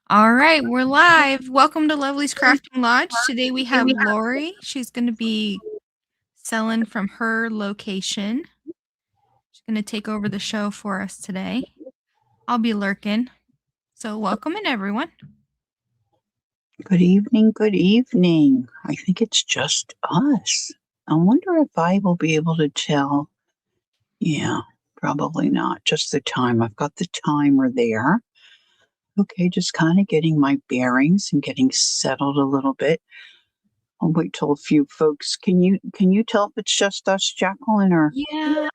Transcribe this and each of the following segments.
All right, we're live. Welcome to Lovely's Crafting Lodge. Today we have Lori. She's going to be selling from her location. She's going to take over the show for us today. I'll be lurking. So, welcome in, everyone. Good evening, good evening. I think it's just us. I wonder if I will be able to tell. Yeah, probably not. Just the time. I've got the timer there. Okay, just kind of getting my bearings and getting settled a little bit. I'll wait till a few folks. Can you tell if it's just us, Jacqueline, or Yeah,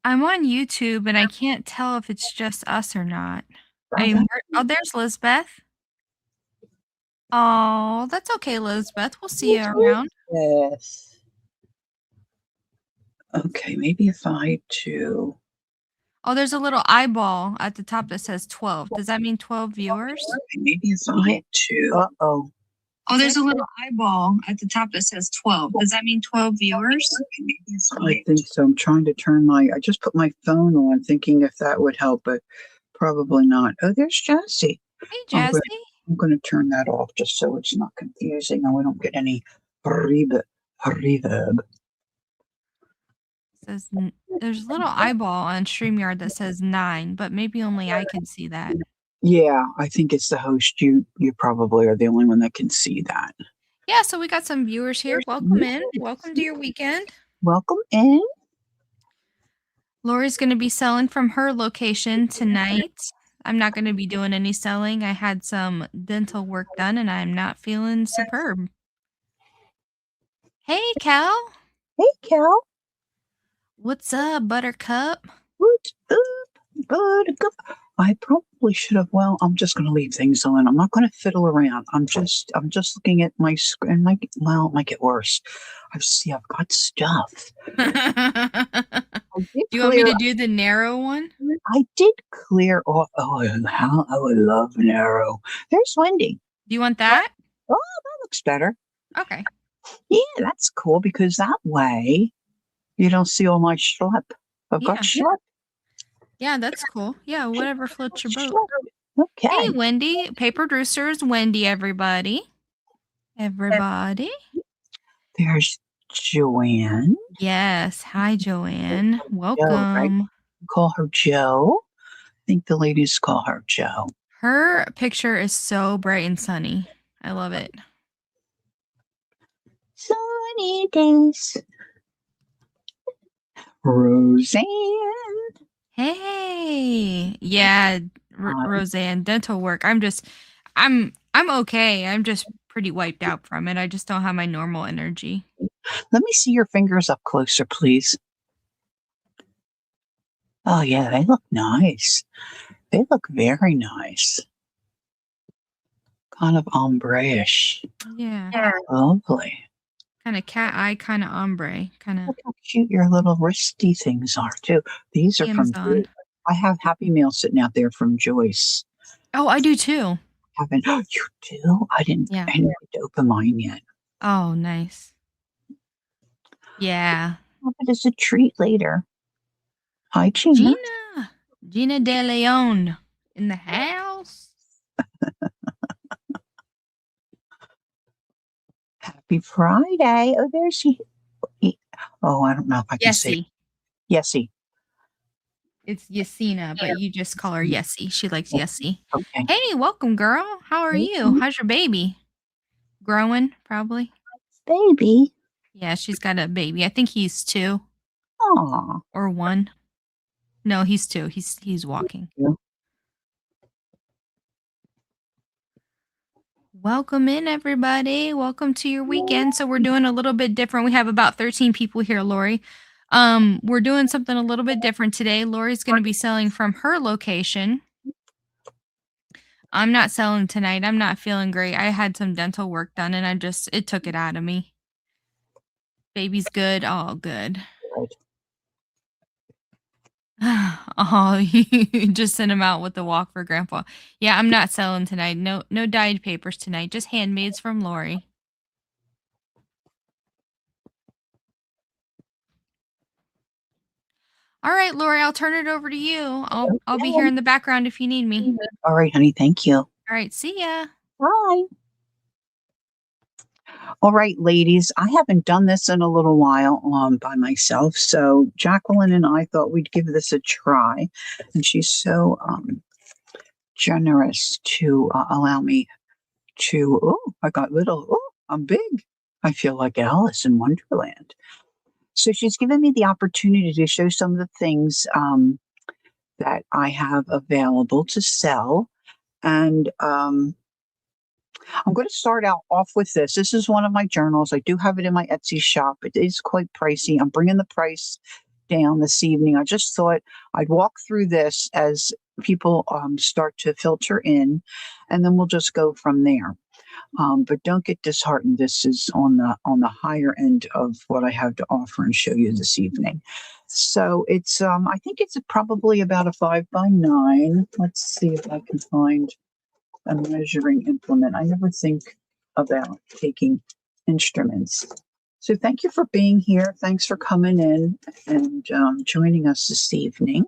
I'm on YouTube and I can't tell if it's just us or not. There's Lizbeth. Oh, that's okay, Lizbeth. We'll see you around. yes. Okay, maybe if I do. Oh, there's a little eyeball at the top that says 12. Does that mean 12 viewers? Maybe if I do. Uh-oh. Oh, there's a little eyeball at the top that says 12. Does that mean 12 viewers? I think so. I'm trying to I just put my phone on thinking if that would help, but probably not. Oh, there's Jessie. Hey, I'm Jazzy. going to turn that off just so it's not confusing and we don't get any reverb. There's a little eyeball on StreamYard that says 9, but maybe only I can see that. Yeah, I think it's the host. You probably are the only one that can see that. Yeah, so we got some viewers here. Welcome in. Welcome to your weekend. Welcome in. Lori's going to be selling from her location tonight. I'm not going to be doing any selling. I had some dental work done and I'm not feeling superb. Hey, Cal. Hey, Cal. What's up, Buttercup? What's up, Buttercup? I probably should have. Well, I'm just going to leave things on. I'm not going to fiddle around. I'm just looking at my screen. It might get worse. I've got stuff. Do you want me to do the narrow one? I did clear off. Oh, how I would love narrow. There's Wendy. Do you want that? Oh, that looks better. Okay. Yeah, that's cool because that way you don't see all my schlep. I've got schlep. Yeah, that's cool. Yeah, whatever floats your boat. Okay. Hey, Wendy. Paper Producers, Wendy, everybody. Everybody. There's Joanne. Yes. Hi, Joanne. Welcome. Joe, right? Call her Joe. I think the ladies call her Joe. Her picture is so bright and sunny. I love it. Sunny days. Roseanne. Hey. Yeah, Roseanne, dental work. I'm okay. I'm just pretty wiped out from it. I just don't have my normal energy. Let me see your fingers up closer, please. Oh, yeah, they look nice. They look very nice. Kind of ombre-ish. Yeah. Lovely. Kind of cat eye, kind of ombre. Kind of. Look how cute your little wristy things are, too. These are Amazon. from I have Happy Meal sitting out there from Joyce. Oh, I do too. You do? I didn't open mine yet. Oh, nice. Yeah. Have it as a treat later. Hi, Gina. Gina De Leon in the house. Happy Friday. Oh, there's she. Oh, I don't know if I can say Yessie. It's Yesina, but you just call her Yessie. She likes Yessie. Okay. Hey, welcome, girl. How are you? How's your baby? Growing, probably. Baby. Yeah, she's got a baby. I think he's 2. Aw. Or 1. No, he's 2. He's walking. Yeah. Welcome in, everybody. Welcome to your weekend. So we're doing a little bit different. We have about 13 people here, Lori. We're doing something a little bit different today. Lori's going to be selling from her location. I'm not selling tonight. I'm not feeling great. I had some dental work done and it took it out of me. Baby's good. All good. Oh, you just sent him out with the walk for grandpa. Yeah, I'm not selling tonight. No dyed papers tonight. Just handmades from Lori. All right, Lori, I'll turn it over to you. I'll be here in the background if you need me. All right, honey. Thank you. All right, see ya. Bye. All right, ladies, I haven't done this in a little while by myself. So Jacqueline and I thought we'd give this a try. And she's so generous to allow me to, oh, I got little, oh, I'm big. I feel like Alice in Wonderland. So she's given me the opportunity to show some of the things that I have available to sell. And I'm going to start out off with this. This is one of my journals. I do have it in my Etsy shop. It is quite pricey. I'm bringing the price down this evening. I just thought I'd walk through this as people start to filter in, and then we'll just go from there. But don't get disheartened. This is on the higher end of what I have to offer and show you this evening. So it's I think it's probably about a 5x9. Let's see if I can find a measuring implement. I never think about taking instruments. So thank you for being here. Thanks for coming in and joining us this evening.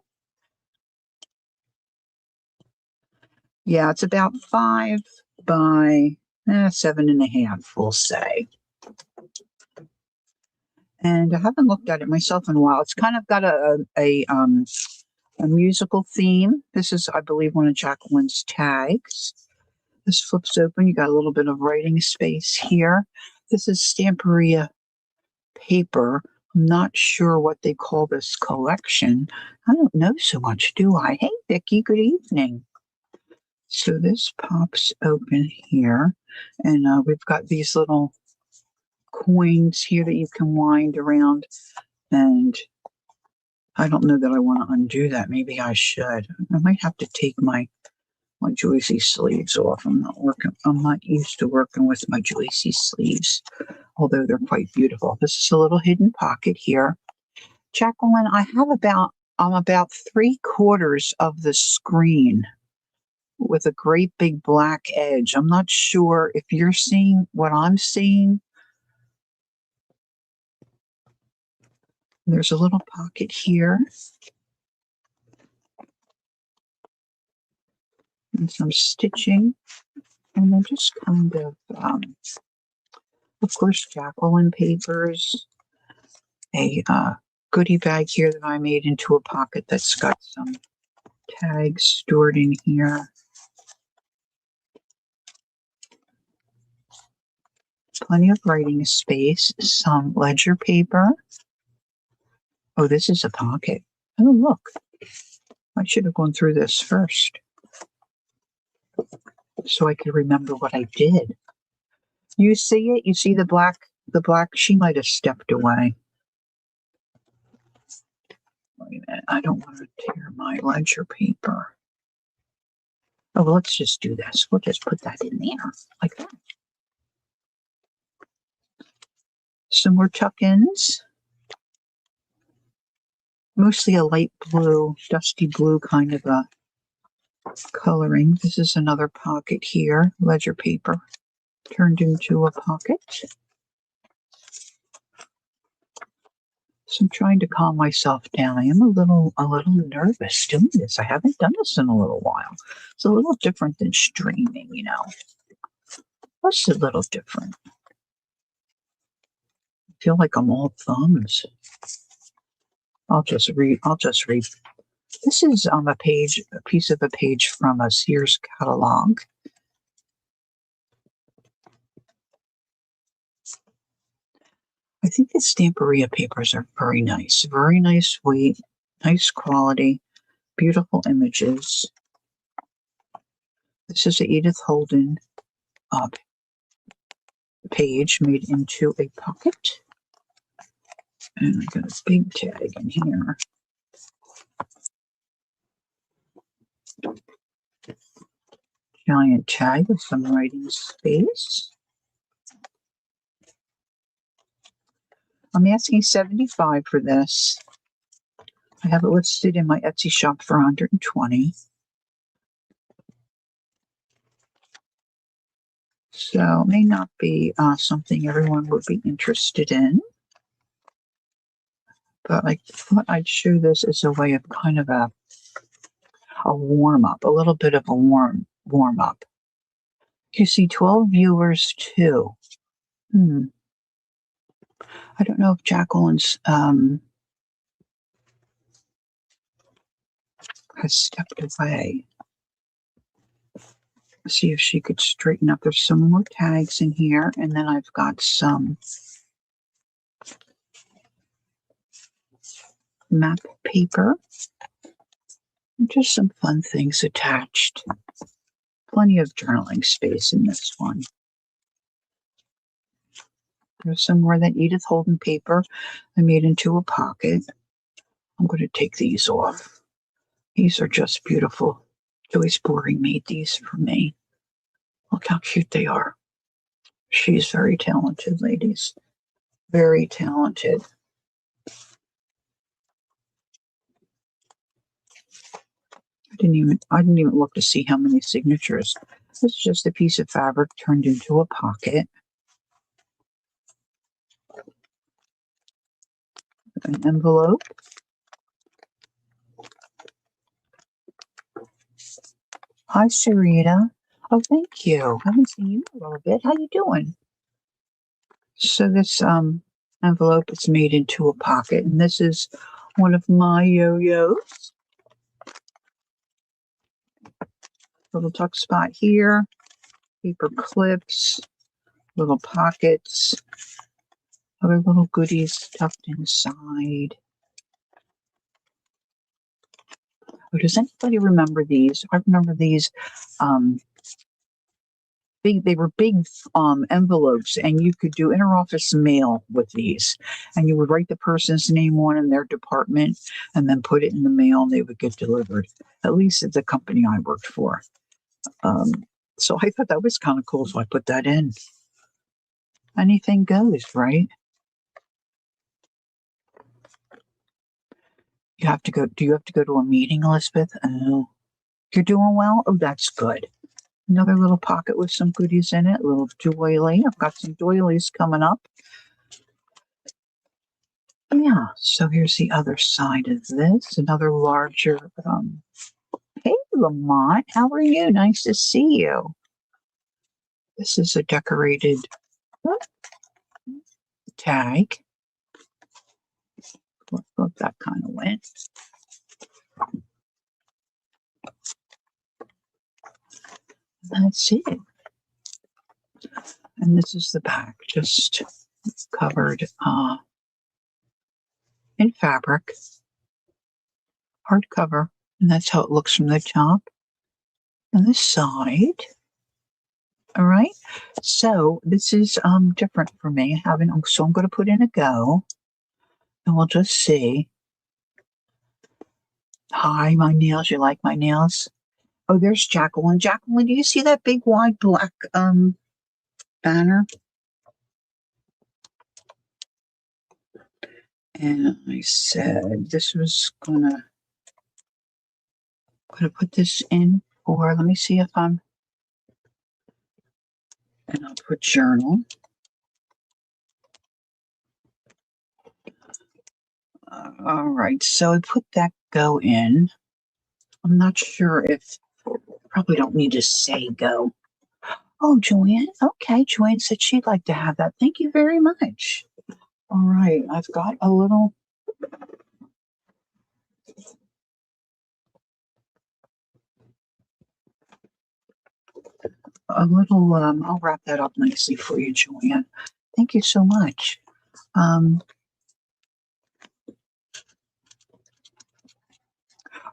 Yeah, it's about 5x7.5, we'll say. And I haven't looked at it myself in a while. It's kind of got a musical theme. This is, I believe, one of Jacqueline's tags. This flips open. You got a little bit of writing space here. This is Stamperia paper. I'm not sure what they call this collection. I don't know so much, do I? Hey, Vicki, good evening. So this pops open here, and we've got these little coins here that you can wind around, and I don't know that I want to undo that. Maybe I should. I might have to take my Joycey sleeves off. I'm not used to working with my Joycey sleeves, although they're quite beautiful. This is a little hidden pocket here. Jacqueline, I'm about 3/4 of the screen with a great big black edge. I'm not sure if you're seeing what I'm seeing. There's a little pocket here. And some stitching. And then just kind of course, Jacqueline papers. A goodie bag here that I made into a pocket that's got some tags stored in here. Plenty of writing space, some ledger paper. Oh, this is a pocket. Oh, look. I should have gone through this first so I could remember what I did. You see it? You see the black? She might have stepped away. Wait a minute. I don't want to tear my ledger paper. Oh, well, let's just do this. We'll just put that in there like that. Some more tuck-ins. Mostly a light blue, dusty blue kind of a coloring. This is another pocket here, ledger paper turned into a pocket. So I'm trying to calm myself down. I am a little nervous doing this. I haven't done this in a little while. It's a little different than streaming, you know. It's a little different. I feel like I'm all thumbs. I'll just read. This is on a piece of a page from a Sears catalog. I think the Stamperia papers are very nice weight, nice quality, beautiful images. This is a Edith Holden page made into a pocket. And I got a big tag in here. Giant tag with some writing space. I'm asking $75 for this. I have it listed in my Etsy shop for $120. So it may not be something everyone would be interested in. But I thought I'd show this as a way of kind of a warm-up, a little bit of a warm-up. You see 12 viewers too. I don't know if Jacqueline's has stepped away. See if she could straighten up. There's some more tags in here, and then I've got some map paper. And just some fun things attached. Plenty of journaling space in this one. There's some more that Edith Holden paper I made into a pocket. I'm going to take these off. These are just beautiful. Joyce Boring made these for me. Look how cute they are. She's very talented, ladies. Very talented. I didn't even look to see how many signatures. This is just a piece of fabric turned into a pocket. An envelope. Hi, Sarita. Oh, thank you. I haven't seen you in a little bit. How you doing? So this envelope is made into a pocket, and this is one of my yo-yos. Little tuck spot here, paper clips, little pockets, other little goodies tucked inside. Oh, does anybody remember these? I remember these. They were big envelopes, and you could do interoffice mail with these, and you would write the person's name on in their department and then put it in the mail, and they would get delivered, at least at the company I worked for. So I thought that was kind of cool, so I put that in. Anything goes, right? You have to go. Do you have to go to a meeting, Elizabeth? Oh, you're doing well? Oh, that's good. Another little pocket with some goodies in it, a little doily. I've got some doilies coming up. Yeah, so here's the other side of this. Another larger. Hey, Lamont, how are you? Nice to see you. This is a decorated tag. Look, that kind of went. That's it. And this is the back, just covered in fabric, hardcover, and that's how it looks from the top and the side. All right, so this is different for me. So I'm going to put in a go, and we'll just see. Hi, my nails. You like my nails? Oh, there's Jacqueline. Jacqueline, do you see that big wide black banner? And I said this was gonna put this in for. Let me see if I'm. And I'll put journal. All right, so I put that go in. I'm not sure if. Probably don't need to say go. Oh, Joanne. Okay, Joanne said she'd like to have that. Thank you very much. All right, I've got a little. I'll wrap that up nicely for you, Joanne. Thank you so much. Are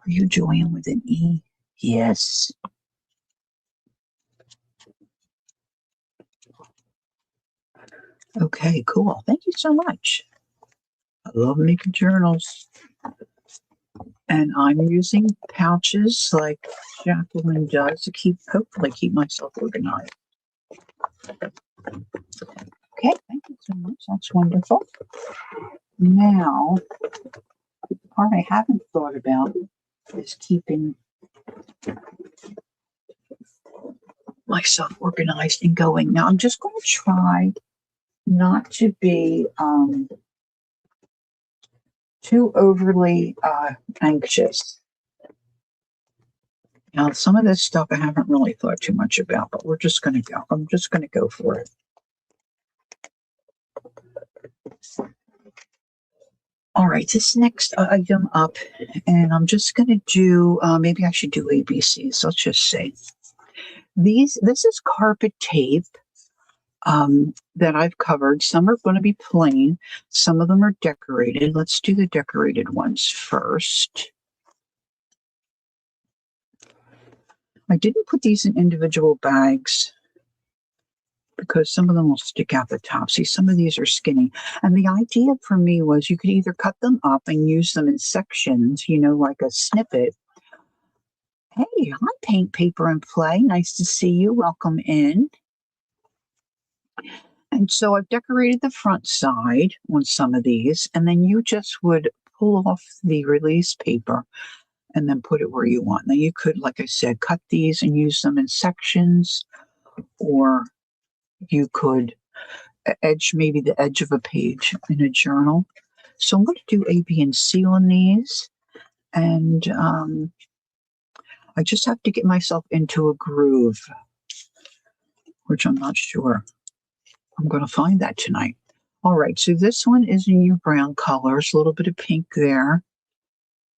you Joanne with an E? Yes. Okay, cool. Thank you so much. I love making journals. And I'm using pouches like Jacqueline does to hopefully keep myself organized. Okay, thank you so much. That's wonderful. Now, the part I haven't thought about is keeping myself organized and going. Now, I'm just going to try not to be too overly anxious. Now, some of this stuff I haven't really thought too much about, but we're just going to go. I'm just going to go for it. All right, this next item up, and I'm just going to do, maybe I should do ABCs. Let's just say this is carpet tape that I've covered. Some are going to be plain. Some of them are decorated. Let's do the decorated ones first. I didn't put these in individual bags because some of them will stick out the top. See, some of these are skinny. And the idea for me was you could either cut them up and use them in sections, like a snippet. Hey, hi, Paint, Paper, and Play. Nice to see you. Welcome in. And so I've decorated the front side on some of these, and then you just would pull off the release paper and then put it where you want. Now you could, like I said, cut these and use them in sections, or you could edge maybe the edge of a page in a journal. So I'm going to do A, B, and C on these. And I just have to get myself into a groove, which I'm not sure I'm going to find that tonight. All right, so this one is in your brown colors, a little bit of pink there.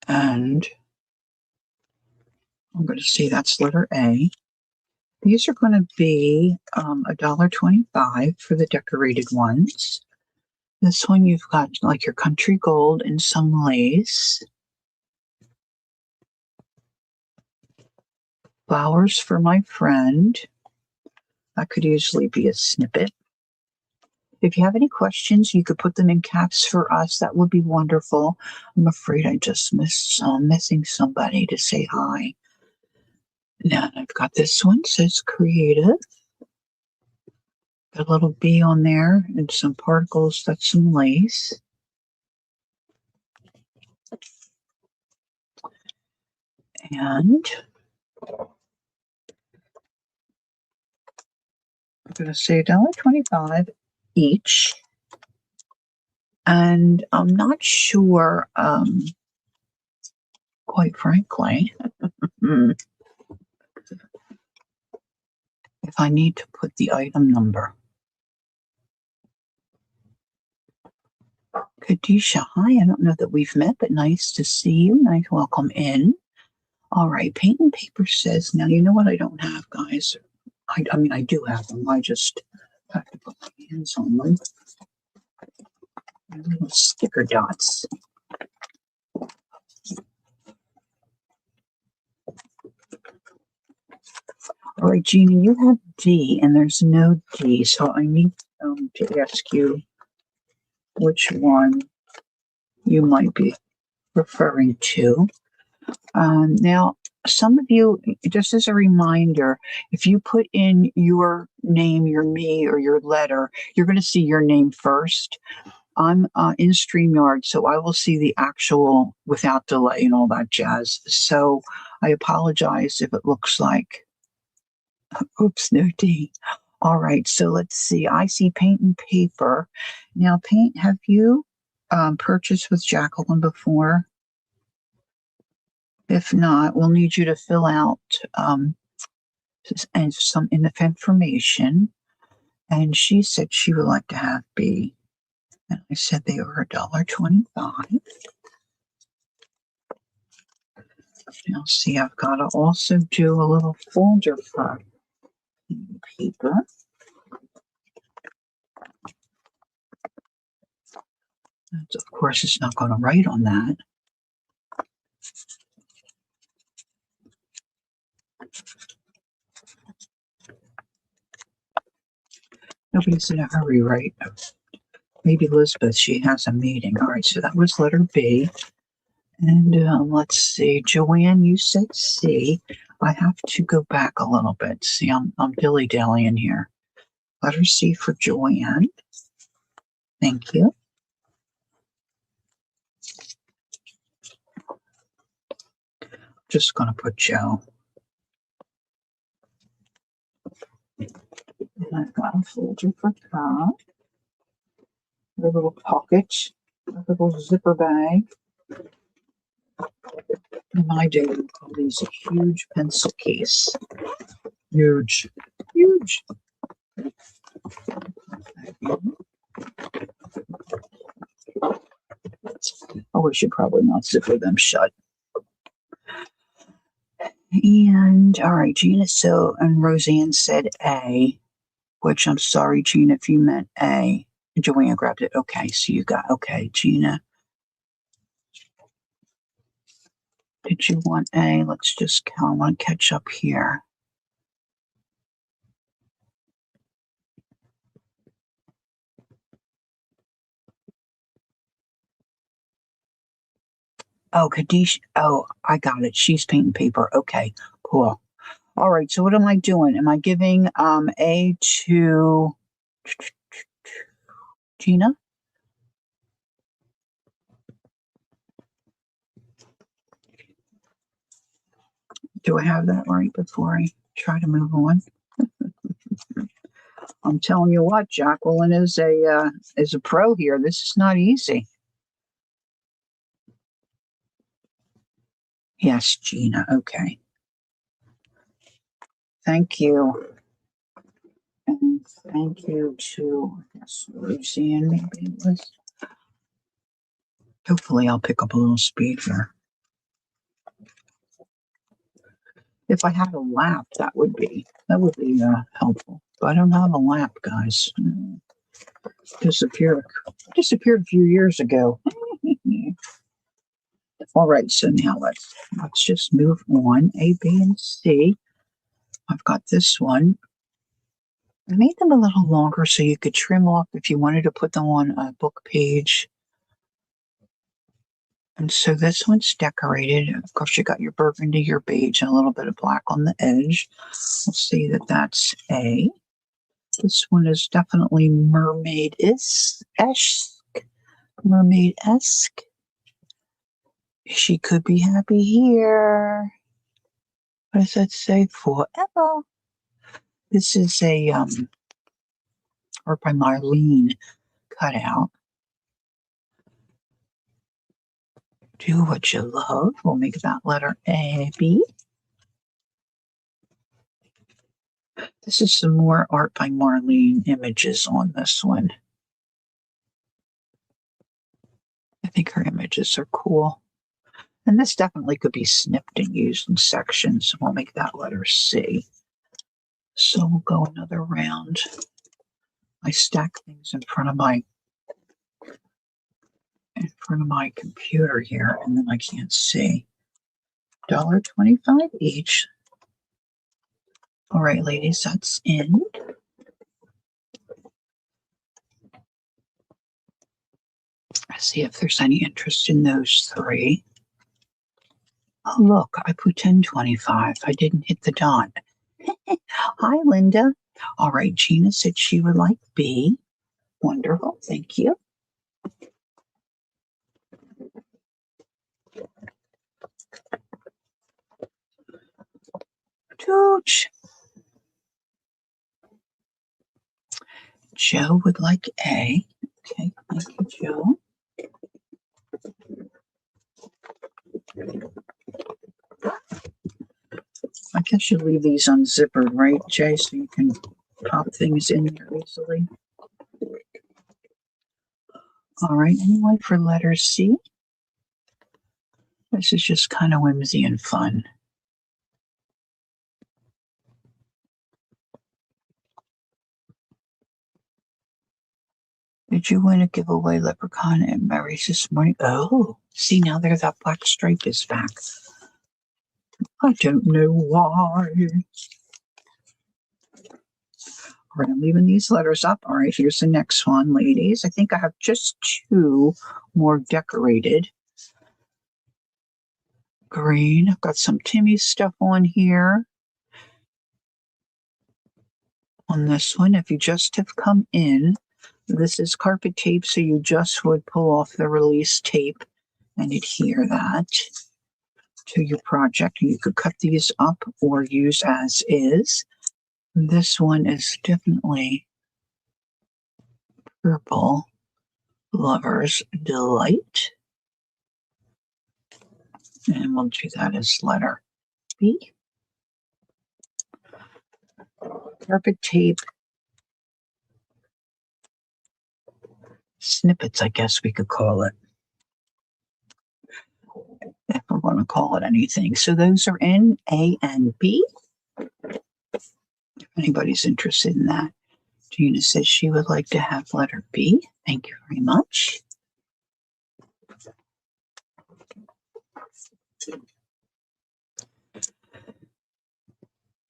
And I'm going to say that's letter A. These are going to be $1.25 for the decorated ones. This one you've got like your country gold and some lace. Flowers for my friend. That could easily be a snippet. If you have any questions, you could put them in caps for us. That would be wonderful. I'm afraid I just missing somebody to say hi. Now I've got this one, says creative. Got a little bee on there and some particles, that's some lace. And I'm going to say $1.25 each. And I'm not sure, quite frankly, if I need to put the item number. Kadisha, hi, I don't know that we've met, but nice to see you. Nice, welcome in. All right, Paint and Paper says, now you know what I don't have, guys. I mean, I do have them. I just have to put my hands on them. Little sticker dots. All right, Jeannie, you have D, and there's no D, so I need to ask you which one you might be referring to. Now, some of you, just as a reminder, if you put in your name, your me, or your letter, you're going to see your name first. I'm in StreamYard, so I will see the actual without delay and all that jazz. So I apologize if it looks like, oops, no D. All right, so let's see. I see Paint and Paper. Now, Paint, have you purchased with Jacqueline before? If not, we'll need you to fill out and some enough information. And she said she would like to have B. And I said they were $1.25. Now, see, I've got to also do a little folder for paper. And of course, it's not going to write on that. Nobody's in a hurry, right? Maybe Elizabeth, she has a meeting. All right, so that was letter B. And let's see, Joanne, you said C. I have to go back a little bit. See, I'm dilly-dallying here. Letter C for Joanne. Thank you. Just going to put Joe. And I've got a folder for her. A little pocket, a little zipper bag. In my day, we call these a huge pencil case. Huge. Huge. Oh, we should probably not zipper them shut. And all right, Gina. So, and Roseanne said A, which I'm sorry, Gina, if you meant A. Joanna grabbed it. Okay, so you got, okay, Gina. Did you want A? Let's just count. I want to catch up here. Oh, Kadish. Oh, I got it. She's painting paper. Okay, cool. All right, so what am I doing? Am I giving A to Gina? Do I have that right before I try to move on? I'm telling you what, Jacqueline is a pro here. This is not easy. Yes, Gina. Okay. Thank you. And thank you to, I guess, Roseanne, maybe it was. Hopefully I'll pick up a little speed here. If I had a lap, that would be helpful. But I don't have a lap, guys. Disappeared a few years ago. All right, so now let's just move on. A, B, and C. I've got this one. I made them a little longer so you could trim off if you wanted to put them on a book page. And so this one's decorated. Of course, you got your burgundy, your beige, and a little bit of black on the edge. We'll see that that's A. This one is definitely mermaid-esque. Mermaid-esque. She could be happy here. What does that say? Forever. This is a art by Marlene cutout. Do what you love. We'll make that letter A, B. This is some more art by Marlene images on this one. I think her images are cool. And this definitely could be snipped and used in sections. We'll make that letter C. So we'll go another round. I stack things in front of my computer here, and then I can't see. $1.25 each. All right, ladies, that's in. Let's see if there's any interest in those three. Oh, look, I put 10.25. I didn't hit the dot. Hi, Linda. All right, Gina said she would like B. Wonderful, thank you. Tooch. Joe would like A. Okay, thank you, Joe. I guess you leave these unzippered, right, Jay, so you can pop things in there easily. All right, anyone for letter C? This is just kind of whimsy and fun. Did you win a giveaway leprechaun at Mary's this morning? Oh, see, now there that black stripe is back. I don't know why. All right, I'm leaving these letters up. All right, here's the next one, ladies. I think I have just two more decorated. Green. I've got some Timmy stuff on here. On this one, if you just have come in, this is carpet tape, so you just would pull off the release tape and adhere that to your project. You could cut these up or use as is. This one is definitely purple. Lover's Delight. And we'll do that as letter B. Carpet tape. Snippets, I guess we could call it, if we're going to call it anything. So those are in A and B. If anybody's interested in that. Gina says she would like to have letter B. Thank you very much.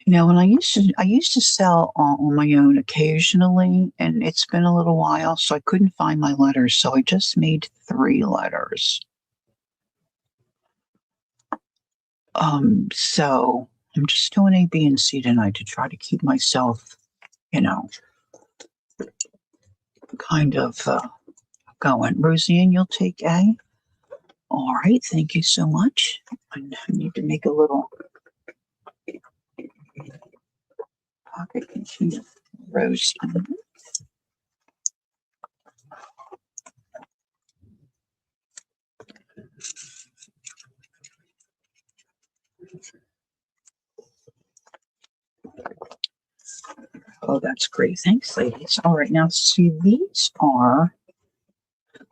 When I used to sell on my own occasionally, and it's been a little while, so I couldn't find my letters, so I just made 3 letters. So I'm just doing A, B, and C tonight to try to keep myself, kind of going. Roseanne, you'll take A. All right, thank you so much. I need to make a little pocket container. Rose. Oh, that's great. Thanks, ladies. All right, now see, these are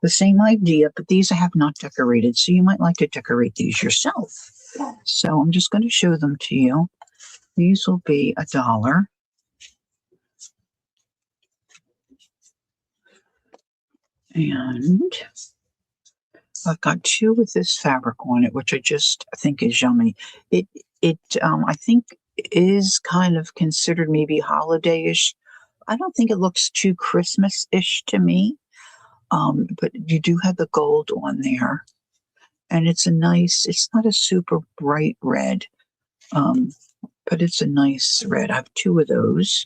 the same idea, but these I have not decorated, so you might like to decorate these yourself. So I'm just going to show them to you. These will be $1. And I've got 2 with this fabric on it, which I just think is yummy. I think is kind of considered maybe holiday-ish. I don't think it looks too Christmas-ish to me. But you do have the gold on there. And it's not a super bright red, but it's a nice red. I have 2 of those.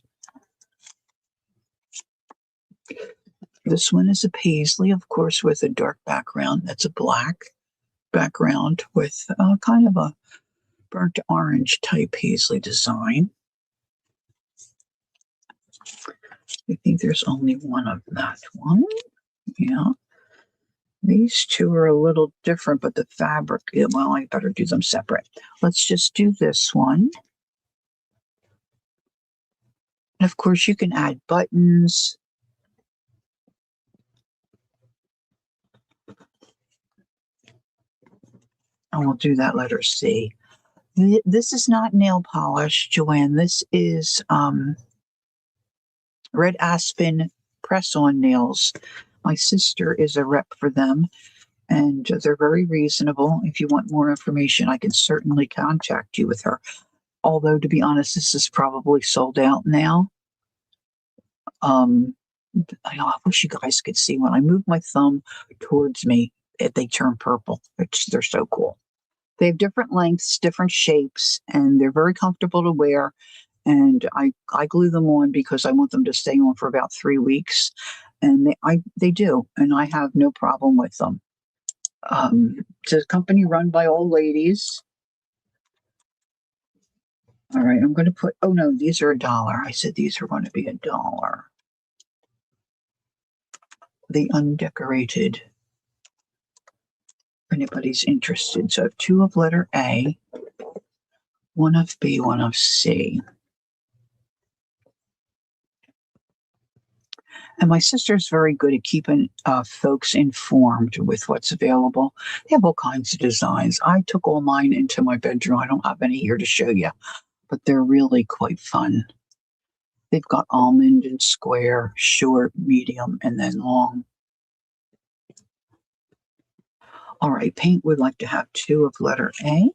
This one is a paisley, of course, with a dark background. That's a black background with kind of a burnt orange type paisley design. I think there's only one of that one. Yeah. These 2 are a little different, but the fabric, well, I better do them separate. Let's just do this one. And of course, you can add buttons. And we'll do that letter C. This is not nail polish, Joanne. This is Red Aspen press-on nails. My sister is a rep for them, and they're very reasonable. If you want more information, I can certainly contact you with her. Although, to be honest, this is probably sold out now. I wish you guys could see when I move my thumb towards me, they turn purple. They're so cool. They have different lengths, different shapes, and they're very comfortable to wear. And I glue them on because I want them to stay on for about 3 weeks. And they do, and I have no problem with them. It's a company run by old ladies. All right, I'm going to put, oh no, these are $1. I said these are going to be $1. The undecorated, if anybody's interested. So I have 2 of letter A, 1 of B, 1 of C. And my sister's very good at keeping folks informed with what's available. They have all kinds of designs. I took all mine into my bedroom. I don't have any here to show you, but they're really quite fun. They've got almond and square, short, medium, and then long. All right, paint would like to have 2 of letter A.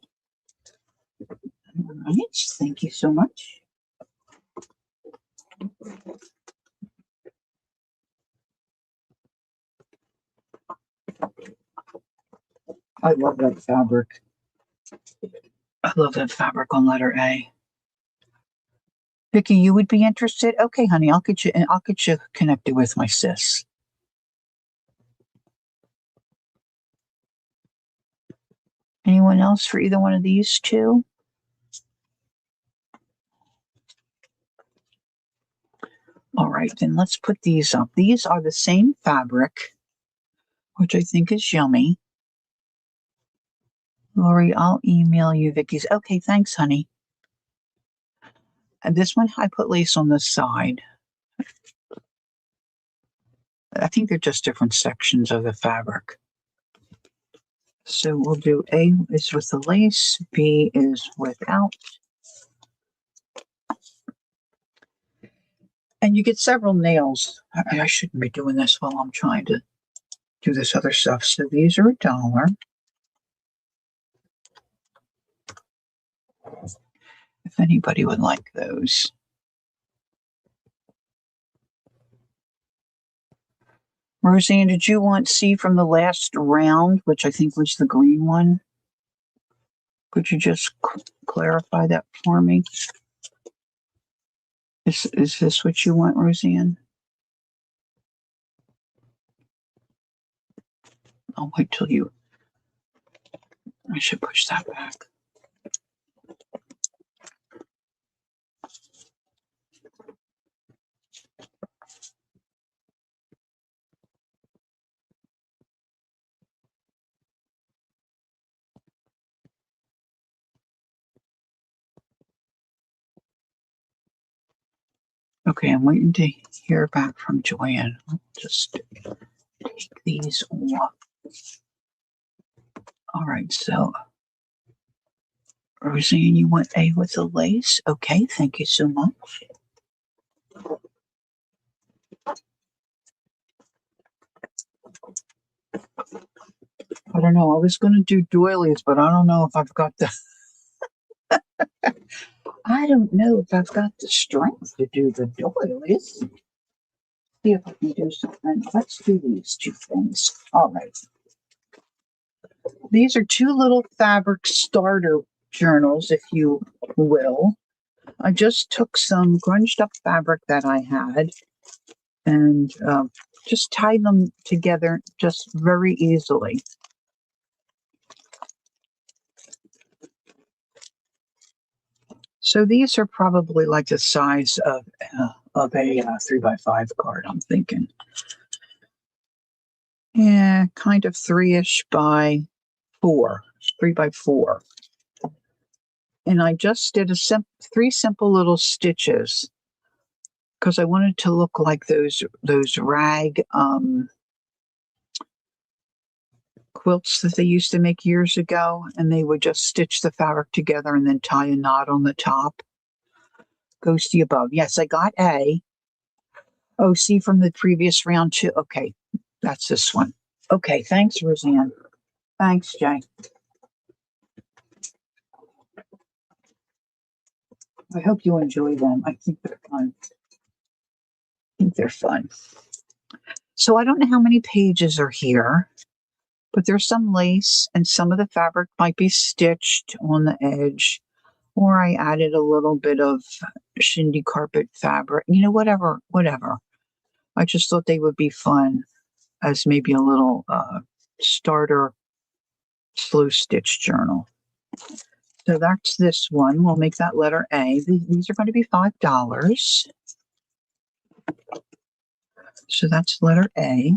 All right, thank you so much. I love that fabric. I love that fabric on letter A. Vicky, you would be interested? Okay, honey, I'll get you connected with my sis. Anyone else for either one of these 2? All right, then let's put these up. These are the same fabric, which I think is yummy. Lori, I'll email you Vicky's. Okay, thanks, honey. And this one, I put lace on the side. I think they're just different sections of the fabric. So we'll do A is with the lace, B is without. And you get several nails. I shouldn't be doing this while I'm trying to do this other stuff. So these are $1. If anybody would like those. Roseanne, did you want C from the last round, which I think was the green one? Could you just clarify that for me? Is this what you want, Roseanne? I'll wait till you. I should push that back. Okay, I'm waiting to hear back from Joanne. I'll just take these off. All right, so Roseanne, you want A with the lace? Okay, thank you so much. I don't know. I was going to do doilies, but I don't know if I've got the. I don't know if I've got the strength to do the doilies. See if I can do something. Let's do these two things. All right. These are two little fabric starter journals, if you will. I just took some grunged up fabric that I had and just tied them together just very easily. So these are probably like the size of a 3x5 card, I'm thinking. Yeah, kind of 3-ish by 4, 3x4. And I just did 3 simple little stitches because I wanted to look like those rag quilts that they used to make years ago, and they would just stitch the fabric together and then tie a knot on the top. Goes to the above. Yes, I got A. Oh, C from the previous round too. Okay, that's this one. Okay, thanks, Roseanne. Thanks, Jay. I hope you enjoy them. I think they're fun. So I don't know how many pages are here, but there's some lace and some of the fabric might be stitched on the edge, or I added a little bit of shindy carpet fabric, whatever. I just thought they would be fun as maybe a little starter slow stitch journal. So that's this one. We'll make that letter A. These are going to be $5. So that's letter A.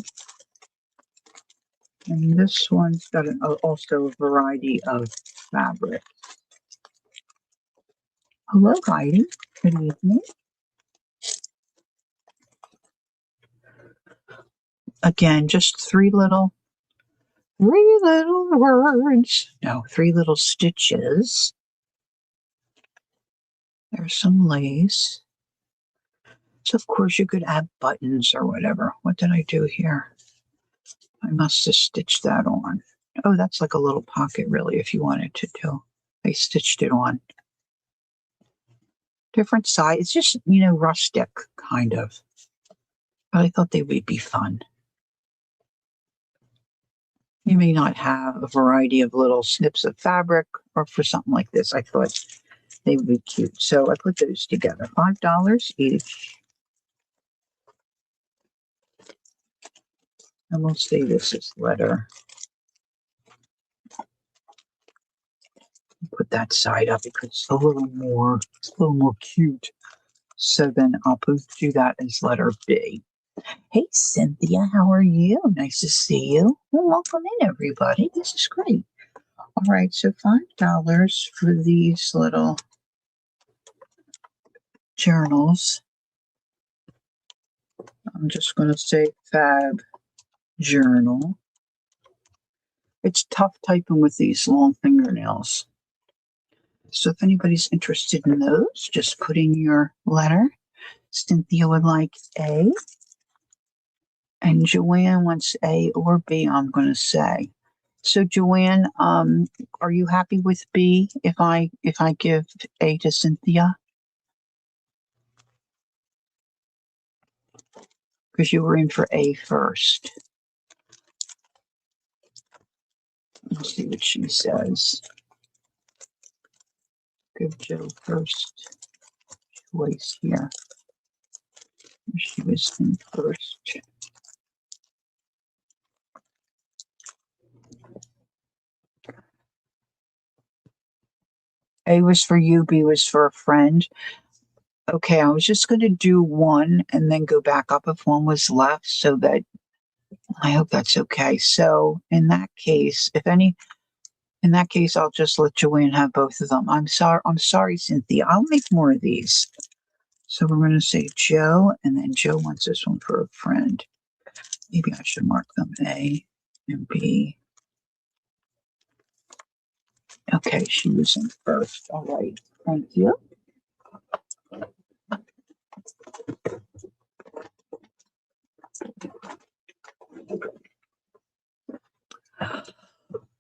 And this one's got also a variety of fabric. Hello, Heidi. Good evening. Again, just 3 little words. No, 3 little stitches. There's some lace. So, of course, you could add buttons or whatever. What did I do here? I must have stitched that on. Oh, that's like a little pocket, really, if you wanted to do. I stitched it on. Different size. It's just, rustic, kind of. But I thought they would be fun. You may not have a variety of little snips of fabric, or for something like this, I thought they would be cute. So I put those together. $5 each. And we'll say this is letter. Put that side up because it's a little more cute. So then I'll do that as letter B. Hey, Cynthia, how are you? Nice to see you. Well, welcome in, everybody. This is great. All right, so $5 for these little journals. I'm just going to say Fab Journal. It's tough typing with these long fingernails. So if anybody's interested in those, just put in your letter. Cynthia would like A, and Joanne wants A or B, I'm going to say. So Joanne, are you happy with B if I give A to Cynthia? Because you were in for A first. Let's see what she says. Give Joe first choice here. She was in first. A was for you, B was for a friend. Okay, I was just going to do one and then go back up if one was left, so that I hope that's okay. So in that case, I'll just let Joanne have both of them. I'm sorry, Cynthia. I'll make more of these. So we're going to say Joe, and then Joe wants this one for a friend. Maybe I should mark them A and B. Okay, she was in first. All right, thank you.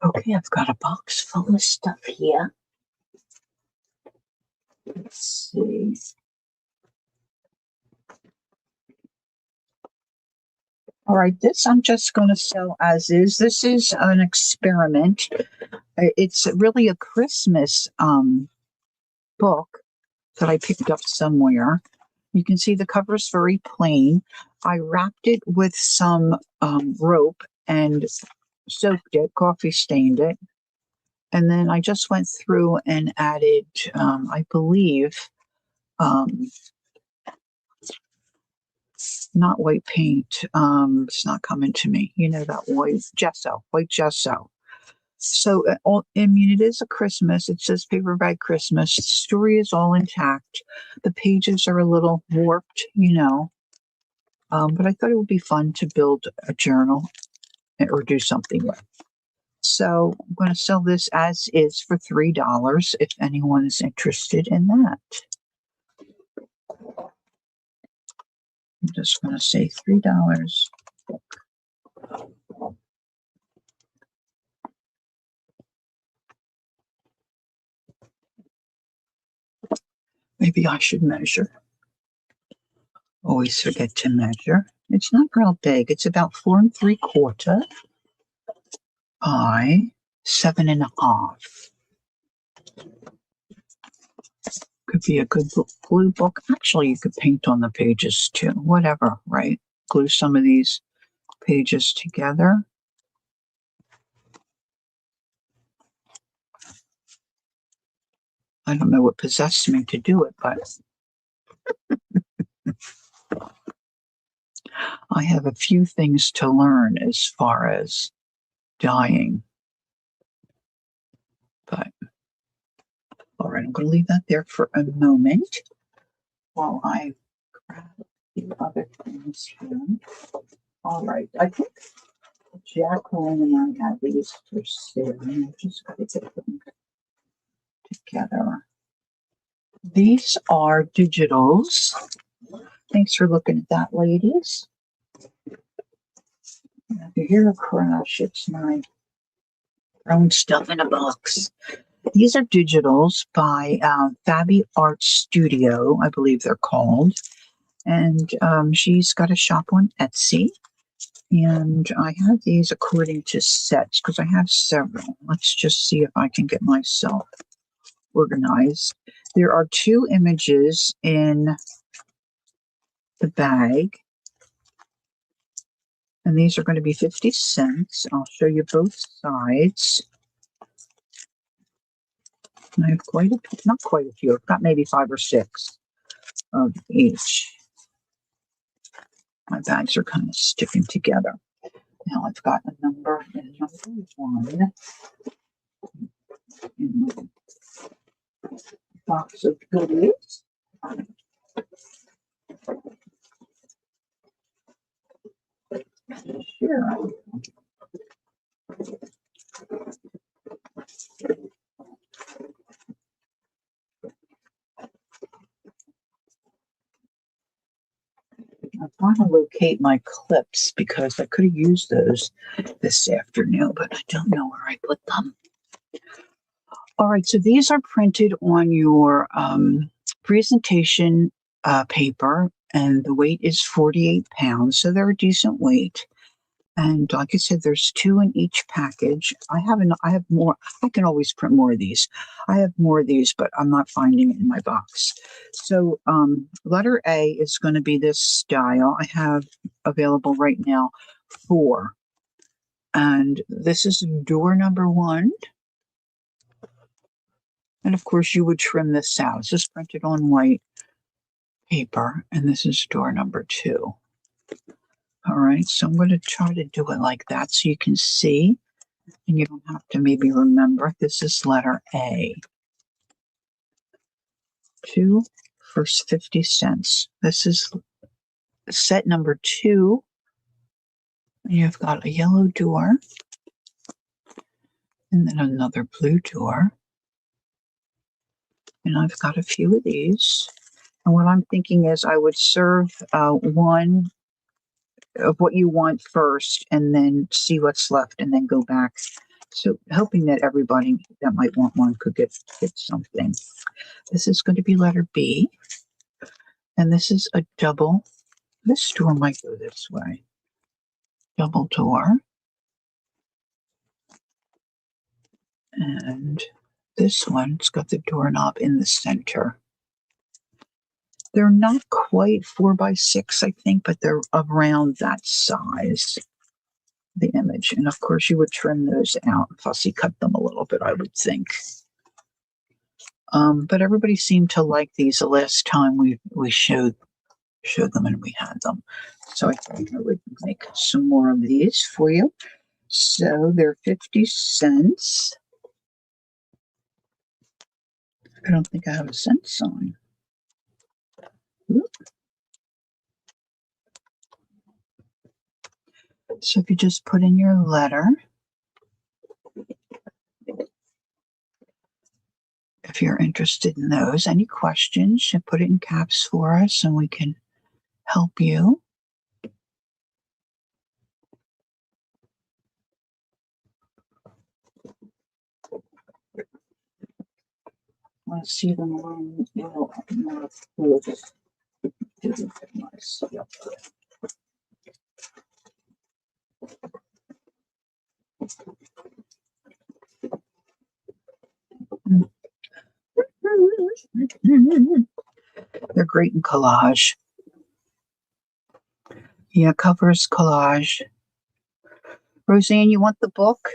Okay, I've got a box full of stuff here. Let's see. All right, this I'm just going to sell as is. This is an experiment. It's really a Christmas book that I picked up somewhere. You can see the cover is very plain. I wrapped it with some rope and soaked it, coffee stained it. And then I just went through and added, I believe, not white paint. It's not coming to me. You know, that white gesso. So, it is a Christmas. It says paper bag Christmas. The story is all intact. The pages are a little warped, but I thought it would be fun to build a journal or do something with. So I'm going to sell this as is for $3 if anyone is interested in that. I'm just going to say $3. Maybe I should measure. Always forget to measure. It's not real big. It's about 4 3/4 by 7.5. Could be a good glue book. Actually, you could paint on the pages too. Whatever, right? Glue some of these pages together. I don't know what possessed me to do it, but I have a few things to learn as far as dyeing. But all right, I'm going to leave that there for a moment while I grab a few other things here. All right, I think Jacqueline and I have these for sale. I just got to get them together. These are digitals. Thanks for looking at that, ladies. If you hear a crash, it's my own stuff in a box. These are digitals by Fabi Art Studio, I believe they're called. And she's got a shop on Etsy. And I have these according to sets because I have several. Let's just see if I can get myself organized. There are 2 images in the bag. And these are going to be 50 cents. I'll show you both sides. And I have not quite a few. I've got maybe 5 or 6 of each. My bags are kind of sticking together. Now I've got a number in number 1. in my box of goodies. Sure. I want to locate my clips because I could have used those this afternoon, but I don't know where I put them. All right, so these are printed on your presentation paper, and the weight is 48 pounds, so they're a decent weight. And like I said, there's 2 in each package. I have more. I can always print more of these. I have more of these, but I'm not finding it in my box. So letter A is going to be this style. I have available right now 4. And this is door number 1. And of course, you would trim this out. It's just printed on white paper. And this is door number 2. All right, so I'm going to try to do it like that so you can see. And you don't have to maybe remember. This is letter A. 2 for 50 cents. This is set number 2. And you've got a yellow door. And then another blue door. And I've got a few of these. And what I'm thinking is I would serve one of what you want first and then see what's left and then go back. So hoping that everybody that might want one could get something. This is going to be letter B. And this is a double. This door might go this way. Double door. And this one's got the doorknob in the center. They're not quite 4x6, I think, but they're around that size, the image. And of course, you would trim those out, fussy cut them a little bit, I would think. But everybody seemed to like these the last time we showed them and we had them. So I think I would make some more of these for you. So they're 50 cents. I don't think I have a cent sign. Oop. So if you just put in your letter, if you're interested in those, any questions, you put it in caps for us and we can help you. I want to see them a little more close. Yep. They're great in collage. Yeah, covers collage. Roseanne, you want the book?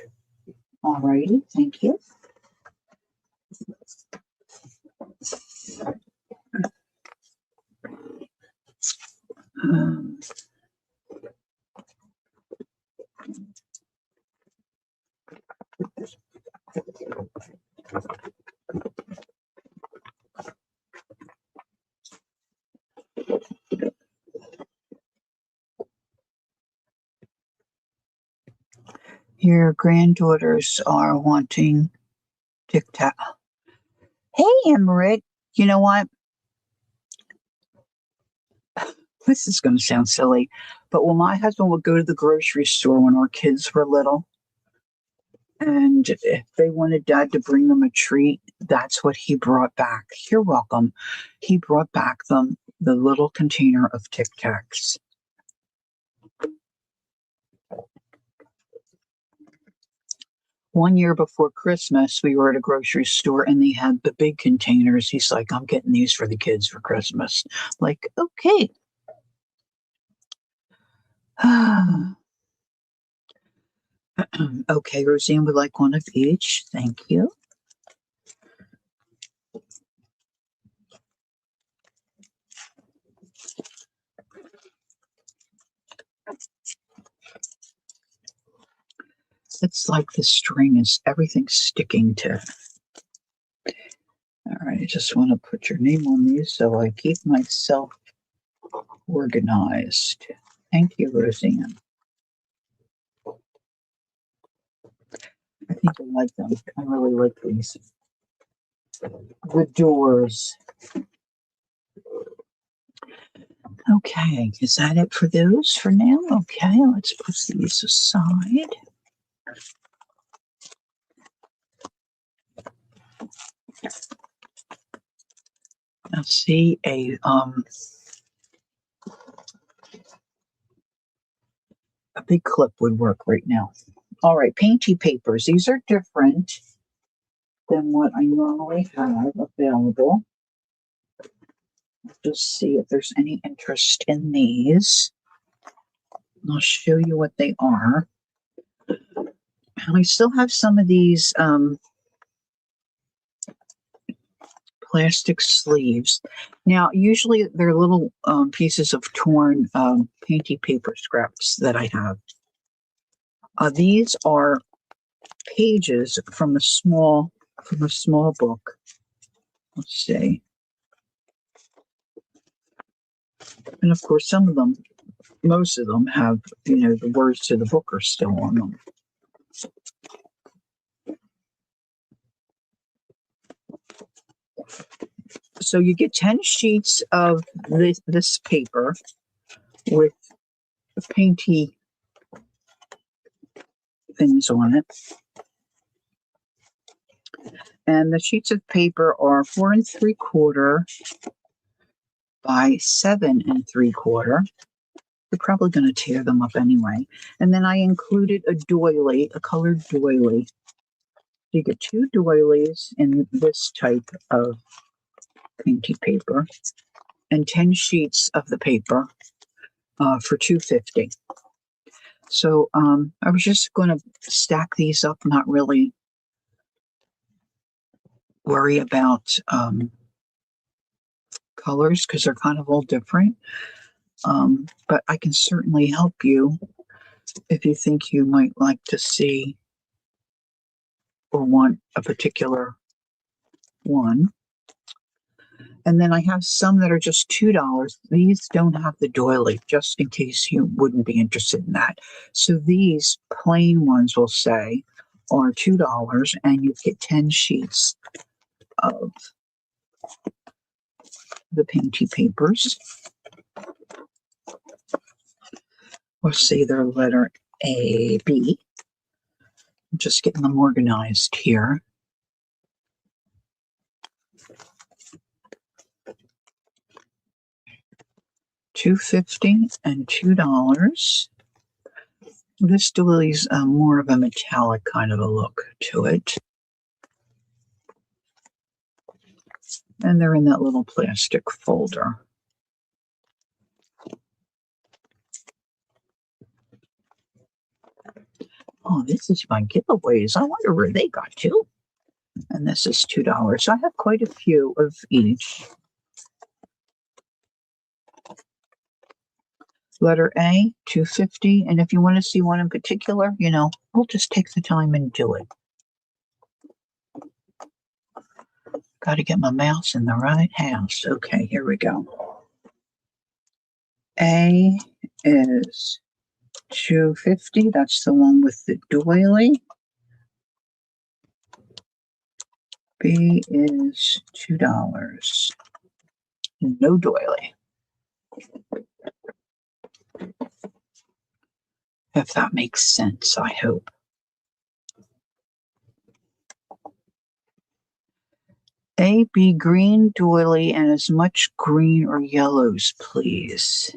All righty, thank you. Um, your granddaughters are wanting tic-tac. Hey, Emerit, you know what? This is going to sound silly, but when my husband would go to the grocery store when our kids were little, and if they wanted Dad to bring them a treat, that's what he brought back. You're welcome. He brought back the little container of Tic Tacs. One year before Christmas, we were at a grocery store and they had the big containers. He's like, I'm getting these for the kids for Christmas. Like, okay. Okay, Roseanne would like one of each. Thank you. It's like the string is everything's sticking to I just want to put your name on these so I keep myself organized. Thank you, Roseanne. I think I like them. I really like these. The doors. Okay, is that it for those for now? Okay, let's put these aside. Let's see, a big clip would work right now. All right, painty papers. These are different than what I normally have available. Just see if there's any interest in these. I'll show you what they are. And I still have some of these plastic sleeves. Now, usually they're little pieces of torn painty paper scraps that I have. These are pages from a small book. Let's see. And of course, most of them have, the words to the book are still on them. So you get 10 sheets of this paper with painty things on it. And the sheets of paper are 4 3/4 by 7 3/4. You're probably going to tear them up anyway. And then I included a doily, a colored doily. You get 2 doilies in this type of painty paper and 10 sheets of the paper for $2.50. So I was just going to stack these up, not really worry about colors because they're kind of all different. But I can certainly help you if you think you might like to see or want a particular one. And then I have some that are just $2. These don't have the doily, just in case you wouldn't be interested in that. So these plain ones will say are $2, and you get 10 sheets of the painty papers. We'll see their letter A, B. I'm just getting them organized here. $2.50 and $2. This doily's more of a metallic kind of a look to it. And they're in that little plastic folder. Oh, this is my giveaways. I wonder where they got to. And this is $2. So I have quite a few of each. Letter A, $2.50. And if you want to see one in particular, we'll just take the time and do it. Got to get my mouse in the right house. Okay, here we go. A is $2.50. That's the one with the doily. B is $2. No doily. If that makes sense, I hope. A, B, green doily and as much green or yellows, please.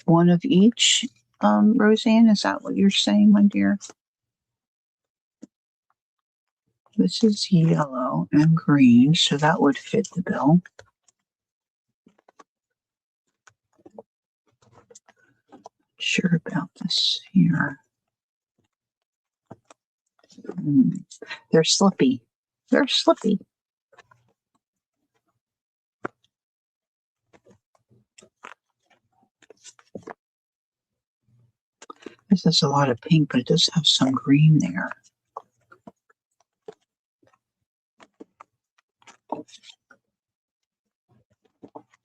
One of each, Roseanne, is that what you're saying, my dear? This is yellow and green, so that would fit the bill. Sure about this here. They're slippy. They're slippy. This has a lot of pink, but it does have some green there.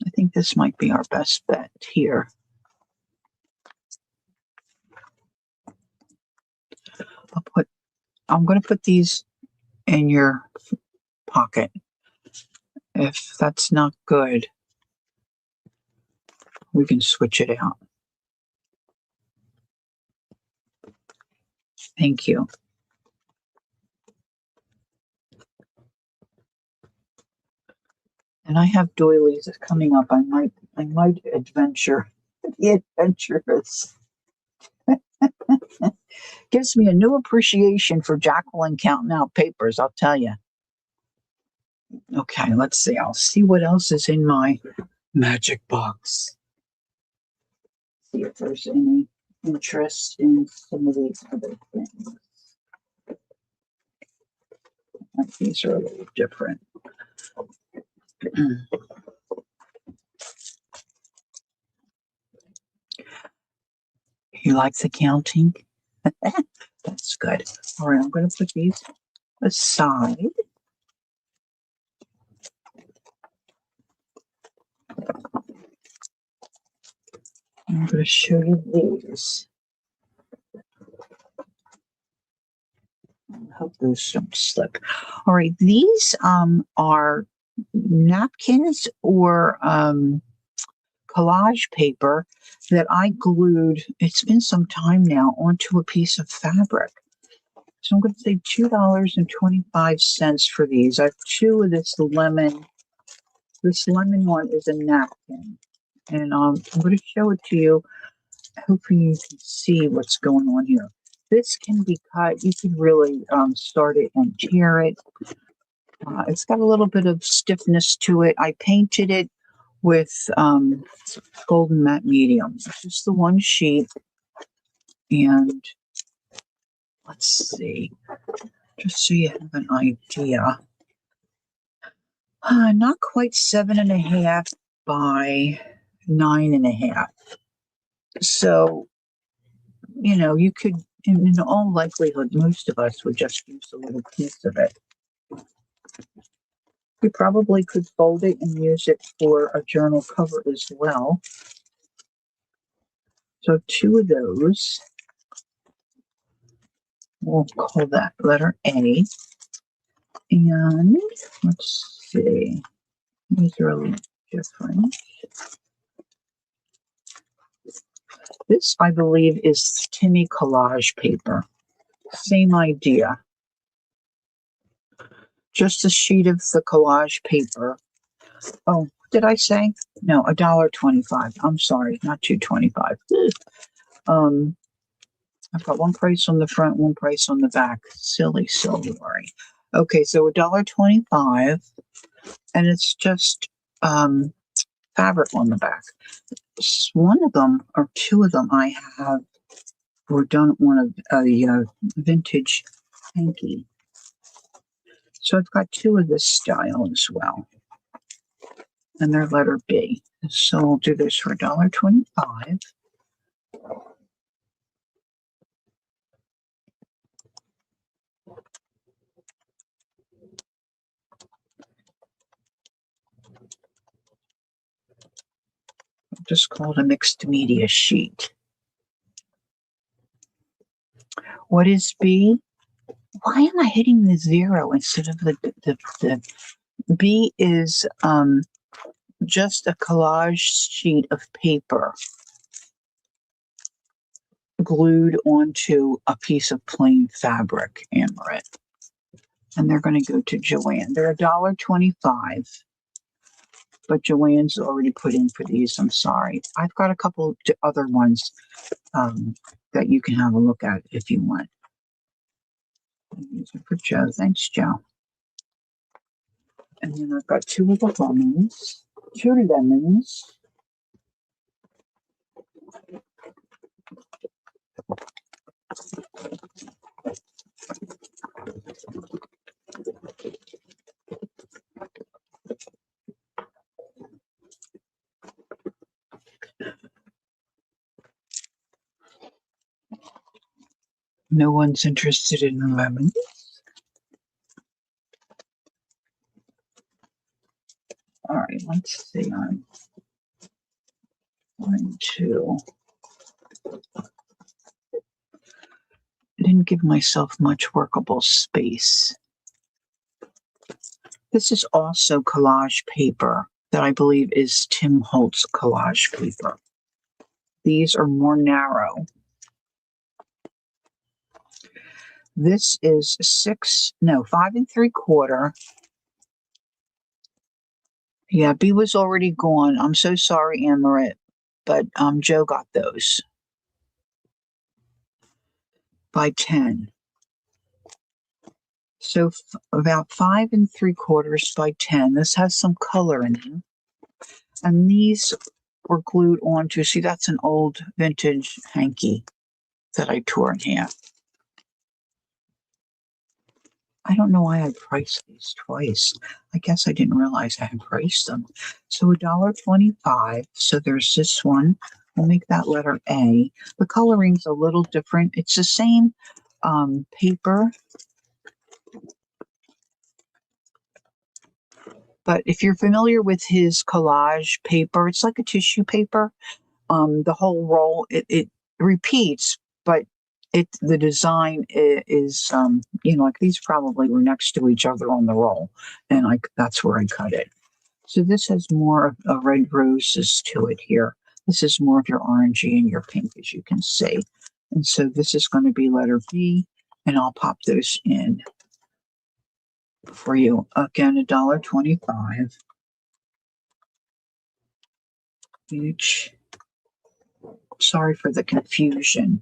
I think this might be our best bet here. I'm going to put these in your pocket. If that's not good, we can switch it out. Thank you. And I have doilies coming up. I might adventure. The adventurous. Gives me a new appreciation for Jacqueline counting out papers, I'll tell you. Okay, let's see. I'll see what else is in my magic box. See if there's any interest in some of these other things. These are a little different. He likes accounting. That's good. All right, I'm going to put these aside. I'm going to show you these. I hope those don't slip. All right, these are napkins or collage paper that I glued, it's been some time now, onto a piece of fabric. So I'm going to say $2.25 for these. I have two of this lemon. This lemon one is a napkin. And I'm going to show it to you. Hopefully you can see what's going on here. This can be cut. You can really start it and tear it. It's got a little bit of stiffness to it. I painted it with golden matte medium. It's just the one sheet. And let's see, just so you have an idea. Not quite 7.5 by 9.5. So, you could, in all likelihood, most of us would just use a little piece of it. You probably could fold it and use it for a journal cover as well. So two of those. We'll call that letter A. And let's see. These are a little different. This, I believe, is Timmy collage paper. Same idea. Just a sheet of the collage paper. Oh, did I say? No, $1.25. I'm sorry, not $2.25. I've got one price on the front, one price on the back. Silly. Okay, so $1.25, and it's just fabric on the back. One of them, or two of them, I have were done on a vintage hanky. So I've got two of this style as well. And they're letter B. So I'll do this for $1.25. Just call it a mixed media sheet. What is B? Why am I hitting the 0 instead of the B is just a collage sheet of paper glued onto a piece of plain fabric, Amaret. And they're going to go to Joanne. They're $1.25. But Joanne's already put in for these. I'm sorry. I've got a couple other ones that you can have a look at if you want. These are for Joe. Thanks, Joe. And then I've got two of the lemons. Two lemons. No one's interested in lemons. All right, let's see. I'm going to. I didn't give myself much workable space. This is also collage paper that I believe is Tim Holtz collage paper. These are more narrow. This is 5 3/4. Yeah, B was already gone. I'm so sorry, Amaret, but Joe got those by 10. So about 5 3/4 by 10. This has some color in it. And these were glued onto, see, that's an old vintage hanky that I tore in half. I don't know why I priced these twice. I guess I didn't realize I had priced them. So $1.25. So there's this one. We'll make that letter A. The coloring's a little different. It's the same paper. But if you're familiar with his collage paper, it's like a tissue paper. The whole roll, it repeats, but the design is like these probably were next to each other on the roll, and that's where I cut it. So this has more of a red roses to it here. This is more of your orangey and your pink, as you can see. And so this is going to be letter B, and I'll pop those in for you. Again, $1.25 each. Sorry for the confusion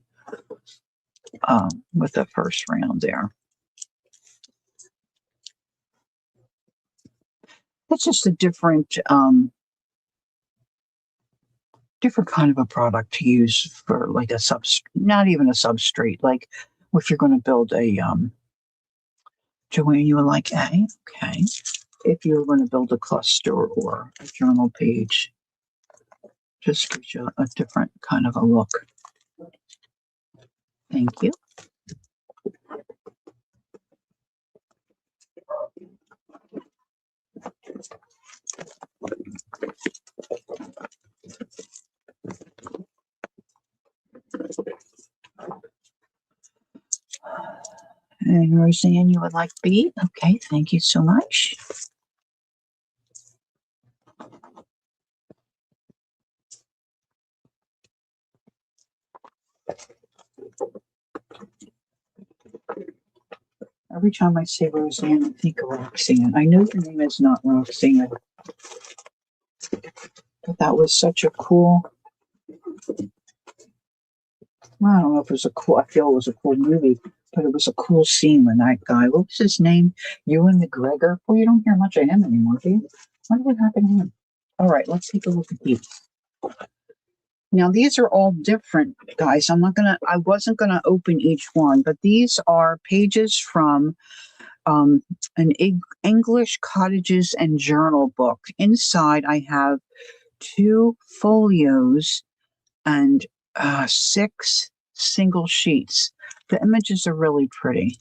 with the first round there. It's just a different kind of a product to use for like a not even a substrate. Like if you're going to build a Joanne, you would like A, okay. If you're going to build a cluster or a journal page, just gives you a different kind of a look. Thank you. And Roseanne, you would like B? Okay, thank you so much. Every time I say Roseanne, I think of Roxanne. I know your name is not Roxanne, but that was such a cool. Well, I don't know if it was I feel it was a cool movie, but it was a cool scene when that guy, what was his name? Ewan McGregor. Well, you don't hear much of him anymore, do you? I wonder what happened to him. All right, let's take a look at these. Now, these are all different, guys. I wasn't gonna open each one, but these are pages from an English cottages and journal book. Inside, I have 2 folios and 6 single sheets. The images are really pretty.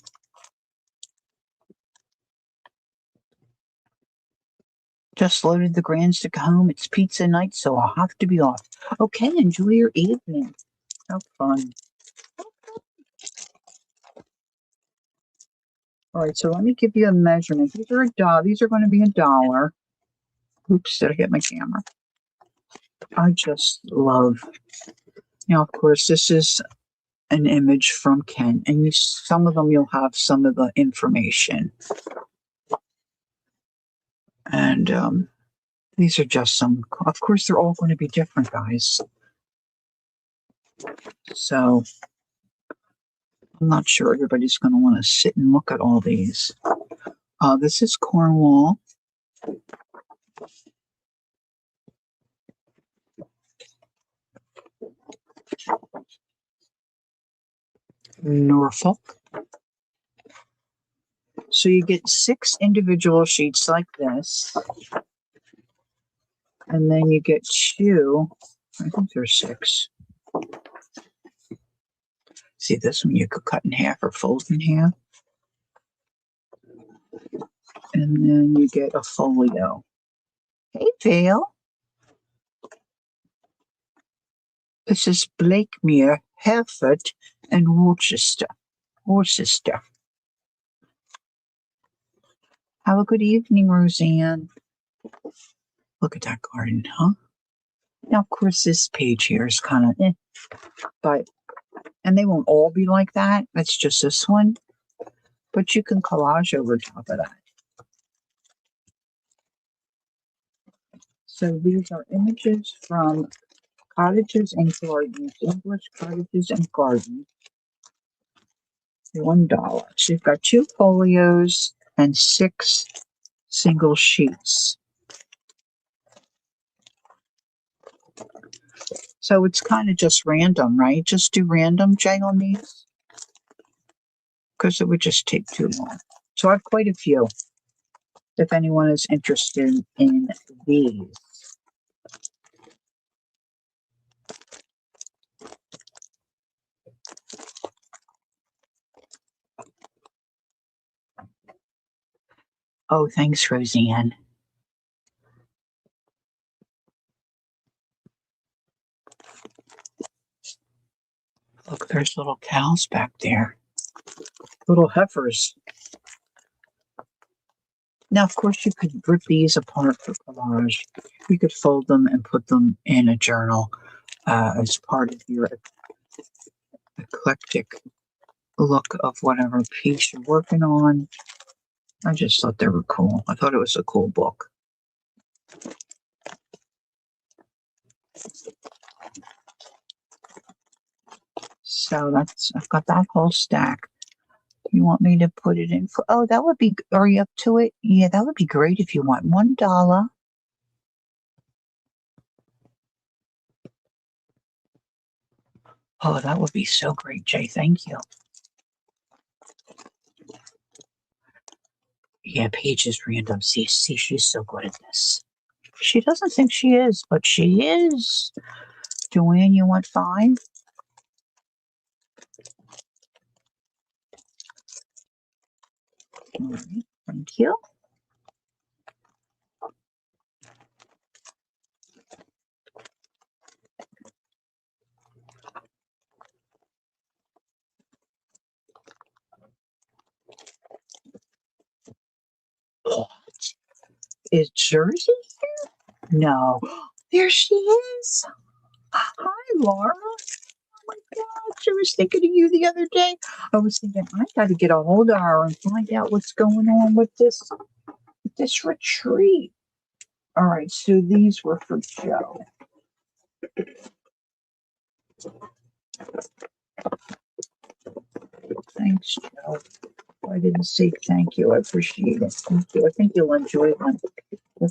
Just loaded the grands to go home. It's pizza night, so I'll have to be off. Okay, enjoy your evening. Have fun. All right, so let me give you a measurement. These are These are going to be $1. Oops, did I hit my camera? I just love. Now, of course, this is an image from Ken, and some of them you'll have some of the information. And these are just some. Of course, they're all going to be different, guys. So I'm not sure everybody's going to want to sit and look at all these. This is Cornwall. Norfolk. So you get 6 individual sheets like this. And then you get 2, I think there's 6. See, this one you could cut in half or fold in half. And then you get a folio. Hey, Vale. This is Blakemere, Hereford, and Worcester. Have a good evening, Roseanne. Look at that garden, huh? Now, of course, this page here is kind of and they won't all be like that. That's just this one. But you can collage over top of that. So these are images from cottages and gardens, English cottages and gardens. $1. So you've got 2 folios and 6 single sheets. So it's kind of just random, right? Just do random, Jay, on these. Because it would just take too long. So I have quite a few. If anyone is interested in these. Oh, thanks, Roseanne. Look, there's little cows back there. Little heifers. Now, of course, you could rip these apart for collage. You could fold them and put them in a journal as part of your eclectic look of whatever piece you're working on. I just thought they were cool. I thought it was a cool book. So I've got that whole stack. You want me to put it in? Oh, that would be, are you up to it? Yeah, that would be great if you want $1. Oh, that would be so great, Jay. Thank you. Yeah, Paige is random. See, she's so good at this. She doesn't think she is, but she is. Joanne, you want 5? All right, thank you. What? Is Jersey here? No. There she is. Hi, Laura. Oh my gosh, I was thinking of you the other day. I was thinking I got to get a hold of her and find out what's going on with this retreat. All right, so these were for Joe. Thanks, Joe. I didn't say thank you. I appreciate it. Thank you. I think you'll enjoy them. They're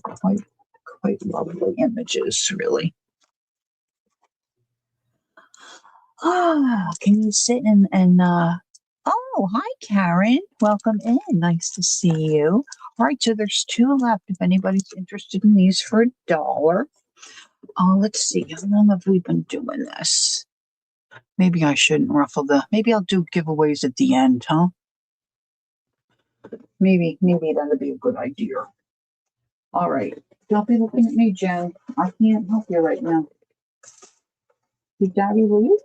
quite lovely images, really. Can you sit and oh, hi, Karen. Welcome in. Nice to see you. All right, so there's 2 left. If anybody's interested in these for $1. Let's see. How long have we been doing this? Maybe I shouldn't maybe I'll do giveaways at the end, huh? Maybe that'll be a good idea. All right. Don't be looking at me, Jen. I can't help you right now. Did Daddy leave?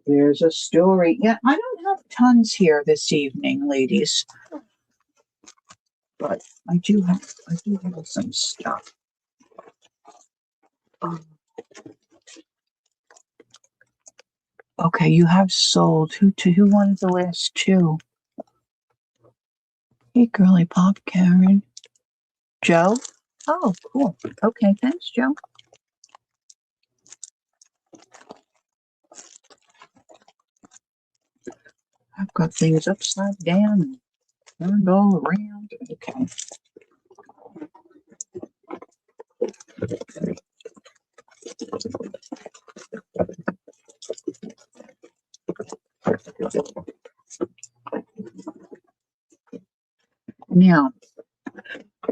There's a story. Yeah, I don't have tons here this evening, ladies. But I do have some stuff. Okay, you have sold. Who wanted the last 2? Hey, girly pop, Karen. Joe? Oh, cool. Okay, thanks, Joe. I've got things upside down and turned all around. Okay. Now,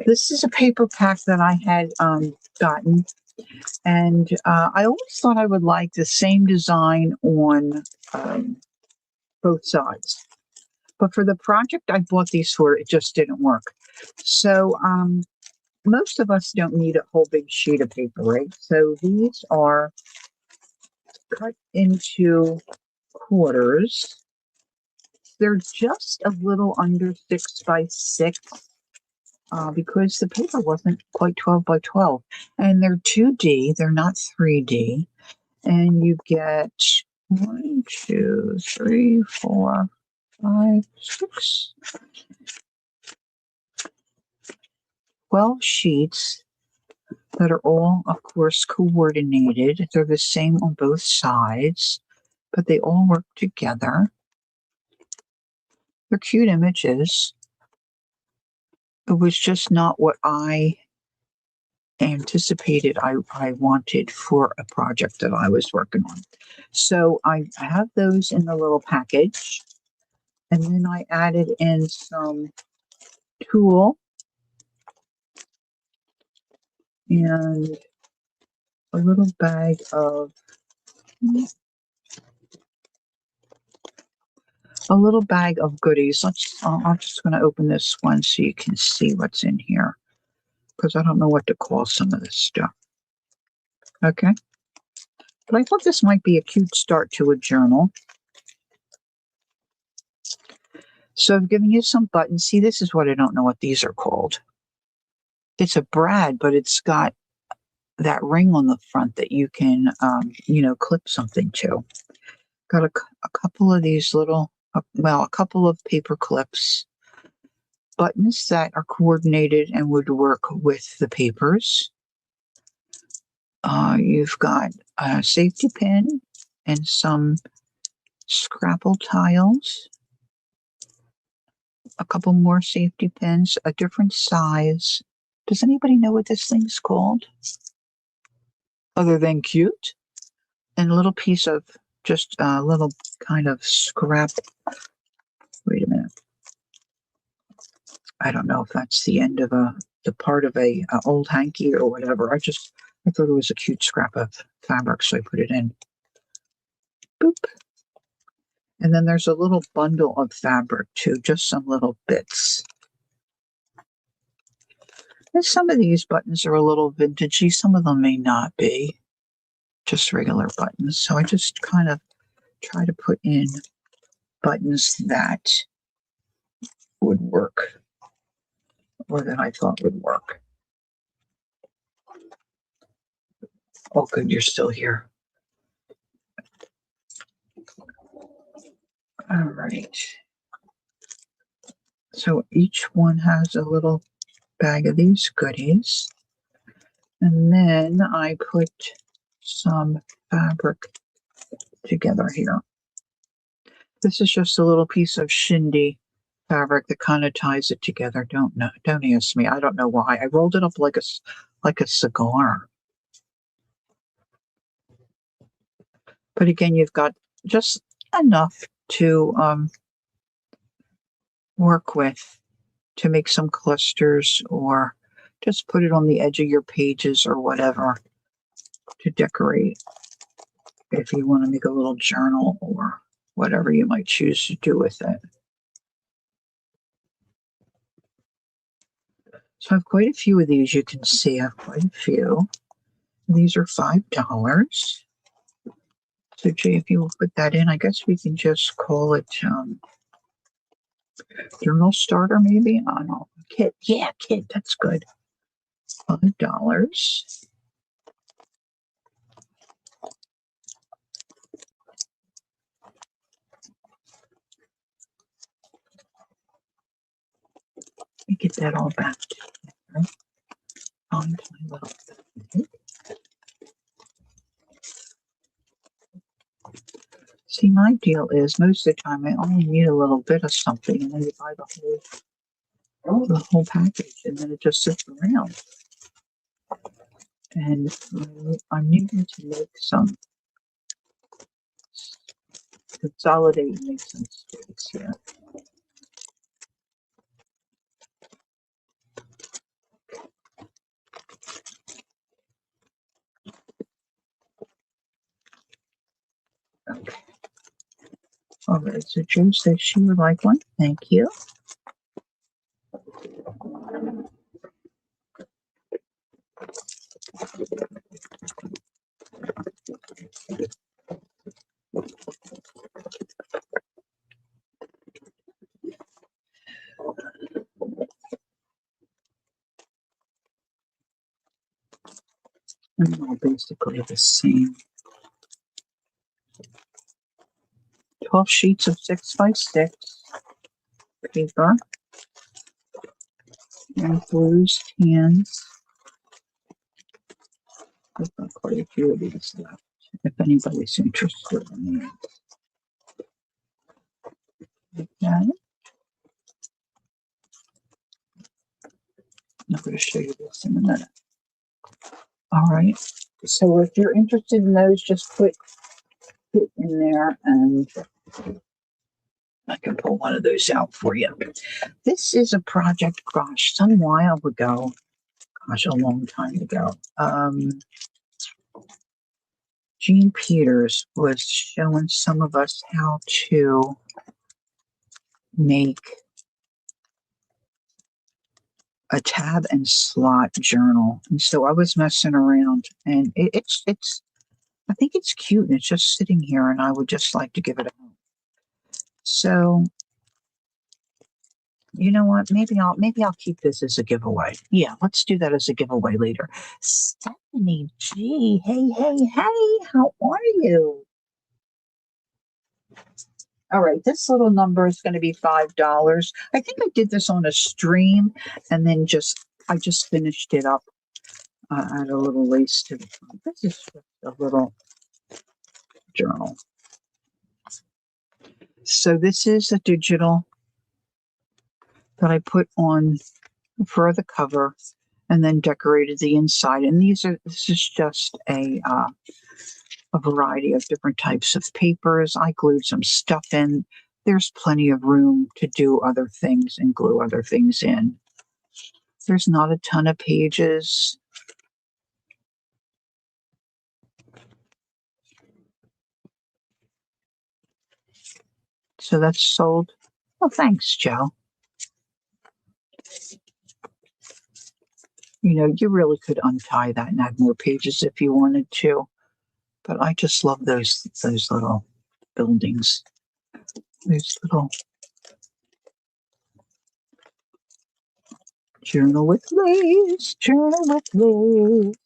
this is a paper pack that I had gotten, And I always thought I would like the same design on um, both sides. But for the project I bought these for, it just didn't work. So most of us don't need a whole big sheet of paper, right? So these are cut into quarters. They're just a little under 6 by 6 because the paper wasn't quite 12 by 12. And they're 2D, they're not 3D. And you get 1, 2, 3, 4, 5, 6, 12 sheets that are all, of course, coordinated. They're the same on both sides, but they all work together. They're cute images. It was just not what I anticipated I wanted for a project that I was working on. So I have those in the little package. And then I added in some tulle and a little bag of goodies. I'm just going to open this one so you can see what's in here because I don't know what to call some of this stuff. Okay. But I thought this might be a cute start to a journal. So I've given you some buttons. See, this is what I don't know what these are called. It's a brad, but it's got that ring on the front that you can, clip something to. Got a couple of these little, a couple of paper clips, buttons that are coordinated and would work with the papers. You've got a safety pin and some scrapple tiles, a couple more safety pins, a different size. Does anybody know what this thing's called? Other than cute? And a little piece of just a little kind of scrap. Wait a minute. I don't know if that's the end of the part of a old hanky or whatever. I thought it was a cute scrap of fabric, so I put it in. Boop. And then there's a little bundle of fabric too, just some little bits. And some of these buttons are a little vintagey. Some of them may not be. Just regular buttons. So I just kind of try to put in buttons that would work or that I thought would work. Oh, good, you're still here. All right. So each one has a little bag of these goodies. And then I put some fabric together here. This is just a little piece of shindy fabric that kind of ties it together. Don't ask me. I don't know why. I rolled it up like a cigar. But again, you've got just enough to work with to make some clusters or just put it on the edge of your pages or whatever to decorate if you want to make a little journal or whatever you might choose to do with it. So I have quite a few of these. You can see I have quite a few. These are $5. So Jay, if you will put that in, I guess we can just call it journal starter maybe. I don't know. Kit. Yeah, kit. That's good. $5. Let me get that all back together. Find my little thing. See, my deal is most of the time I only need a little bit of something, and then you buy the whole package, and then it just sits around. And I'm needing to make some consolidate and make some space here. right, so June says she would like one. Thank you. And all basically the same. 12 sheets of 6x6 paper and blues tans. I've got quite a few of these left if anybody's interested in them. Okay. I'm going to show you this in a minute. All right. So if you're interested in those, just put it in there and I can pull one of those out for you. This is a project, gosh, some while ago. Gosh, a long time ago. Jean Peters was showing some of us how to make a tab and slot journal. And so I was messing around and it's I think it's cute and it's just sitting here and I would just like to give it a home. So you know what? Maybe I'll keep this as a giveaway. Yeah, let's do that as a giveaway later. Stephanie G. Hey, how are you? All right, this little number is going to be $5. I think I did this on a stream and then I just finished it up. Add a little lace to the front. This is just a little journal. So this is a digital that I put on for the cover and then decorated the inside. And this is just a variety of different types of papers. I glued some stuff in. There's plenty of room to do other things and glue other things in. There's not a ton of pages. So that's sold. Oh, thanks, Joe. You know, you really could untie that and add more pages if you wanted to. But I just love those little buildings. Those little journal with lace, journal with lace.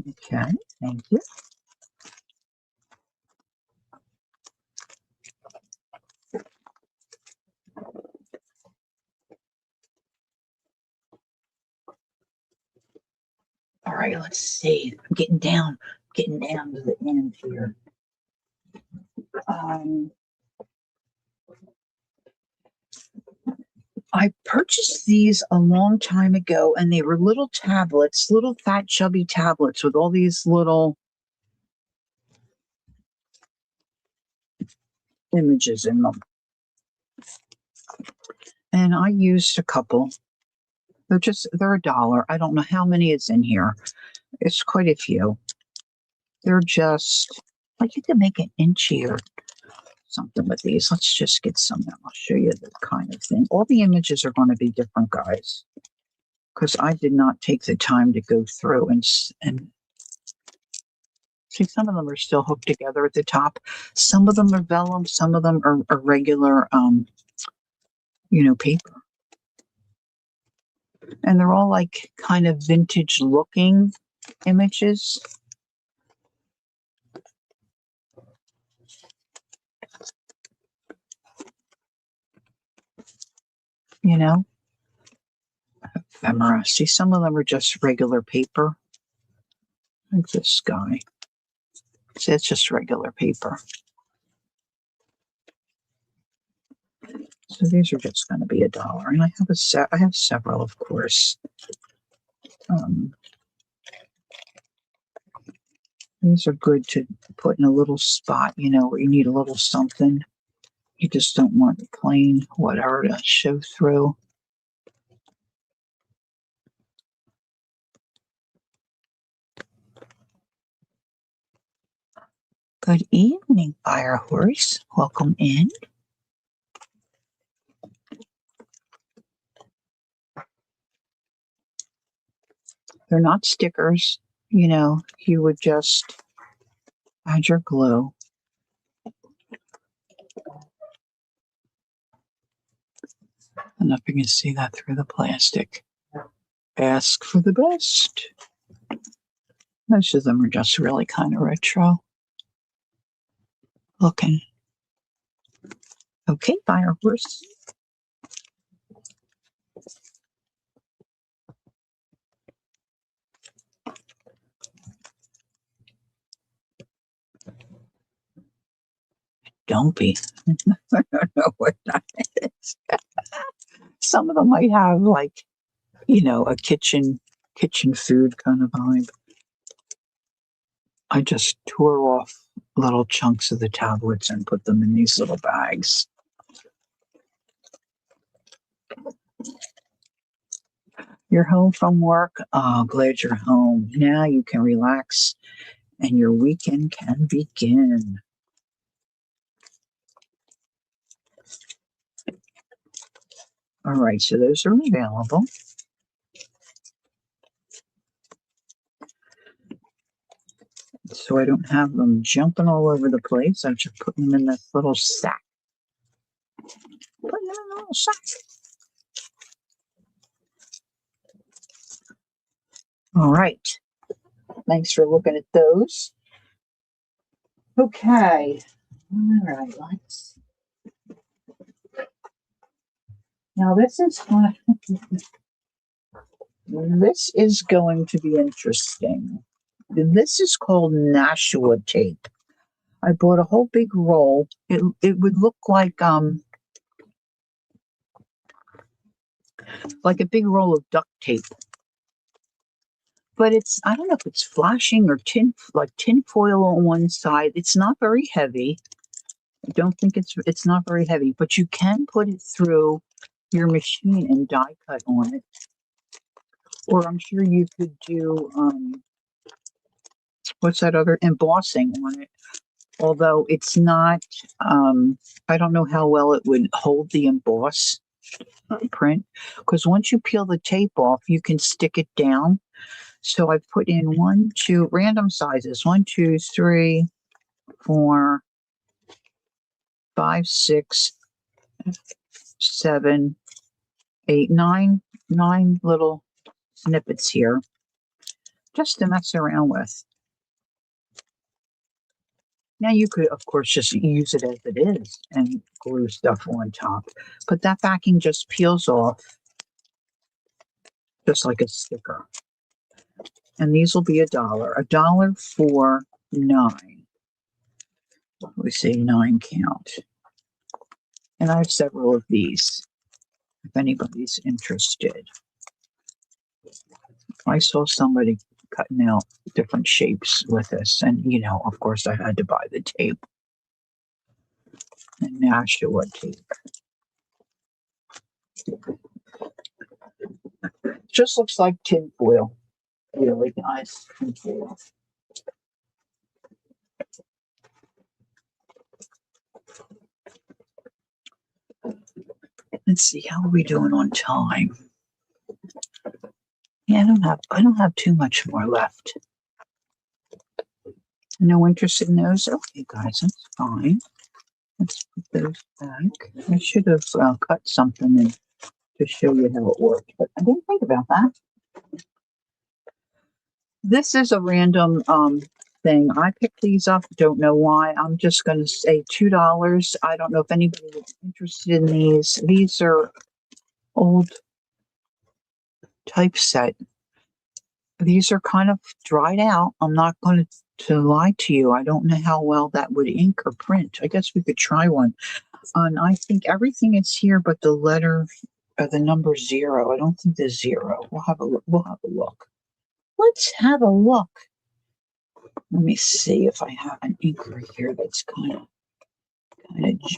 Okay, thank you. All right, let's see. I'm getting down to the end here. I purchased these a long time ago, and they were little tablets, little fat, chubby tablets with all these little images in them. And I used a couple. They're $1. I don't know how many is in here. It's quite a few. They're just like you can make an inchy or something with these. Let's just get some. I'll show you the kind of thing. All the images are going to be different, guys, because I did not take the time to go through and see. Some of them are still hooked together at the top. Some of them are vellum. Some of them are regular, paper. And they're all like kind of vintage looking images. You know, ephemera. See, some of them are just regular paper. Like this guy. See, it's just regular paper. So these are just going to be $1, and I have I have several, of course. These are good to put in a little spot, where you need a little something. You just don't want plain whatever to show through. Good evening, Fire Horse. Welcome in. They're not stickers. You would just add your glue. I don't know if you can see that through the plastic. Ask for the best. Most of them are just really kind of retro looking. Okay, Fire Horse. Don't be. I don't know what that is. Some of them might have like, a kitchen food kind of vibe. I just tore off little chunks of the tablets and put them in these little bags. You're home from work? Oh, glad you're home. Now you can relax and your weekend can begin. All right, so those are available. So I don't have them jumping all over the place. I just put them in this little sack. Put them in a little sack. All right. Thanks for looking at those. Okay. All right, let's. Now this is going to be interesting. This is called Nashua tape. I bought a whole big roll. It would look like a big roll of duct tape. But I don't know if it's flashing or tin foil on one side. It's not very heavy. I don't think it's not very heavy, but you can put it through your machine and die cut on it. Or I'm sure you could do, what's that other, embossing on it. Although it's not, I don't know how well it would hold the emboss print. Because once you peel the tape off, you can stick it down. So I've put in 1, 2, random sizes, 1, 2, 3, 4, 5, 6, 7, 8, 9 little snippets here just to mess around with. Now you could, of course, just use it as it is and glue stuff on top, but that backing just peels off just like a sticker. And these will be $1 for 9. We say 9 count. And I have several of these, if anybody's interested. I saw somebody cutting out different shapes with this, and of course I had to buy the tape. And Nashua tape. Just looks like tin foil. Really nice tin foil. Let's see, how are we doing on time? Yeah, I don't have too much more left. No interest in those? Okay, guys, that's fine. Let's put those back. I should have cut something in to show you how it worked, but I didn't think about that. This is a random thing. I picked these up. Don't know why. I'm just going to say $2. I don't know if anybody is interested in these. These are old typeset. These are kind of dried out. I'm not going to lie to you. I don't know how well that would ink or print. I guess we could try one. And I think everything is here but the letter or the number 0. I don't think there's 0. We'll have a look. Let's have a look. Let me see if I have an inker here that's kind of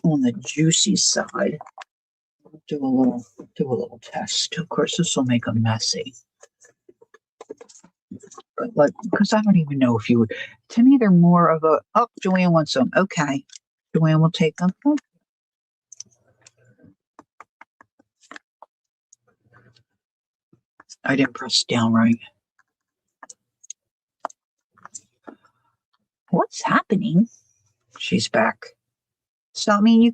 on the juicy side. Do a little test. Of course, this will make them messy. But like, because I don't even know if you would. To me, they're more of a. Oh, Joanne wants them. Okay, Joanne will take them. Oh, I didn't press down right. What's happening? She's back. So I mean, you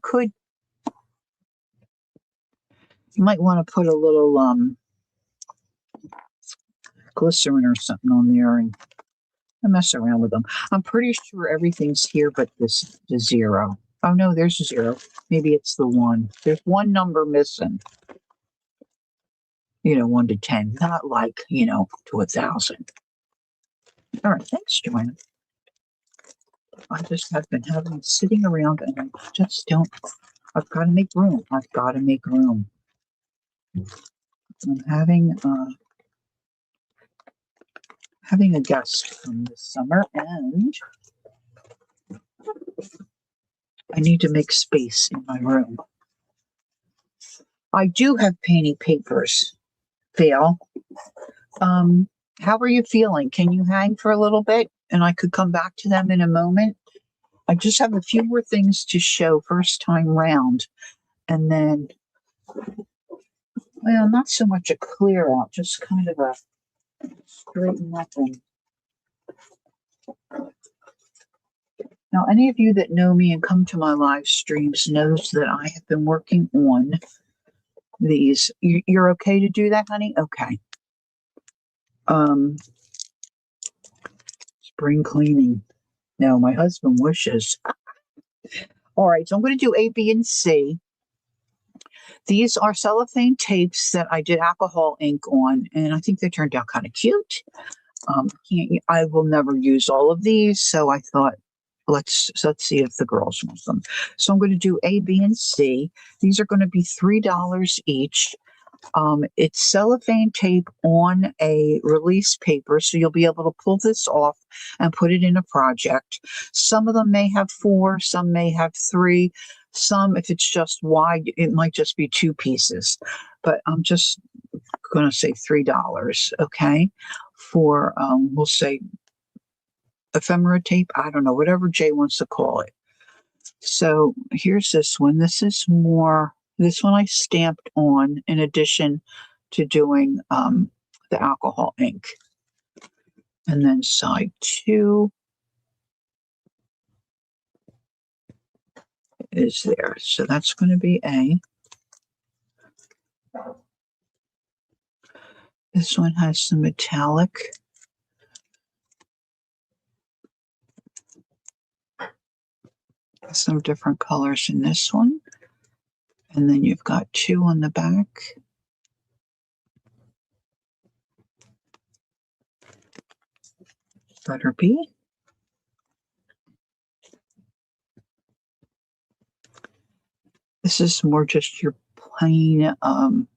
might want to put a little glycerin or something on there and mess around with them. I'm pretty sure everything's here but the zero. Oh no, there's a zero. Maybe it's the one. There's one number missing. 1 to 10, not like, to 1,000. All right, thanks, Joanna. I just have been having sitting around and I just don't. I've got to make room. I've got to make room. I'm having a guest from this summer and I need to make space in my room. I do have painting papers, Val. How are you feeling? Can you hang for a little bit? And I could come back to them in a moment. I just have a few more things to show first time round. And then, well, not so much a clear out, just kind of a straighten up. And now, any of you that know me and come to my live streams knows that I have been working on these. You're okay to do that, honey? Okay. Spring cleaning. No, my husband wishes. All right, so I'm going to do A, B, and C. These are cellophane tapes that I did alcohol ink on, and I think they turned out kind of cute. I will never use all of these, so I thought let's see if the girls want them. So I'm going to do A, B, and C. These are going to be $3 each. It's cellophane tape on a release paper, so you'll be able to pull this off and put it in a project. Some of them may have 4, some may have 3. Some, if it's just wide, it might just be 2 pieces. But I'm just going to say $3, okay? For, we'll say ephemera tape. I don't know, whatever Jay wants to call it. So here's this one. This one I stamped on in addition to doing the alcohol ink. And then side 2 is there. So that's going to be A. This one has some metallic. Some different colors in this one. And then you've got 2 on the back. Letter B. This is more just your plain, old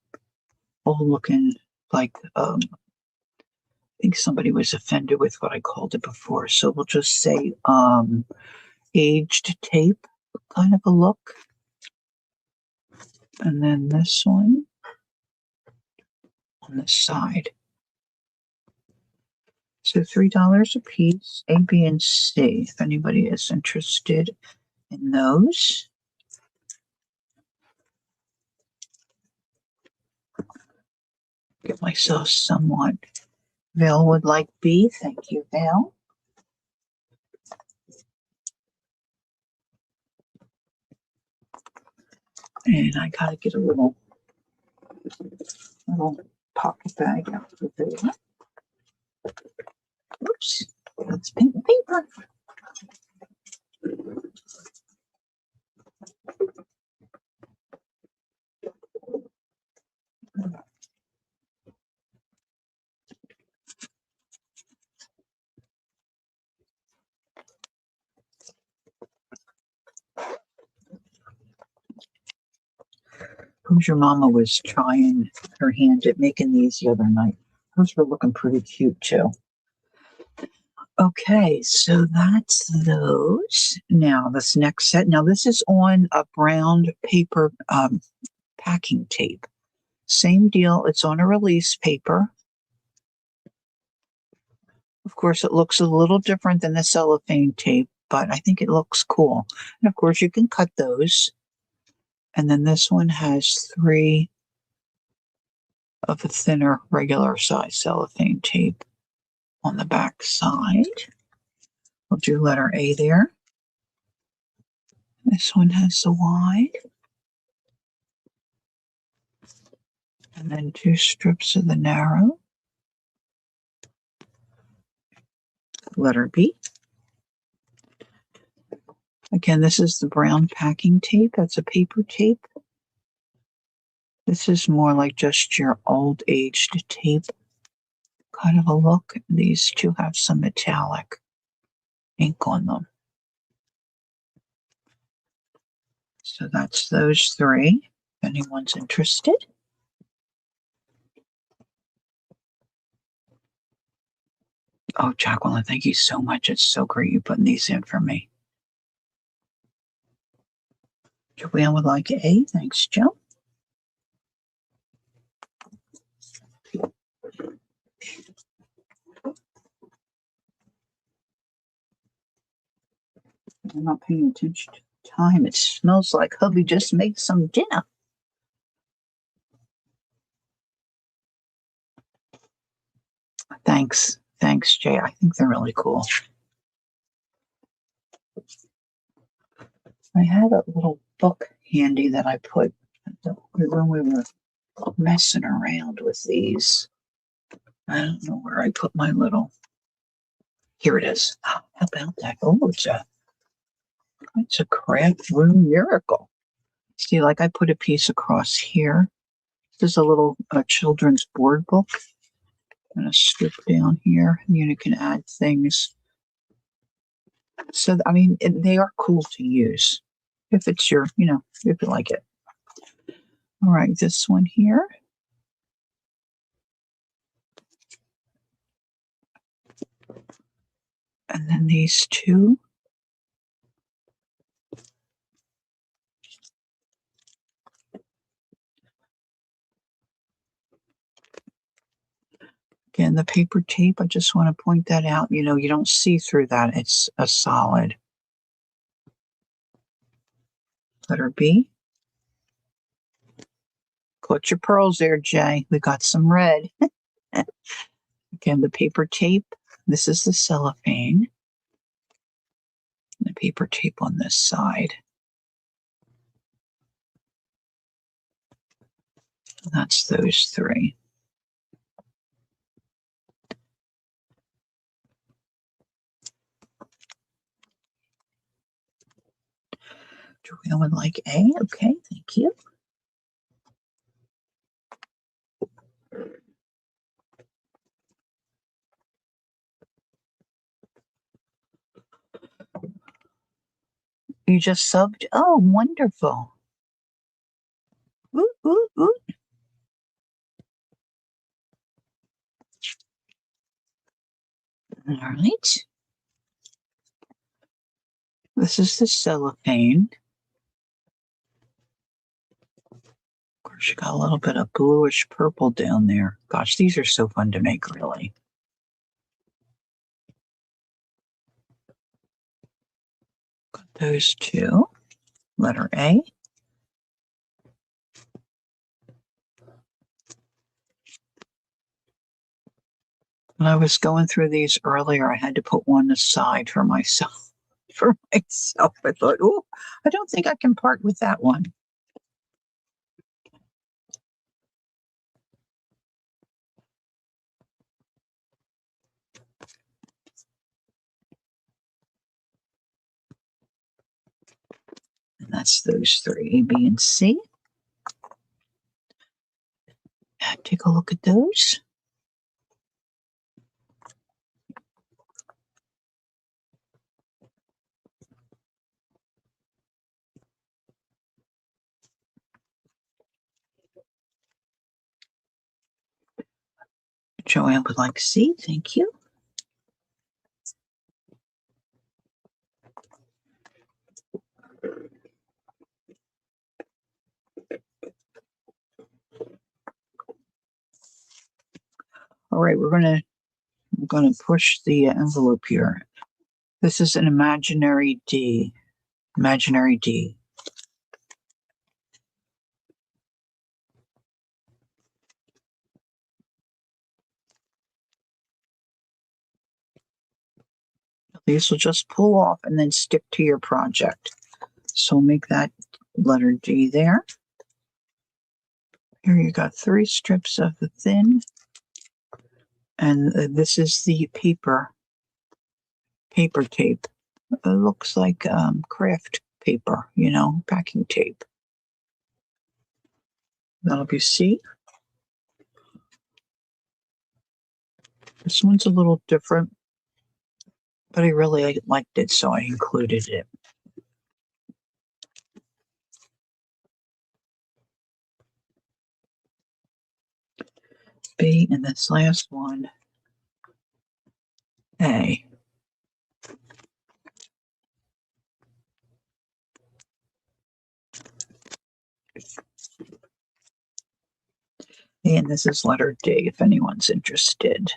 looking, like, I think somebody was offended with what I called it before. So we'll just say, aged tape kind of a look. And then this one on the side. So $3 a piece, A, B, and C, if anybody is interested in those. Get myself somewhat. Val would like B. Thank you, Val. And I gotta get a little pocket bag out of there. Oops, that's pink paper. Who's your mama was trying her hand at making these the other night. Those were looking pretty cute too. Okay, so that's those. Now this next set. Now this is on a brown paper packing tape. Same deal. It's on a release paper. Of course, it looks a little different than the cellophane tape, but I think it looks cool. And of course, you can cut those. And then this one has 3 of a thinner regular size cellophane tape on the back side. We'll do letter A there. This one has the wide. And then 2 strips of the narrow. Letter B. Again, this is the brown packing tape. That's a paper tape. This is more like just your old aged tape kind of a look. These 2 have some metallic ink on them. So that's those 3, if anyone's interested. Oh, Jacqueline, thank you so much. It's so great you putting these in for me. Joanne would like A. Thanks, Joe. I'm not paying attention to the time. It smells like hubby just made some dinner. Thanks. Thanks, Jay. I think they're really cool. I had a little book handy that I put when we were messing around with these. I don't know where I put my little. Here it is. How about that? Oh, it's a craft room miracle. See, like I put a piece across here. This is a little children's board book. And a strip down here. And you can add things. So, I mean, they are cool to use. If it's your, if you like it. All right, this one here. And then these 2. Again, the paper tape, I just want to point that out. You don't see through that. It's a solid. Letter B. Clutch your pearls there, Jay. We got some red. Again, the paper tape. This is the cellophane. The paper tape on this side. That's those 3. Joanne would like A. Okay, thank you. You just subbed? Oh, wonderful. Ooh, ooh, ooh. All right. This is the cellophane. Of course, you got a little bit of bluish purple down there. Gosh, these are so fun to make, really. Got those 2. Letter A. When I was going through these earlier, I had to put one aside for myself. I thought, oh, I don't think I can part with that one. And that's those 3, A, B, and C. Take a look at those. Joanne would like C. Thank you. All right, we're going to going to push the envelope here. This is an imaginary D. Imaginary D. These will just pull off and then stick to your project. So we'll make that letter D there. Here you got 3 strips of the thin. And this is the paper tape. It looks like craft paper, packing tape. That'll be C. This one's a little different, but I really liked it, so I included it. B, and this last one, A. And this is letter D, if anyone's interested.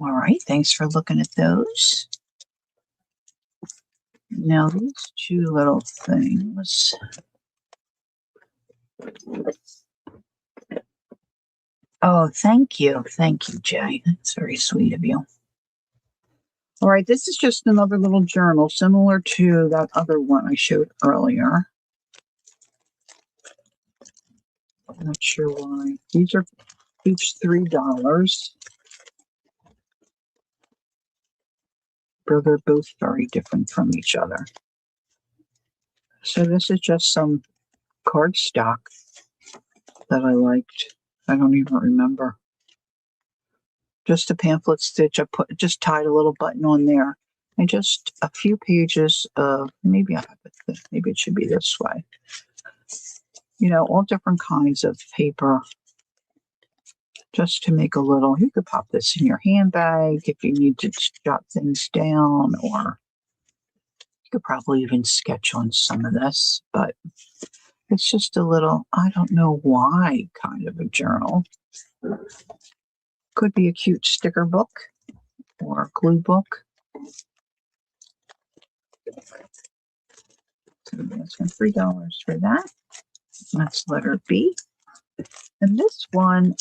All right, thanks for looking at those. Now these 2 little things. Oh, thank you. Thank you, Jay. That's very sweet of you. All right, this is just another little journal similar to that other one I showed earlier. I'm not sure why. These are each $3. But they're both very different from each other. So this is just some cardstock that I liked. I don't even remember. Just a pamphlet stitch. I just tied a little button on there, and just a few pages of maybe it should be this way. All different kinds of paper, just to make a little. You could pop this in your handbag if you need to jot things down, or you could probably even sketch on some of this. But it's just a little, I don't know why, kind of a journal. Could be a cute sticker book or a glue book. So that's $3 for that. That's letter B. And this one,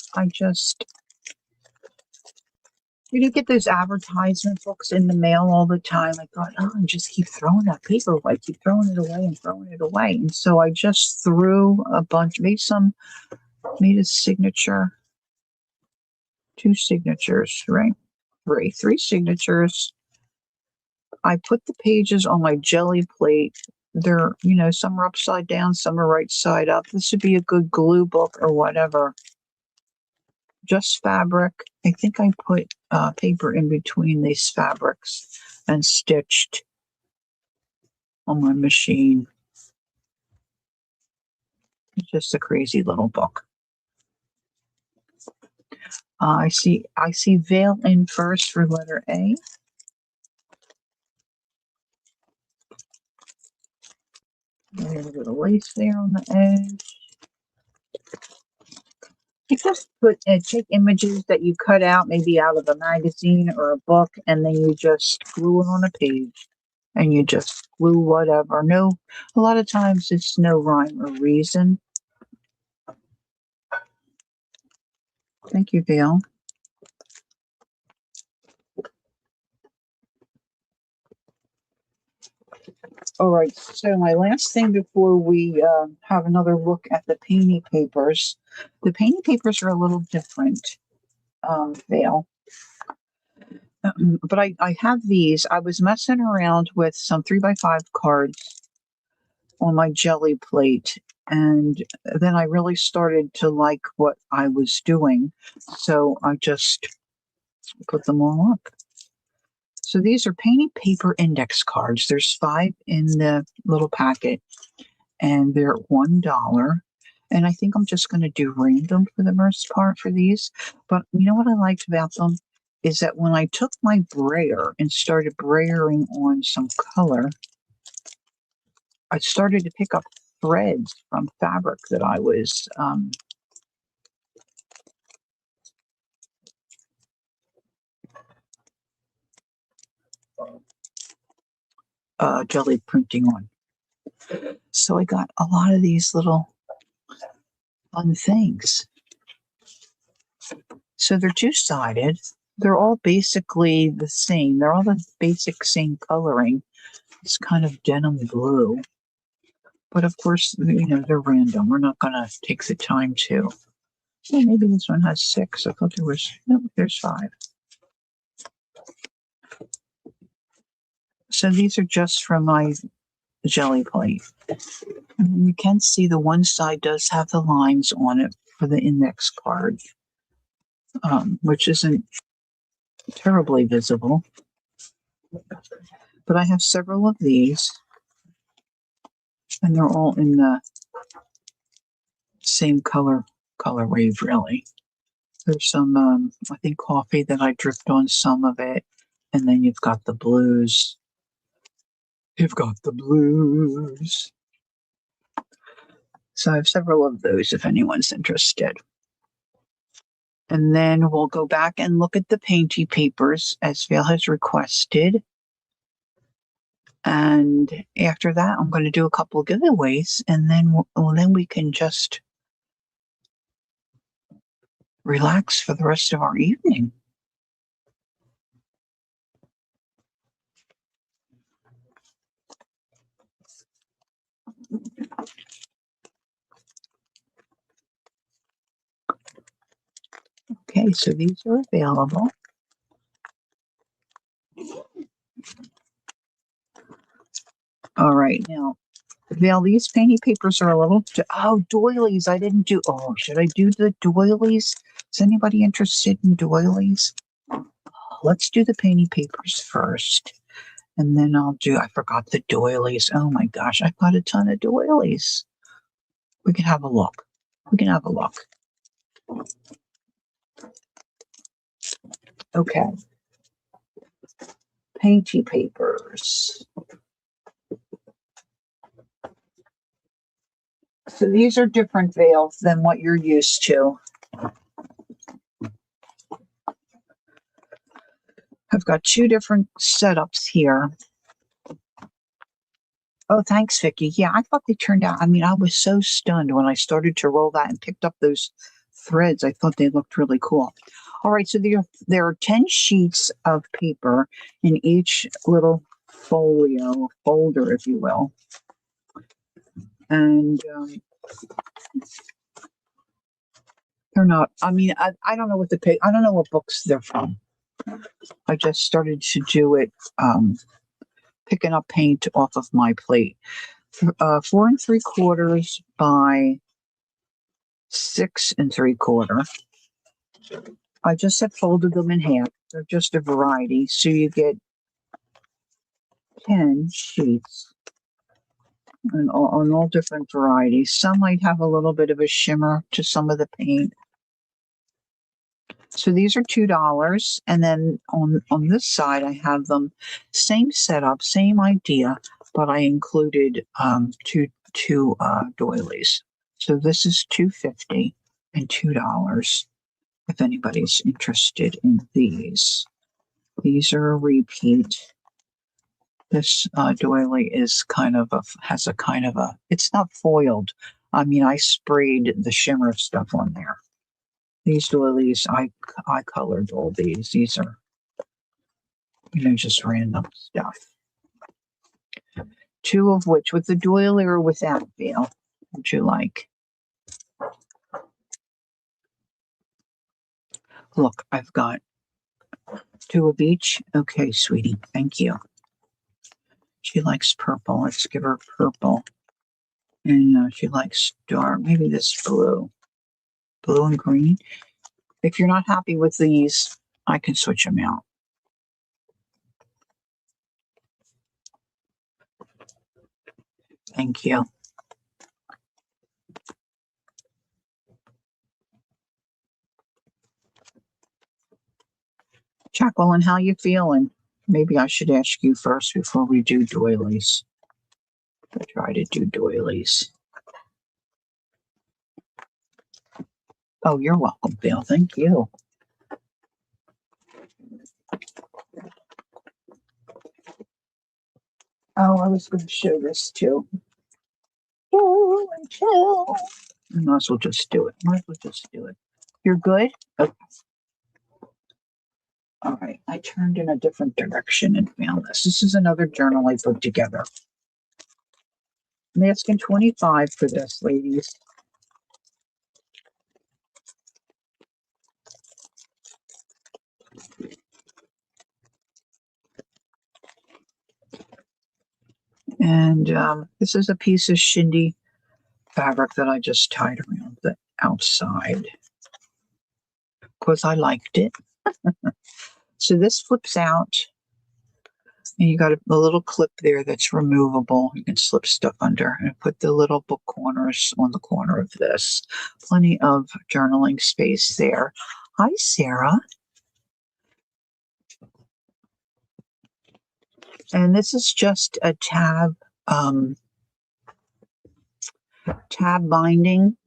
you get those advertisement books in the mail all the time. I thought, I just keep throwing that paper away, keep throwing it away and throwing it away. And so I just threw a bunch, made a signature, 2 signatures, right? 3 signatures. I put the pages on my jelly plate. They're, some are upside down, some are right side up. This would be a good glue book or whatever. Just fabric. I think I put paper in between these fabrics and stitched on my machine. It's just a crazy little book. I see veil in first for letter A. A little bit of lace there on the edge. You just take images that you cut out, maybe out of a magazine or a book, and then you just glue it on a page. And you just glue whatever. A lot of times it's no rhyme or reason. Thank you, Vale. All right, so my last thing before we have another look at the painting papers. The painting papers are a little different, Vale. But I have these. I was messing around with some 3x5 cards on my jelly plate, and then I really started to like what I was doing. So I just put them all up. So these are painting paper index cards. There's 5 in the little packet, and they're $1. And I think I'm just going to do random for the most part for these. But you know what I liked about them is that when I took my brayer and started brayering on some color, I started to pick up threads from fabric that I was jelly printing on. So I got a lot of these little fun things. So they're two-sided. They're all basically the same. They're all the basic same coloring. It's kind of denim blue. But of course, they're random. We're not going to take the time to. Oh, maybe this one has 6. I thought there was, no, there's 5. So these are just from my jelly plate. And you can see the one side does have the lines on it for the index card, which isn't terribly visible. But I have several of these, and they're all in the same color wave, really. There's some, I think, coffee that I dripped on some of it, and then you've got the blues. You've got the blues. So I have several of those if anyone's interested. And then we'll go back and look at the painty papers as Vail has requested. And after that, I'm going to do a couple of giveaways, and then we can just relax for the rest of our evening. Okay, so these are available. All right, now, Vail, these painting papers are a little, doilies. I didn't do, should I do the doilies? Is anybody interested in doilies? Let's do the painting papers first. And then I forgot the doilies. Oh my gosh, I've got a ton of doilies. We can have a look. Okay. Painty papers. So these are different veils than what you're used to. I've got 2 different setups here. Oh, thanks, Vicki. Yeah, I thought they turned out. I mean, I was so stunned when I started to roll that and picked up those threads. I thought they looked really cool. All right, so there are 10 sheets of paper in each little folder, if you will. And they're not, I mean, I don't know what I don't know what books they're from. I just started to do it, picking up paint off of my plate. 4 3/4 by 6 3/4. I just have folded them in half. They're just a variety. So you get 10 sheets on all different varieties. Some might have a little bit of a shimmer to some of the paint. So these are $2. And then on this side, I have them same setup, same idea, but I included two doilies. So this is $2.50 and $2 if anybody's interested in these. These are a repeat. This doily is has a kind of a, it's not foiled. I mean, I sprayed the shimmer stuff on there. These doilies, I colored all these. These are, just random stuff. 2 of which, with the doily or without veil, would you like? Look, I've got 2 of each. Okay, sweetie, thank you. She likes purple. Let's give her purple. And she likes dark, maybe this blue and green. If you're not happy with these, I can switch them out. Thank you. Well, and how you feeling? Maybe I should ask you first before we do doilies. I try to do doilies. Oh, you're welcome, Bill. Thank you. Oh, I was going to show this too. Oh, and chill. I might as well just do it. You're good? Okay. All right. I turned in a different direction and found this. This is another journal I put together. I'm asking $25 for this, ladies. And this is a piece of shindy fabric that I just tied around the outside because I liked it. So this flips out, and you got a little clip there that's removable. You can slip stuff under and put the little book corners on the corner of this. Plenty of journaling space there. Hi, Sarah. And this is just a tab binding.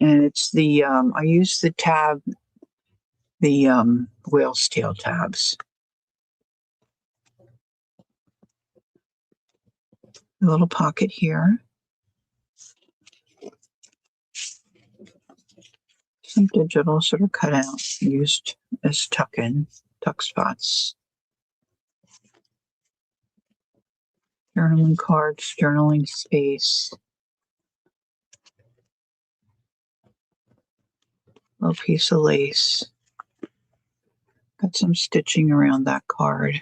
And it's the, I use the whale's tail tabs. A little pocket here. Some digital sort of cut out, used as tuck spots. Journaling cards, journaling space. Little piece of lace. Got some stitching around that card.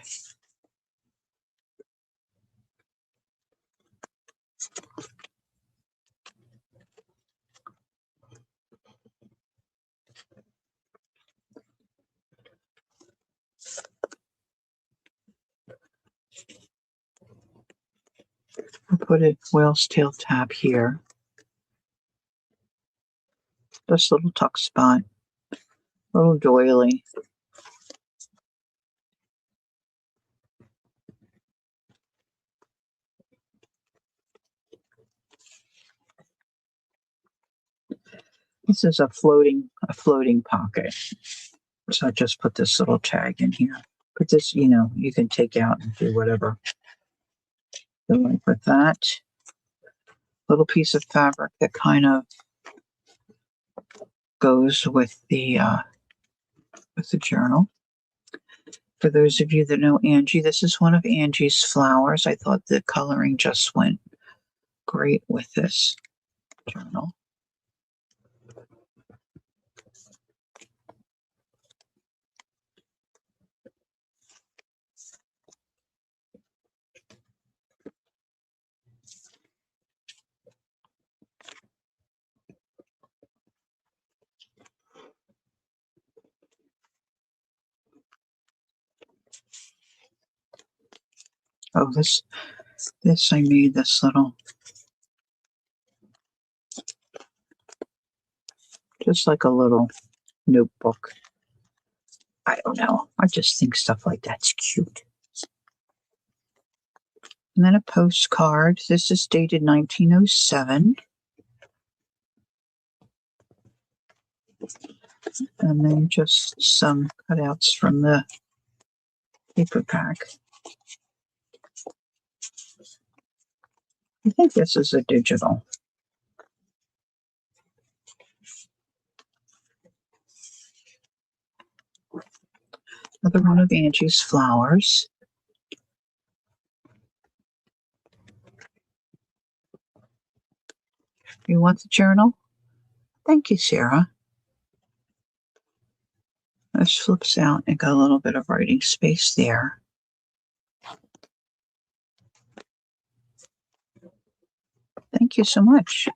I'll put a whale's tail tab here. This little tuck spot. Little doily. This is a floating pocket. So I just put this little tag in here. But this, you can take out and do whatever you like with that. Little piece of fabric that kind of goes with the journal. For those of you that know Angie, this is one of Angie's flowers. I thought the coloring just went great with this journal. Oh, this I made this little, just like a little notebook. I don't know. I just think stuff like that's cute. And then a postcard. This is dated 1907. And then just some cutouts from the paper pack. I think this is a digital. Another one of Angie's flowers. You want the journal? Thank you, Sarah. This flips out and got a little bit of writing space there. Thank you so much.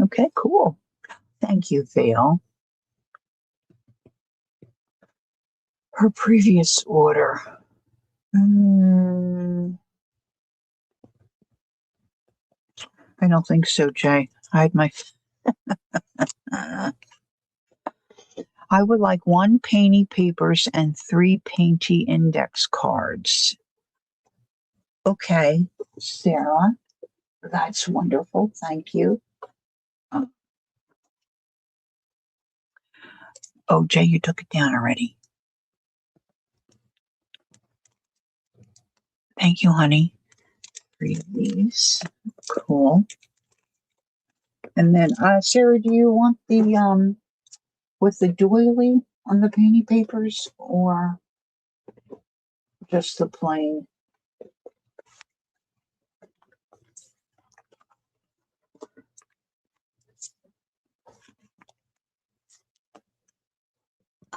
Okay, cool. Thank you, Vale. Her previous order. I don't think so, Jay. I had my. I would like 1 painty papers and 3 painty index cards. Okay, Sarah. That's wonderful. Thank you. Oh, Jay, you took it down already. Thank you, honey. 3 of these. Cool. And then, Sarah, do you want the with the doily on the painty papers or just the plain?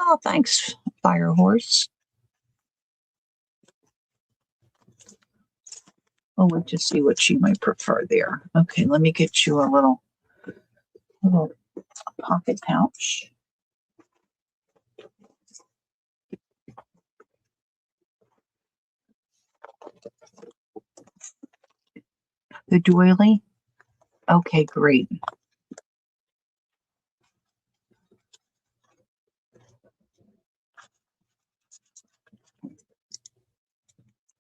Oh, thanks, Fire Horse. Oh, we'll just see what she might prefer there. Okay, let me get you a little pocket pouch. The doily? Okay, great.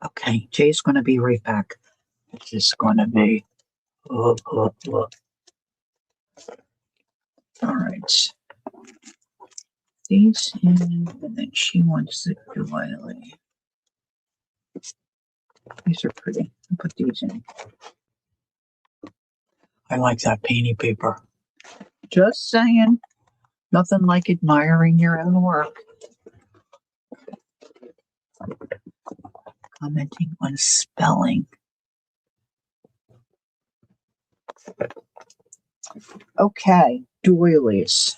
Okay, Jay's going to be right back. It's just going to be. All right. These in, and then she wants the doily. These are pretty. I'll put these in. I like that painty paper. Just saying. Nothing like admiring your own work. Commenting on spelling. Okay, doilies.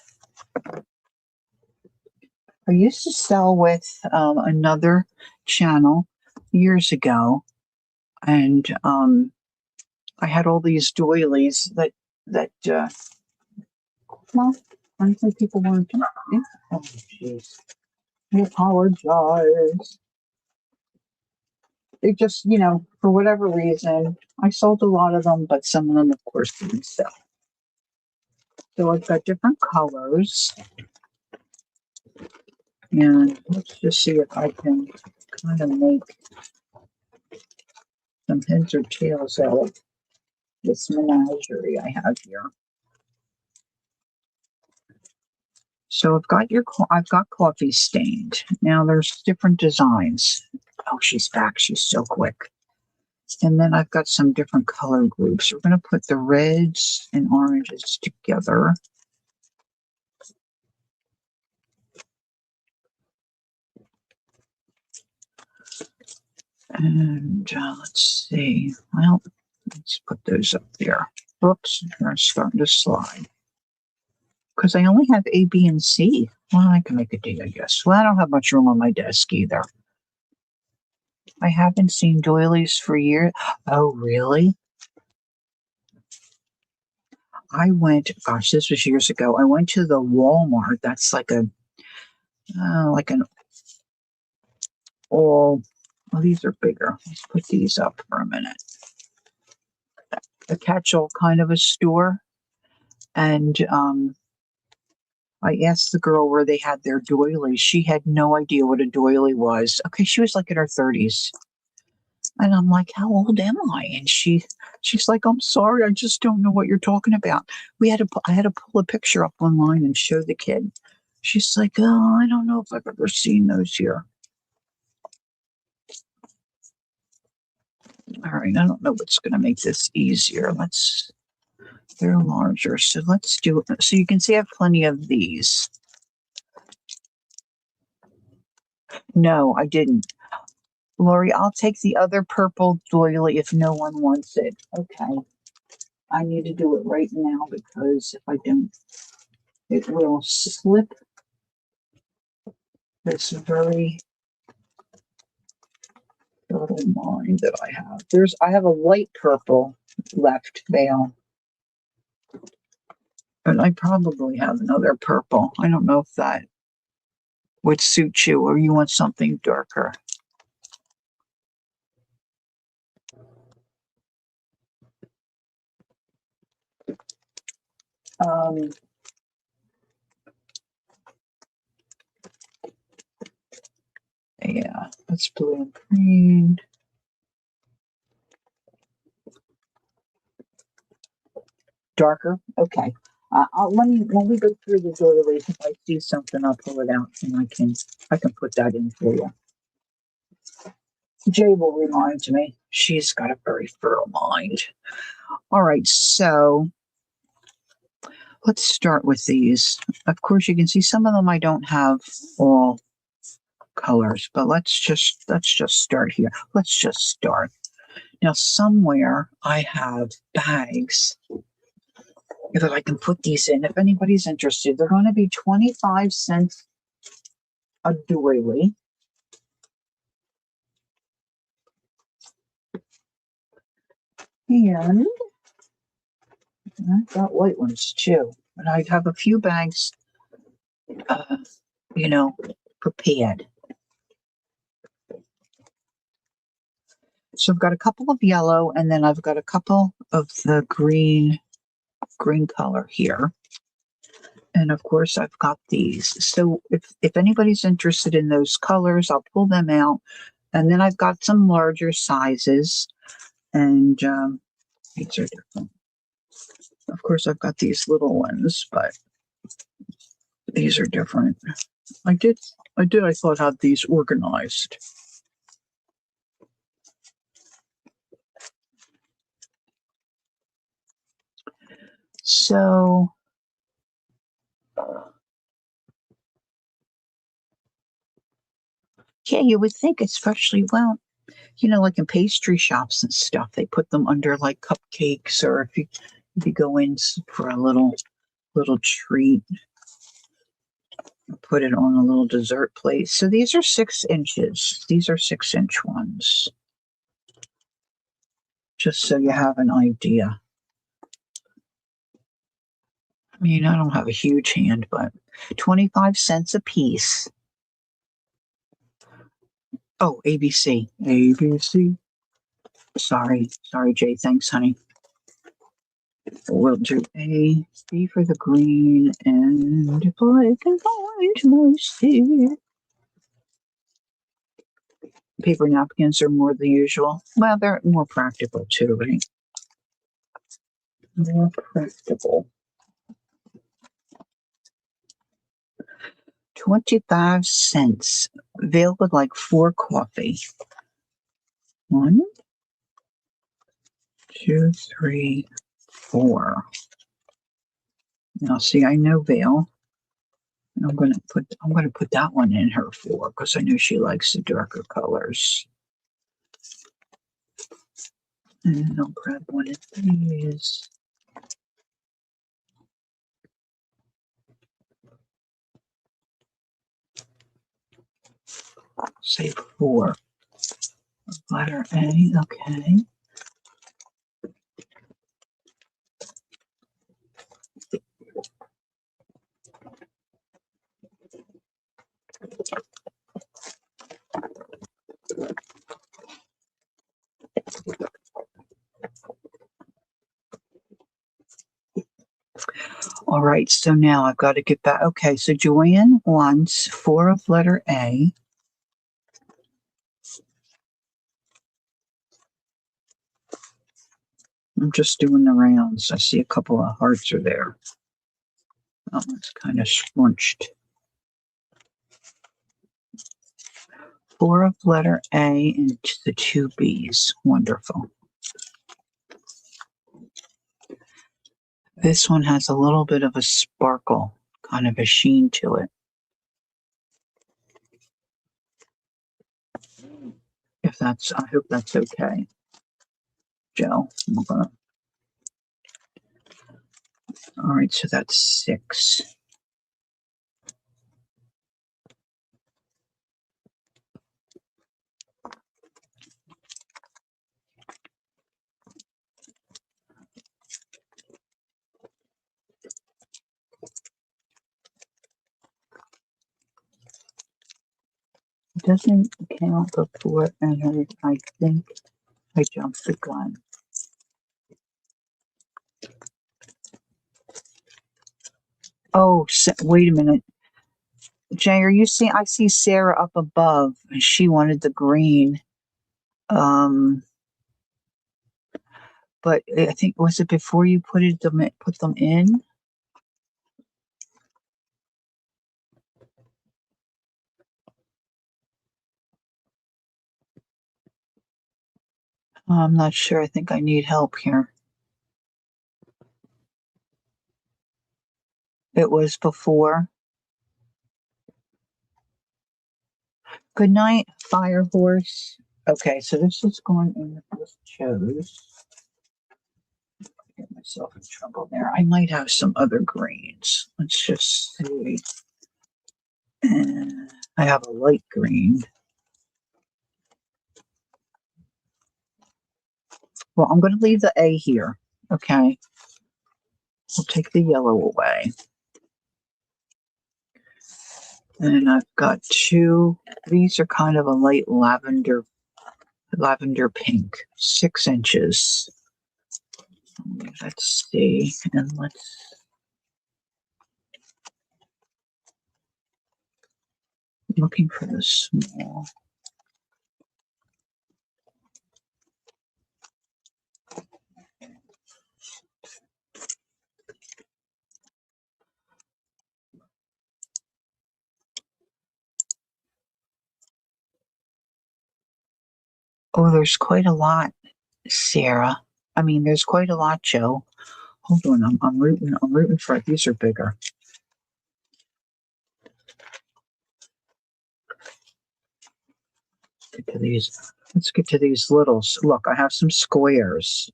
I used to sell with another channel years ago, and I had all these doilies that well, honestly, people weren't doing it. Oh, jeez. I apologize. They just, for whatever reason, I sold a lot of them, but some of them, of course, didn't sell. So I've got different colors. And let's just see if I can kind of make some heads or tails out of this menagerie I have here. So I've got coffee stained. Now there's different designs. Oh, she's back. She's so quick. And then I've got some different color groups. We're going to put the reds and oranges together. And let's see. Well, let's put those up there. Oops, they're starting to slide. Because I only have A, B, and C. Well, I can make a D, I guess. Well, I don't have much room on my desk either. I haven't seen doilies for years. Oh, really? Gosh, this was years ago. I went to the Walmart. That's like an all. Well, these are bigger. Let's put these up for a minute. A catch-all kind of a store. And I asked the girl where they had their doilies. She had no idea what a doily was. Okay, she was like in her 30s. And I'm like, how old am I? And she's like, I'm sorry, I just don't know what you're talking about. I had to pull a picture up online and show the kid. She's like, oh, I don't know if I've ever seen those here. All right, I don't know what's going to make this easier. They're larger, so let's do it. So you can see I have plenty of these. No, I didn't. Lori, I'll take the other purple doily if no one wants it. Okay. I need to do it right now because if I don't, it will slip this very little line that I have. I have a light purple left veil. But I probably have another purple. I don't know if that would suit you or you want something darker. Um, yeah, that's blue and green. Darker? Okay. Let me when we go through the doilies, if I see something, I'll pull it out and I can put that in for you. Jay will remind me. She's got a very fertile mind. All right, so let's start with these. Of course, you can see some of them I don't have all colors, but let's just start here. Let's just start. Now, somewhere I have bags that I can put these in. If anybody's interested, they're going to be 25 cents a doily. And I've got white ones too. But I have a few bags, uh, you know, prepared. So I've got a couple of yellow, and then I've got a couple of the green color here. And of course, I've got these. So if anybody's interested in those colors, I'll pull them out. And then I've got some larger sizes, and these are different. Of course, I've got these little ones, but these are different. I thought have these organized. So yeah, you would think, especially, well, like in pastry shops and stuff, they put them under like cupcakes, or if you go in for a little treat, put it on a little dessert plate. So these are 6 inches. These are 6-inch ones. Just so you have an idea. I mean, I don't have a huge hand, but 25 cents a piece. Oh, ABC. ABC. Sorry, Jay. Thanks, honey. We'll do A, B for the green, and if I can find my seed. Paper napkins are more the usual. Well, they're more practical too, right? More practical. 25 cents. They'll would like 4 coffee. 1, 2, 3, 4. Now, see, I know Vale. I'm gonna put that one in her 4 because I know she likes the darker colors. And I'll grab one of these. Say 4. Letter A, okay. All right, so now I've got to get back. Okay, so Joanne wants 4 of letter A. I'm just doing the rounds. I see a couple of hearts are there. Oh, it's kind of scrunched. 4 of letter A and the 2 B's. Wonderful. This one has a little bit of a sparkle, kind of a sheen to it. I hope that's okay, Joe. All right, so that's 6. It doesn't count before entered. I think I jumped the gun. Oh, wait a minute. Jay, are you seeing? I see Sarah up above. She wanted the green. Um, but I think was it before you put them in? I'm not sure. I think I need help here. It was before. Good night, Fire Horse. Okay, so this is going in the first chose. Get myself in trouble there. I might have some other greens. Let's just see. I have a light green. Well, I'm going to leave the A here. Okay. We'll take the yellow away. And I've got two. These are kind of a light lavender pink, 6 inches. Let's see. And let's looking for the small. Oh, there's quite a lot, Sarah. I mean, there's quite a lot, Joe. Hold on, I'm rooting for it. These are bigger. Get to these. Let's get to these littles. Look, I have some squares.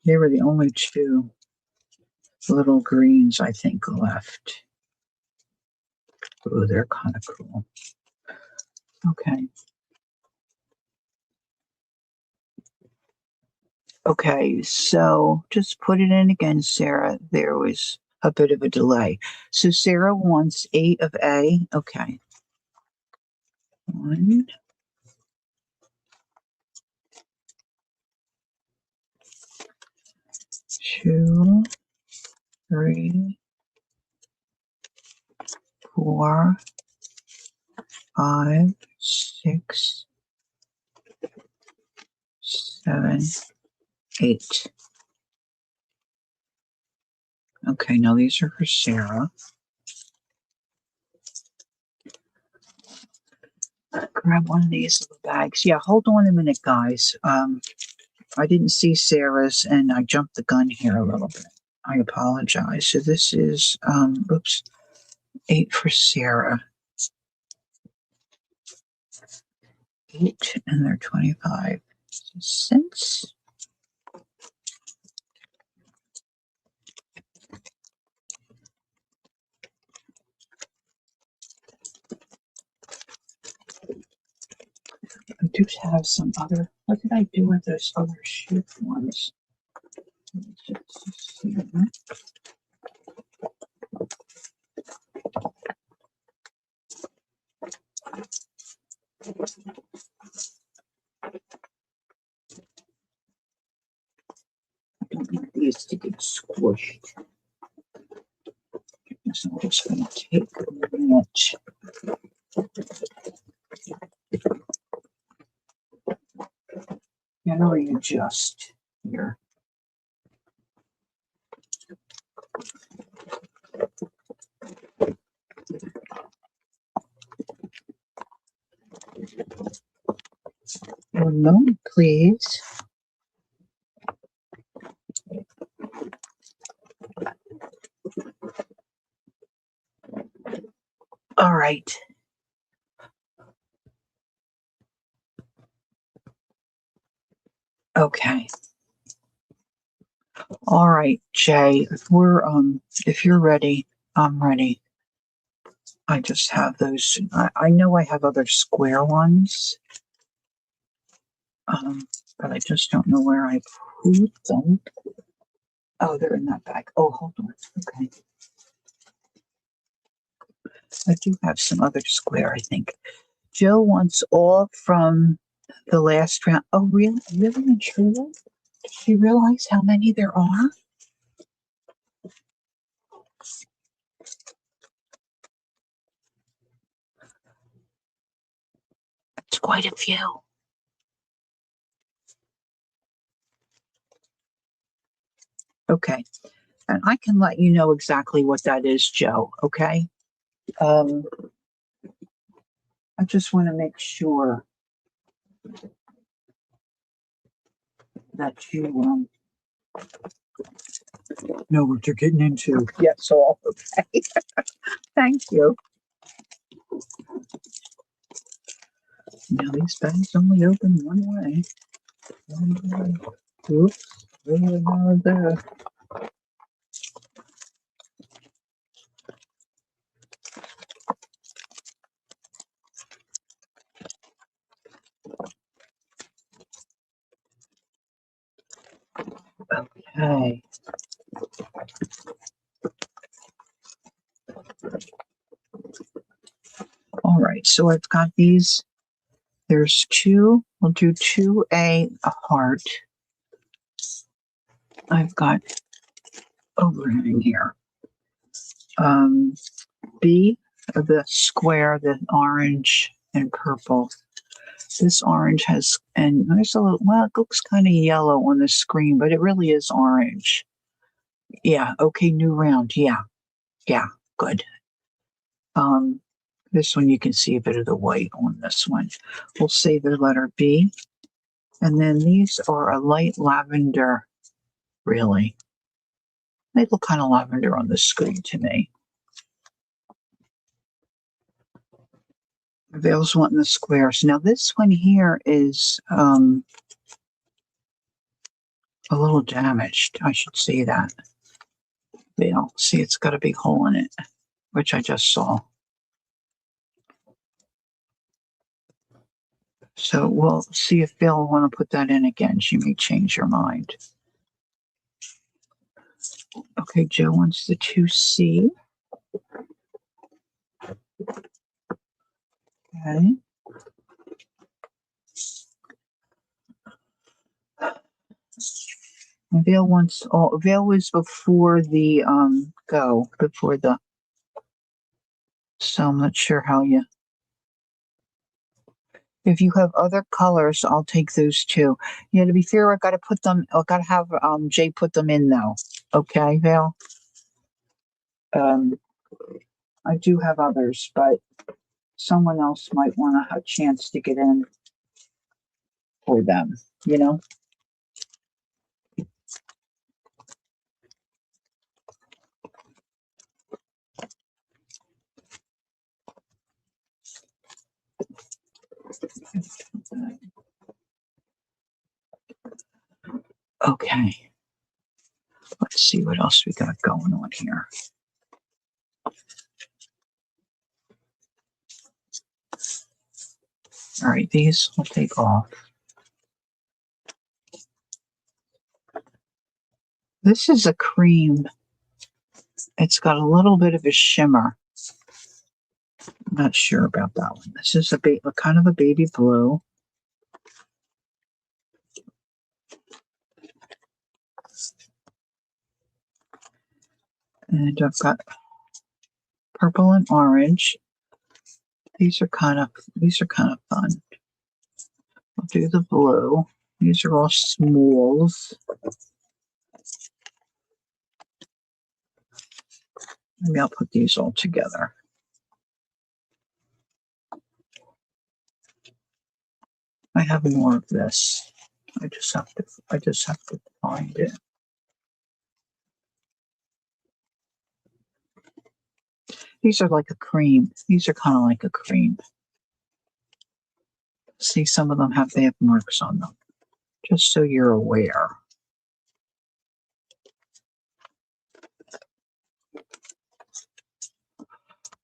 They were the only two little greens I think left. Oh, they're kind of cool. Okay. Okay, so just put it in again, Sarah. There was a bit of a delay. So Sarah wants 8 of A. Okay. 1, 2, 3, 4, 5, 6, 7, 8. Okay, now these are for Sarah. Grab one of these little bags. Yeah, hold on a minute, guys. I didn't see Sarah's and I jumped the gun here a little bit. I apologize. So this is, oops, 8 for Sarah. 8 and they're 25 cents. I do have some other, what did I do with those other sheep ones? Let's see. I don't want these to get squished. So I'm just going to take a minute. How do you adjust here? One moment, please. All right. Okay. All right, Jay. If you're ready, I'm ready. I just have those. I know I have other square ones, but I just don't know where I put them. Oh, they're in that bag. Oh, hold on. Okay. I do have some other square, I think. Joe wants all from the last round. Oh, really? Really and truly? Does she realize how many there are? It's quite a few. Okay. And I can let you know exactly what that is, Joe. Okay. Um, I just want to make sure that you know what you're getting into. Yes, all okay. Thank you. Now these bags only open one way. Oops. Really not there. Okay. All right. So I've got these. There's two. We'll do 2A, a heart. I've got overhang here. B, the square, the orange and purple. This orange has, and there's a little, well, it looks kind of yellow on the screen, but it really is orange. Yeah. Okay. New round. Yeah. Yeah. Good. Um, this one you can see a bit of the white on this one. We'll say the letter B. And then these are a light lavender, really. They look kind of lavender on the screen to me. Vale's wanting the squares. Now this one here is a little damaged. I should say that. Vale, see, it's got a big hole in it, which I just saw. So we'll see if Vale will want to put that in again. She may change her mind. Okay, Joe wants the 2C. Okay. Vale wants all. Vale was before the before the. So I'm not sure how you. If you have other colors, I'll take those too. Yeah, to be fair, I got to put them. I got to have Jay put them in though. Okay, Vale. Um, I do have others, but someone else might want a chance to get in for them. You know. Okay. Let's see what else we got going on here. All right, these we'll take off. This is a cream. It's got a little bit of a shimmer. I'm not sure about that one. This is a kind of a baby blue. And I've got purple and orange. These are kind of fun. I'll do the blue. These are all smalls. Maybe I'll put these all together. I have more of this. I just have to find it. These are like a cream. These are kind of like a cream. See, some of them they have marks on them. Just so you're aware.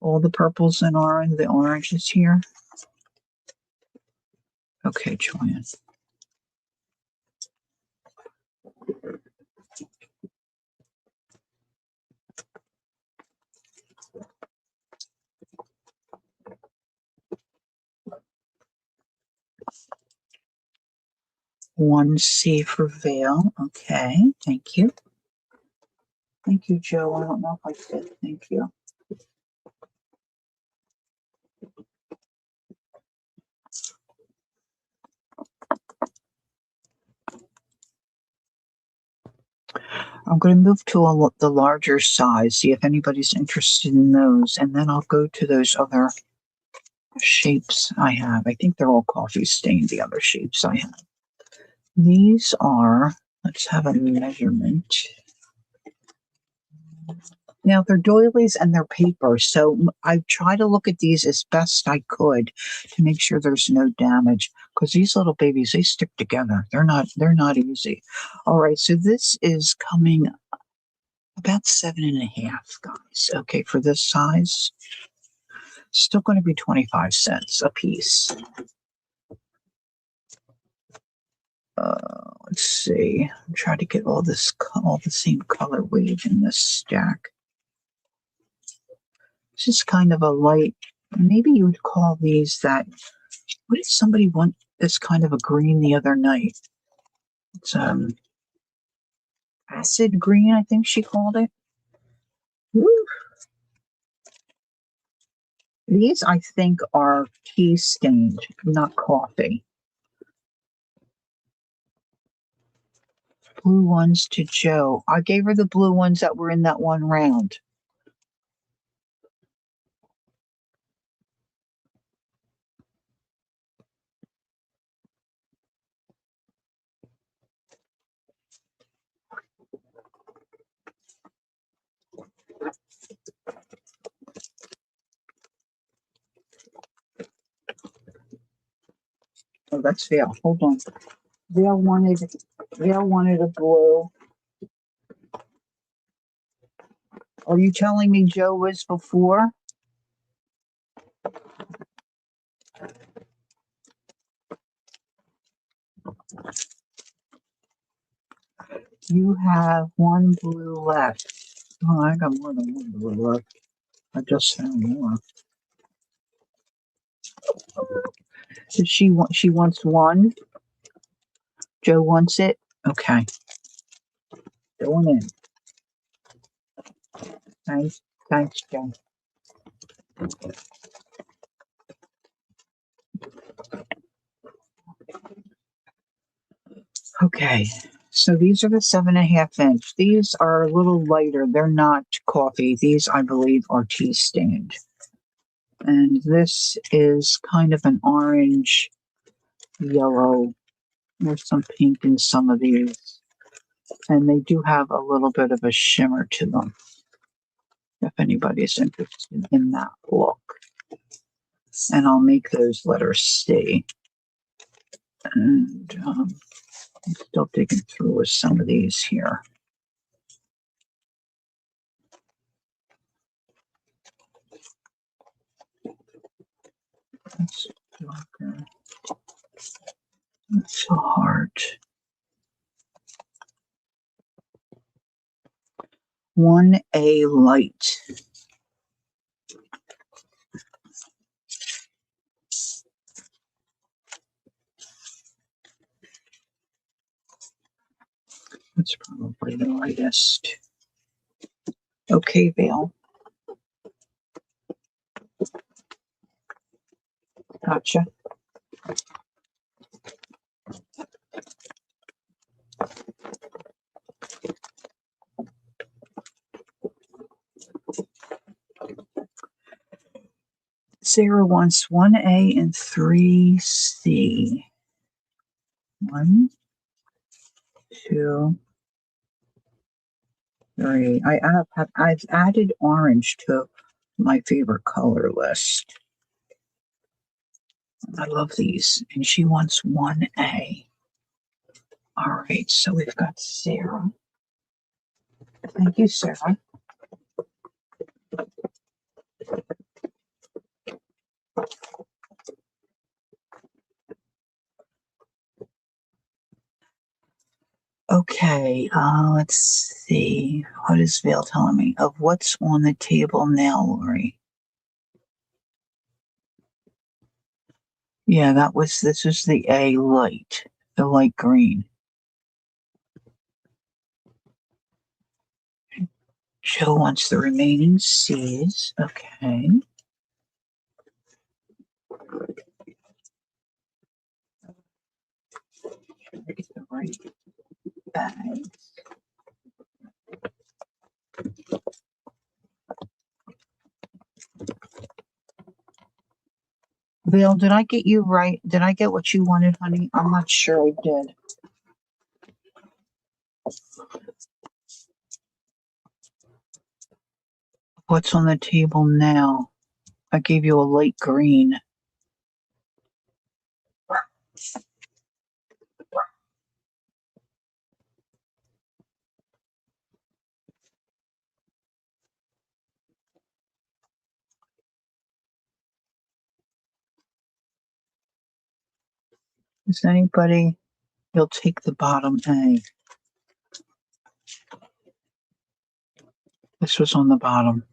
All the purples and orange, the oranges here. Okay, Joanne. 1C for veil. Okay, thank you. Thank you, Joe. I don't know if I said thank you. I'm going to move to the larger size, see if anybody's interested in those, and then I'll go to those other shapes I have. I think they're all coffee stained, the other shapes I have. These are, let's have a measurement. Now they're doilies and they're paper, so I try to look at these as best I could to make sure there's no damage. Because these little babies, they stick together. They're not easy. All right, so this is coming about 7.5, guys. Okay, for this size, still going to be 25 cents a piece. Let's see. I'm trying to get all the same color weight in this stack. This is kind of a light. Maybe you would call these that. What did somebody want? This kind of a green the other night. It's acid green, I think she called it. Woo. These, I think, are tea stained, not coffee. Blue ones to Joe. I gave her the blue ones that were in that one round. Oh, that's Vale. Hold on. Vale wanted a blue. Are you telling me Joe was before? You have one blue left. Oh, I got more than one blue left. I just found more. So she wants one. Joe wants it. Okay. Going in. Thanks, Joe. Okay. So these are the 7.5 inch. These are a little lighter. They're not coffee. These, I believe, are tea stained. And this is kind of an orange, yellow. There's some pink in some of these. And they do have a little bit of a shimmer to them, if anybody's interested in that look. And I'll make those letters stay. And I'm still digging through with some of these here. That's darker. That's a heart. 1A light. That's probably the lightest. Okay, Vale. Gotcha. Sarah wants 1A and 3C. 1, 2, 3. I've added orange to my favorite color list. I love these. And she wants 1A. All right, so we've got Sarah. Thank you, Sarah. Okay, let's see. What is Vale telling me? Of what's on the table now, Lori? Yeah, this is the A light. the light green. Joe wants the remaining C's. Okay. Get the right bags. Bill, did I get you right? Did I get what you wanted, honey? I'm not sure I did. What's on the table now? I gave you a light green. Is anybody? You'll take the bottom A. This was on the bottom.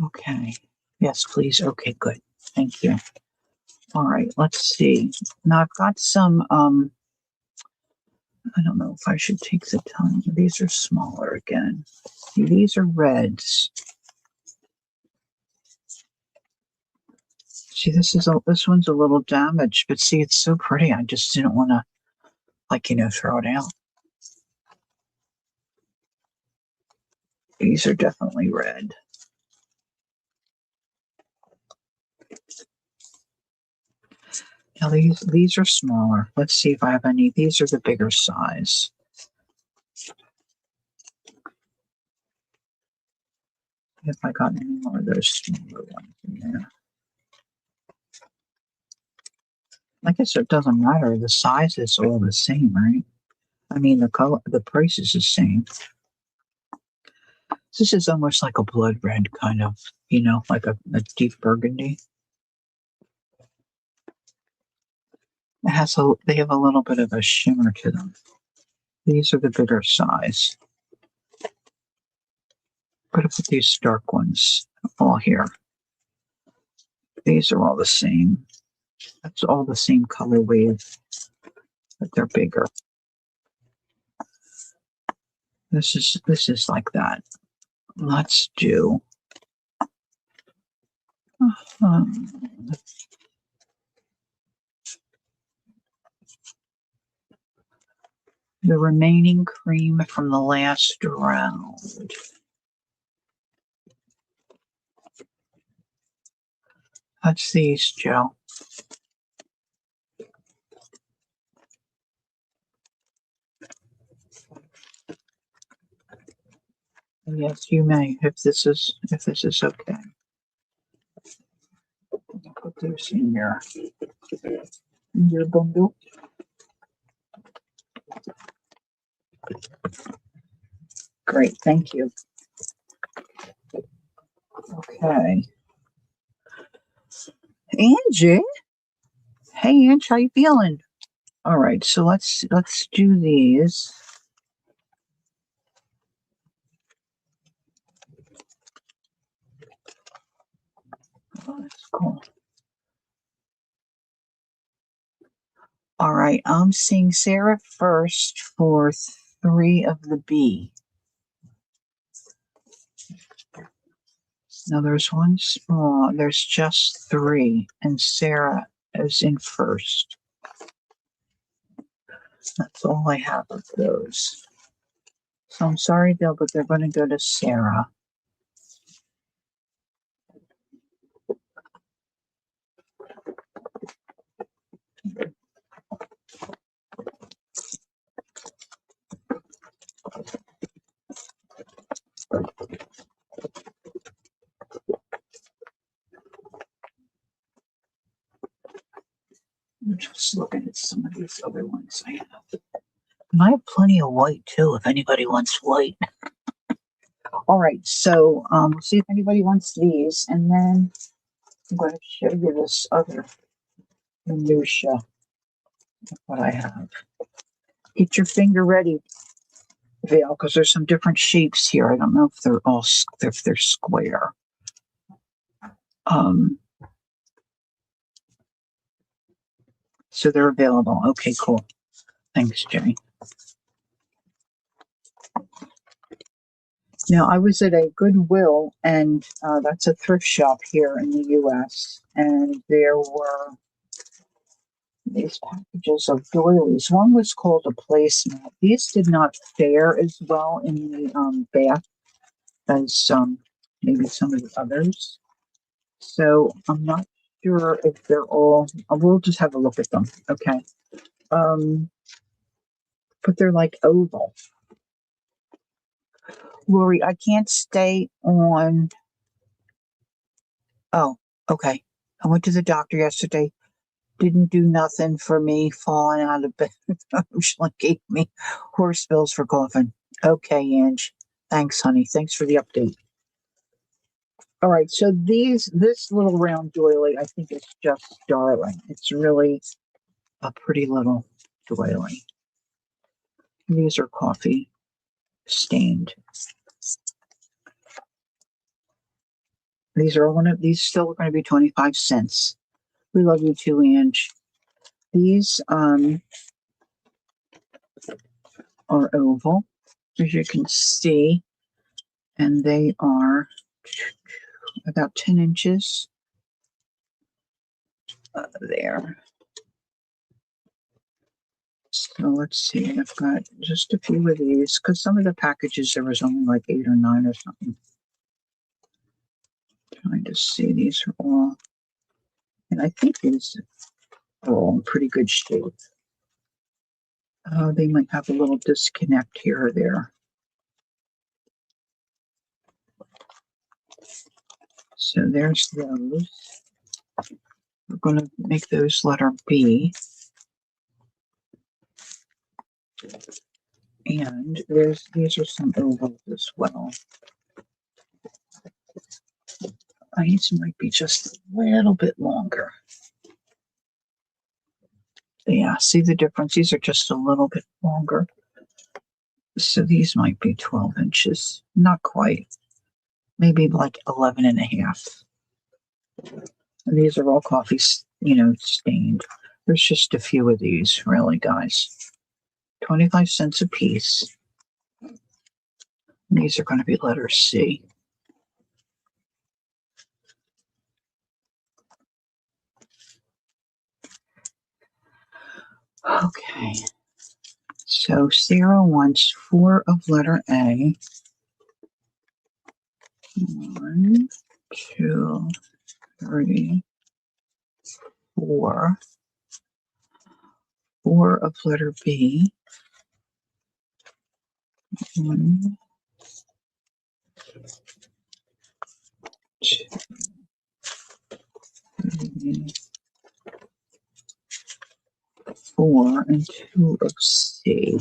Okay. Yes, please. Okay, good. Thank you. All right, let's see. Now I've got some, I don't know if I should take the time. These are smaller again. See, these are reds. See, this one's a little damaged, but see, it's so pretty. I just didn't want to, throw it out. These are definitely red. Now these are smaller. Let's see if I have any. These are the bigger size. If I got any more of those smaller ones in there. I guess it doesn't matter. The size is all the same, right? I mean, the color, the price is the same. This is almost like a blood red kind of, like a deep burgundy. They have a little bit of a shimmer to them. These are the bigger size. What about these dark ones all here? These are all the same. That's all the same color wave, but they're bigger. This is like that. Let's do the remaining cream from the last round. That's these, Joe. Yes, you may, if this is okay. Put this in your bundle. Great, thank you. Okay. Angie? Hey, Angie, how you feeling? All right, so let's do these. Oh, that's cool. All right, I'm seeing Sarah first for 3 of the B. Now there's one small, there's just 3, and Sarah is in first. That's all I have of those. So I'm sorry, Bill, but they're going to go to Sarah. I'm just looking at some of these other ones I have. And I have plenty of white too, if anybody wants white. All right, so we'll see if anybody wants these, and then I'm going to show you this other minutia of what I have. Get your finger ready, Vale, because there's some different shapes here. I don't know if they're all if they're square. Um, so they're available. Okay, cool. Thanks, Jenny. Now, I was at a Goodwill, and that's a thrift shop here in the U.S., and there were these packages of doilies. One was called a placemat. These did not fare as well in the bath as maybe some of the others. So I'm not sure if they're all. We'll just have a look at them, okay? But they're like oval. Lori, I can't stay on. Oh, okay. I went to the doctor yesterday. Didn't do nothing for me falling out of bed. She gave me horse pills for coughing. Okay, Ange. Thanks, honey. Thanks for the update. All right, so this little round doily, I think is just darling. It's really a pretty little doily. These are coffee stained. These are one of these still going to be 25 cents. We love you too, Ange. These are oval, as you can see, and they are about 10 inches there. So let's see, I've got just a few of these because some of the packages there was only like 8 or 9 or something. Trying to see, these are all, and I think these are all in pretty good shape. They might have a little disconnect here or there. So there's those. We're going to make those letter B. And these are some ovals as well. These might be just a little bit longer. Yeah, see the difference? These are just a little bit longer. So these might be 12 inches. Not quite. Maybe like 11 and a half. And these are all coffee, stained. There's just a few of these, really, guys. 25 cents a piece. And these are going to be letter C. Okay. So Sarah wants 4 of letter A. 1, 2, 3, 4. 4 of letter B. 1, 2, 3, 4, and 2 of C.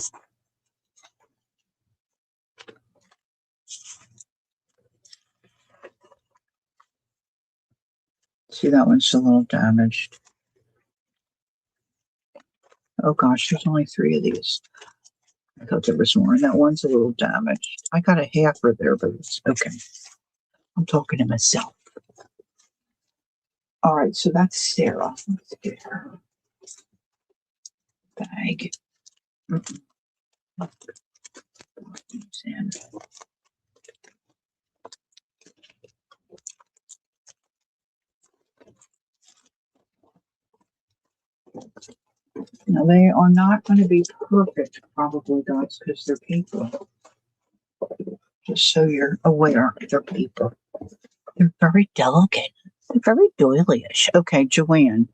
See, that one's a little damaged. Oh gosh, there's only 3 of these. I thought there was more, and that one's a little damaged. I got a halfer there, but it's okay. I'm talking to myself. All right, so that's Sarah. Let's get her bag. And now they are not going to be perfect, probably, guys, because they're paper. Just so you're aware, they're paper. They're very delicate. They're very doily-ish. Okay, Joanne.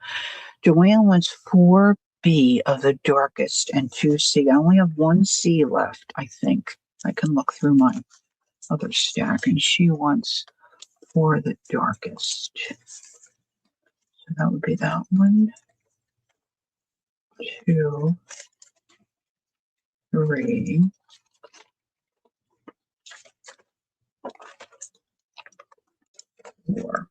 Joanne wants 4B of the darkest and 2C. I only have 1C left, I think. I can look through my other stack, and she wants 4 the darkest. So that would be that one. 2, 3, 4.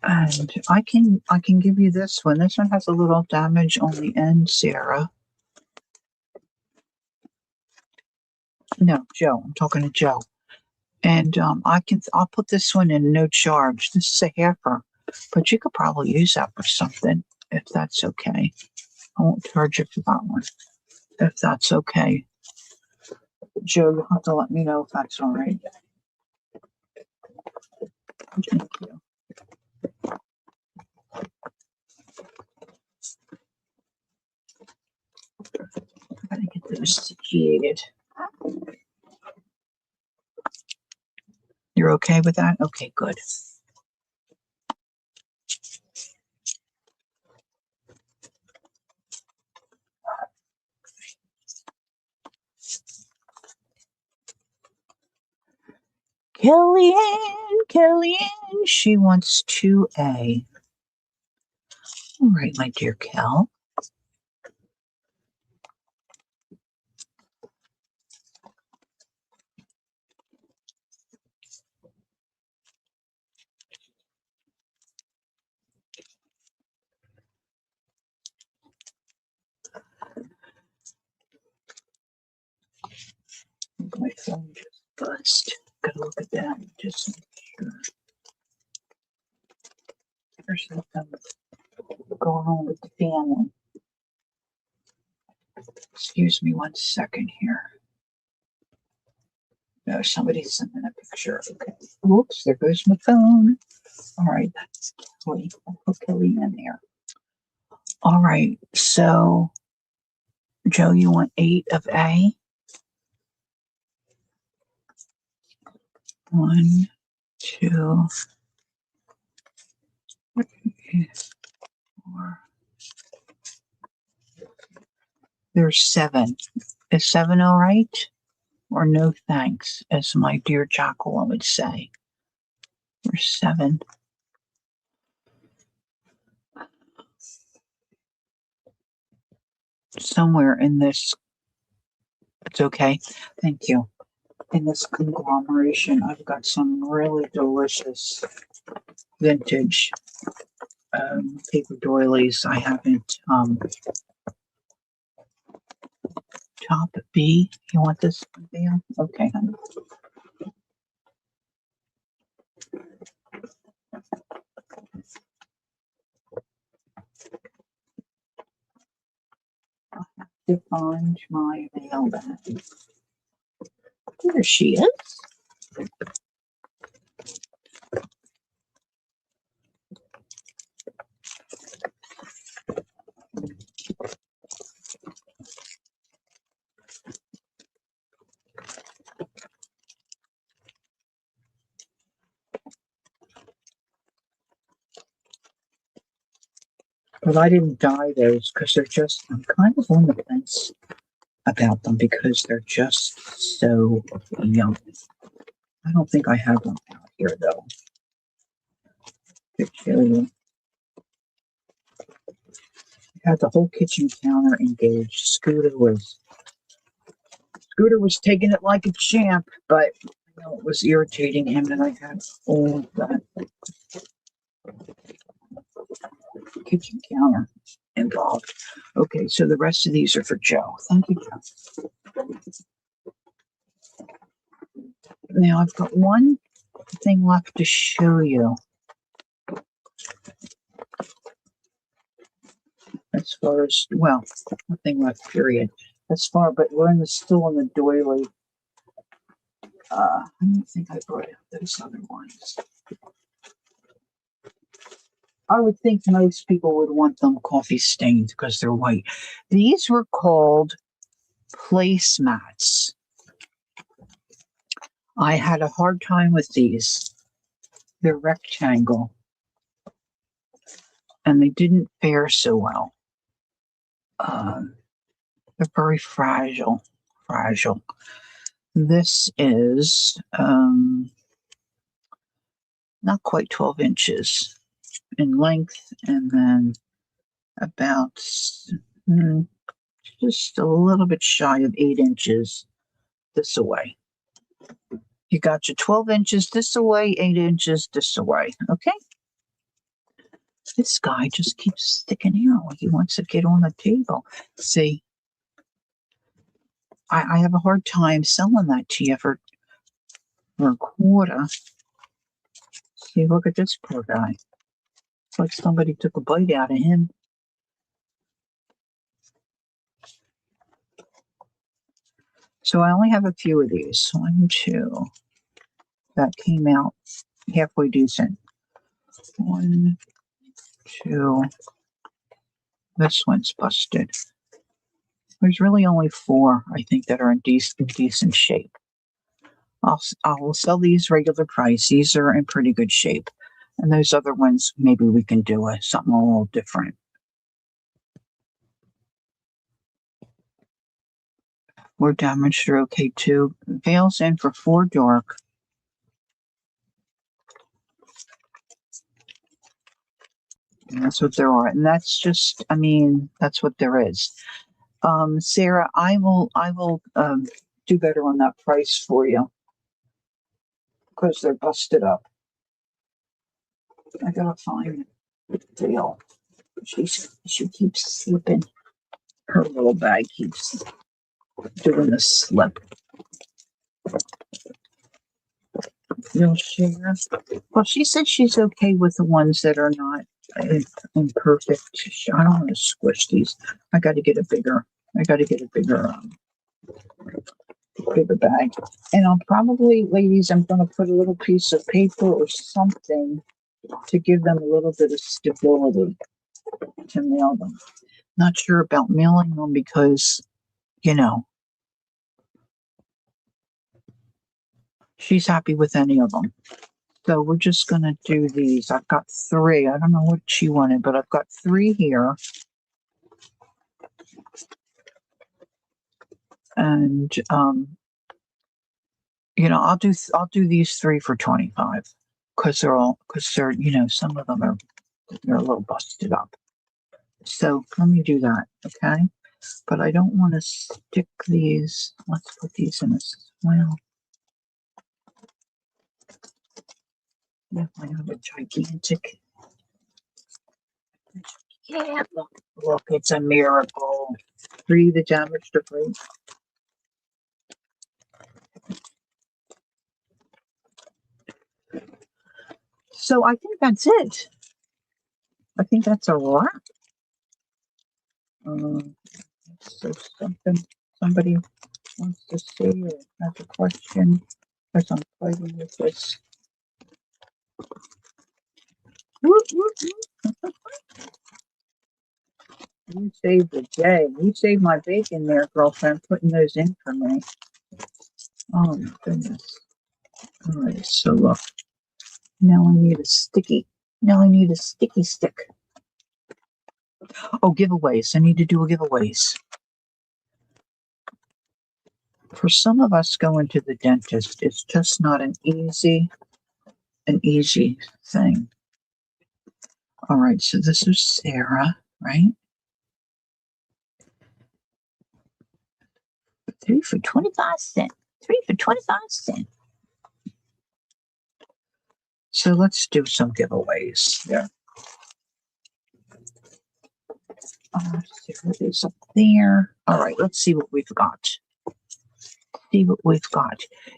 And I can give you this one. This one has a little damage on the end, Sarah. No, Joe. I'm talking to Joe. And I'll put this one in no charge. This is a halfer, but you could probably use that for something if that's okay. I won't charge you for that one if that's okay. Joe, you'll have to let me know if that's all right. Thank you. I gotta get those situated. You're okay with that? Okay, good. Kellyanne, she wants 2A. All right, my dear Kel. My phone just buzzed. Gotta look at that just make sure. There's something going on with the family. Excuse me 1 second here. No, somebody's sending a picture. Okay. Whoops, there goes my phone. All right, that's Kelly. I'll put Kelly in there. All right, so Joe, you want 8 of A? 1, 2, 3, 4. There's 7. Is 7 all right? Or no thanks, as my dear Jacqueline would say. There's 7. Somewhere in this, it's okay. Thank you. In this conglomeration, I've got some really delicious vintage paper doilies. I haven't top B. You want this one there? Okay, honey. I'll have to find my mail bag. There she is. But I didn't dye those because they're just, I'm kind of on the fence about them because they're just so young. I don't think I have them out here though. To show you. I had the whole kitchen counter engaged. Scooter was taking it like a champ, but you know, it was irritating him that I had all of that kitchen counter involved. Okay, so the rest of these are for Joe. Thank you, Joe. Now I've got one thing left to show you. As far as, well, nothing left, period. As far, but we're still in the doily. I don't think I brought out those other ones. I would think most people would want them coffee stained because they're white. These were called placemats. I had a hard time with these. They're rectangle. And they didn't fare so well. They're very fragile. This is not quite 12 inches in length, and then about just a little bit shy of 8 inches this away. You got your 12 inches this away, 8 inches this away. Okay? This guy just keeps sticking out like he wants to get on the table. See, I have a hard time selling that to you for a quarter. See, look at this poor guy. It's like somebody took a bite out of him. So I only have a few of these. 1, 2. That came out halfway decent. 1, 2. This one's busted. There's really only 4, I think, that are in decent shape. I'll sell these regular price. These are in pretty good shape. And those other ones, maybe we can do something a little different. We're damaged are okay too. Veils in for 4 dark. And that's what there are. And that's just, I mean, that's what there is. Sarah, I will do better on that price for you. Because they're busted up. I gotta find the veil. She keeps slipping. Her little bag keeps doing the slip. You'll share. Well, she said she's okay with the ones that are not imperfect. I don't want to squish these. I got to get a bigger. Bigger bag. And I'll probably, ladies, I'm going to put a little piece of paper or something to give them a little bit of stability to mail them. Not sure about mailing them because, she's happy with any of them. So we're just going to do these. I've got 3. I don't know what she wanted, but I've got 3 here. And, I'll do these 3 for 25 because they're, some of them they're a little busted up. So let me do that. Okay. But I don't want to stick these. Let's put these in as well. Yeah, I have a gigantic. Yeah, look, it's a miracle. 3 the damaged are great. So I think that's it. I think that's a wrap. So somebody wants to say or has a question as I'm fighting with this. You saved the day. You saved my bacon there, girlfriend, putting those in for me. Oh my goodness. All right, so look. Now I need a sticky stick. Oh, giveaways. I need to do a giveaways. For some of us going to the dentist, it's just not an easy thing. All right, so this is Sarah, right? 3 for 25 cents. 3 for 25 cents. So let's do some giveaways there. Sarah is up there. All right, let's see what we've got.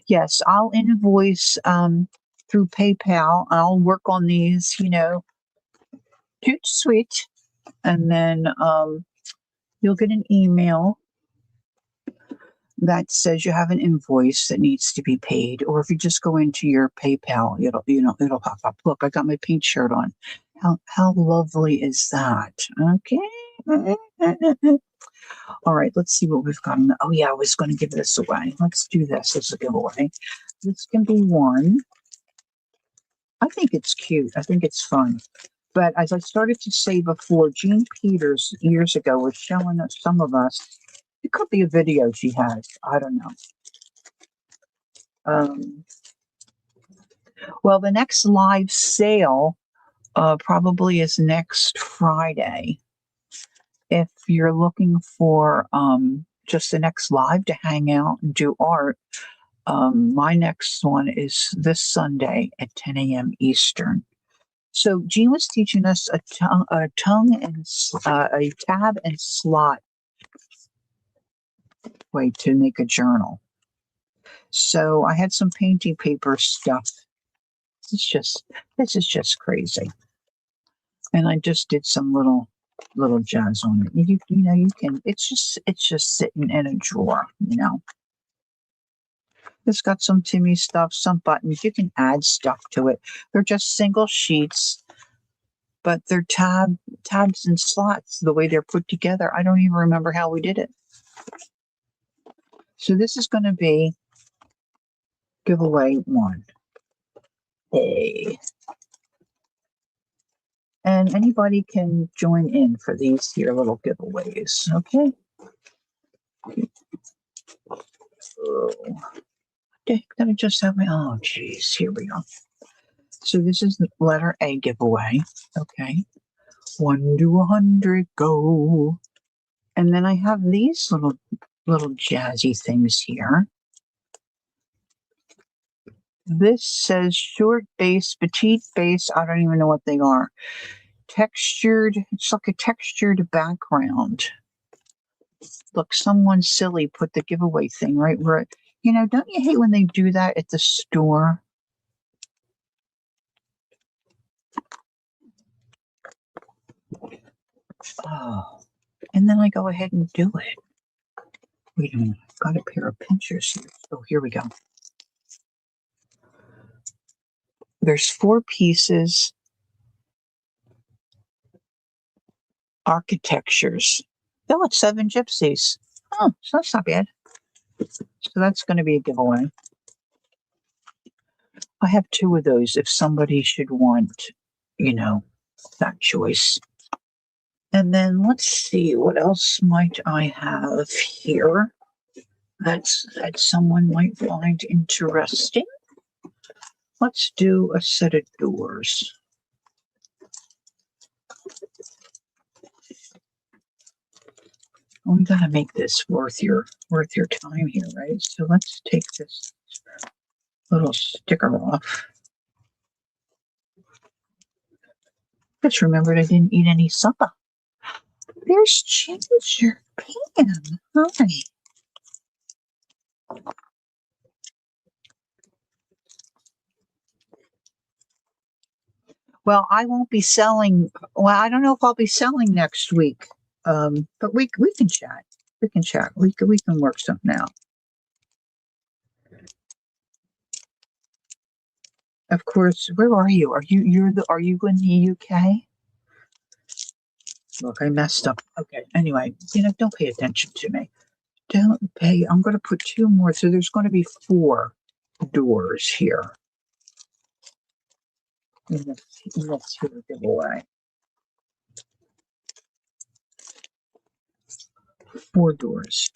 Yes, I'll invoice through PayPal. I'll work on these, cute, sweet, and then you'll get an email that says you have an invoice that needs to be paid, or if you just go into your PayPal, it'll pop up. Look, I got my pink shirt on. How lovely is that? Okay. All right, let's see what we've got. Oh yeah, I was going to give this away. Let's do this as a giveaway. This can be one. I think it's cute. I think it's fun. But as I started to say before, Jean Peters years ago was showing us, some of us, it could be a video she has. I don't know. Well, the next live sale probably is next Friday. If you're looking for just the next live to hang out and do art, my next one is this Sunday at 10 a.m. Eastern. So Jean was teaching us a tab and slot way to make a journal. So I had some painting paper stuff. This is just crazy. And I just did some little jazz on it. You can. It's just sitting in a drawer. It's got some Timmy stuff, some buttons. You can add stuff to it. They're just single sheets, but they're tabs and slots. The way they're put together, I don't even remember how we did it. So this is going to be giveaway 1A. And anybody can join in for these here little giveaways, okay? Oh, did I just have oh, geez, here we go. So this is the letter A giveaway, okay? 1 to 100, go. And then I have these little jazzy things here. This says short base, petite base. I don't even know what they are. Textured, it's like a textured background. Look, someone silly put the giveaway thing right where don't you hate when they do that at the store? Oh, and then I go ahead and do it. Wait a minute, I've got a pair of pinchers here. Oh, here we go. There's 4 pieces. Architectures. Oh, it's 7 gypsies. Oh, so that's not bad. So that's going to be a giveaway. I have 2 of those if somebody should want, that choice. And then let's see, what else might I have here that someone might find interesting? Let's do a set of doors. We gotta make this worth your time here, right? So let's take this little sticker off. Just remembered I didn't eat any supper. There's Ginger Pam. Hi. Well, I won't be selling. Well, I don't know if I'll be selling next week. But we can chat. We can chat. We can work something out. Of course. Where are you? Are you in the UK? Look, I messed up. Okay. Anyway, don't pay attention to me. Don't pay. I'm going to put 2 more. So there's going to be 4 doors here. Let's giveaway. 4 doors.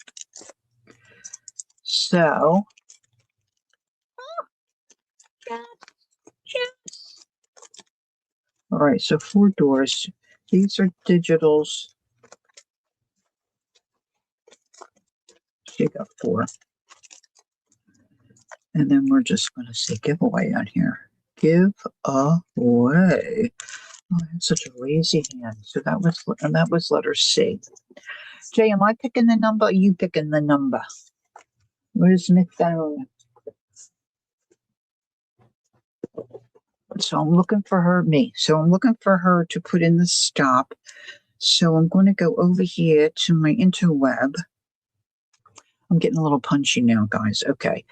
So, all right. So 4 doors. These are digitals. She got 4. And then we're just going to say giveaway on here. Give away. Oh, I have such a lazy hand. So that was letter C. Jay, am I picking the number? Or are you picking the number? Where's my phone? So I'm looking for her, So I'm looking for her to put in the stop. So I'm going to go over here to my interweb. I'm getting a little punchy now, guys. Okay.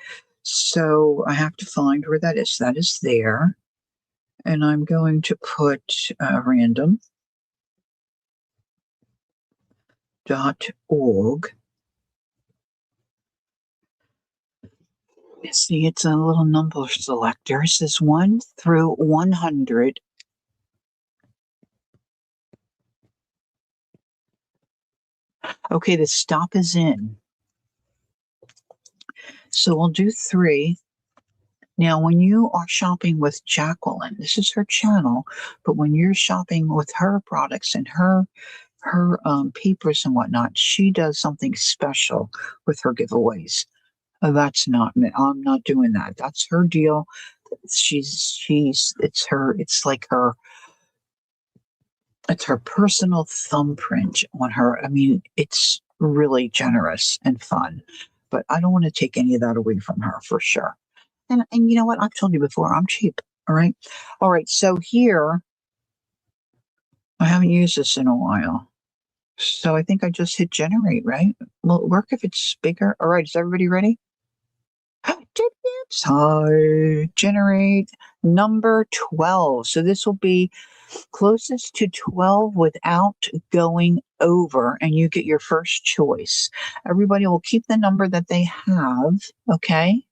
So I have to find where that is. That is there. And I'm going to put random.org. See, it's a little number selector. It says 1 through 100. Okay, the stop is in. So we'll do 3. Now, when you are shopping with Jacqueline, this is her channel, but when you're shopping with her products and her her papers and whatnot, she does something special with her giveaways. That's not me. I'm not doing that. That's her deal. It's her. It's her personal thumbprint on her. I mean, it's really generous and fun, but I don't want to take any of that away from her for sure. And you know what? I've told you before, I'm cheap. All right. All right. So here, I haven't used this in a while. So I think I just hit generate, right? Will it work if it's bigger? All right. Is everybody ready? Hi, generate number 12. So this will be closest to 12 without going over, and you get your first choice. Everybody will keep the number that they have, okay?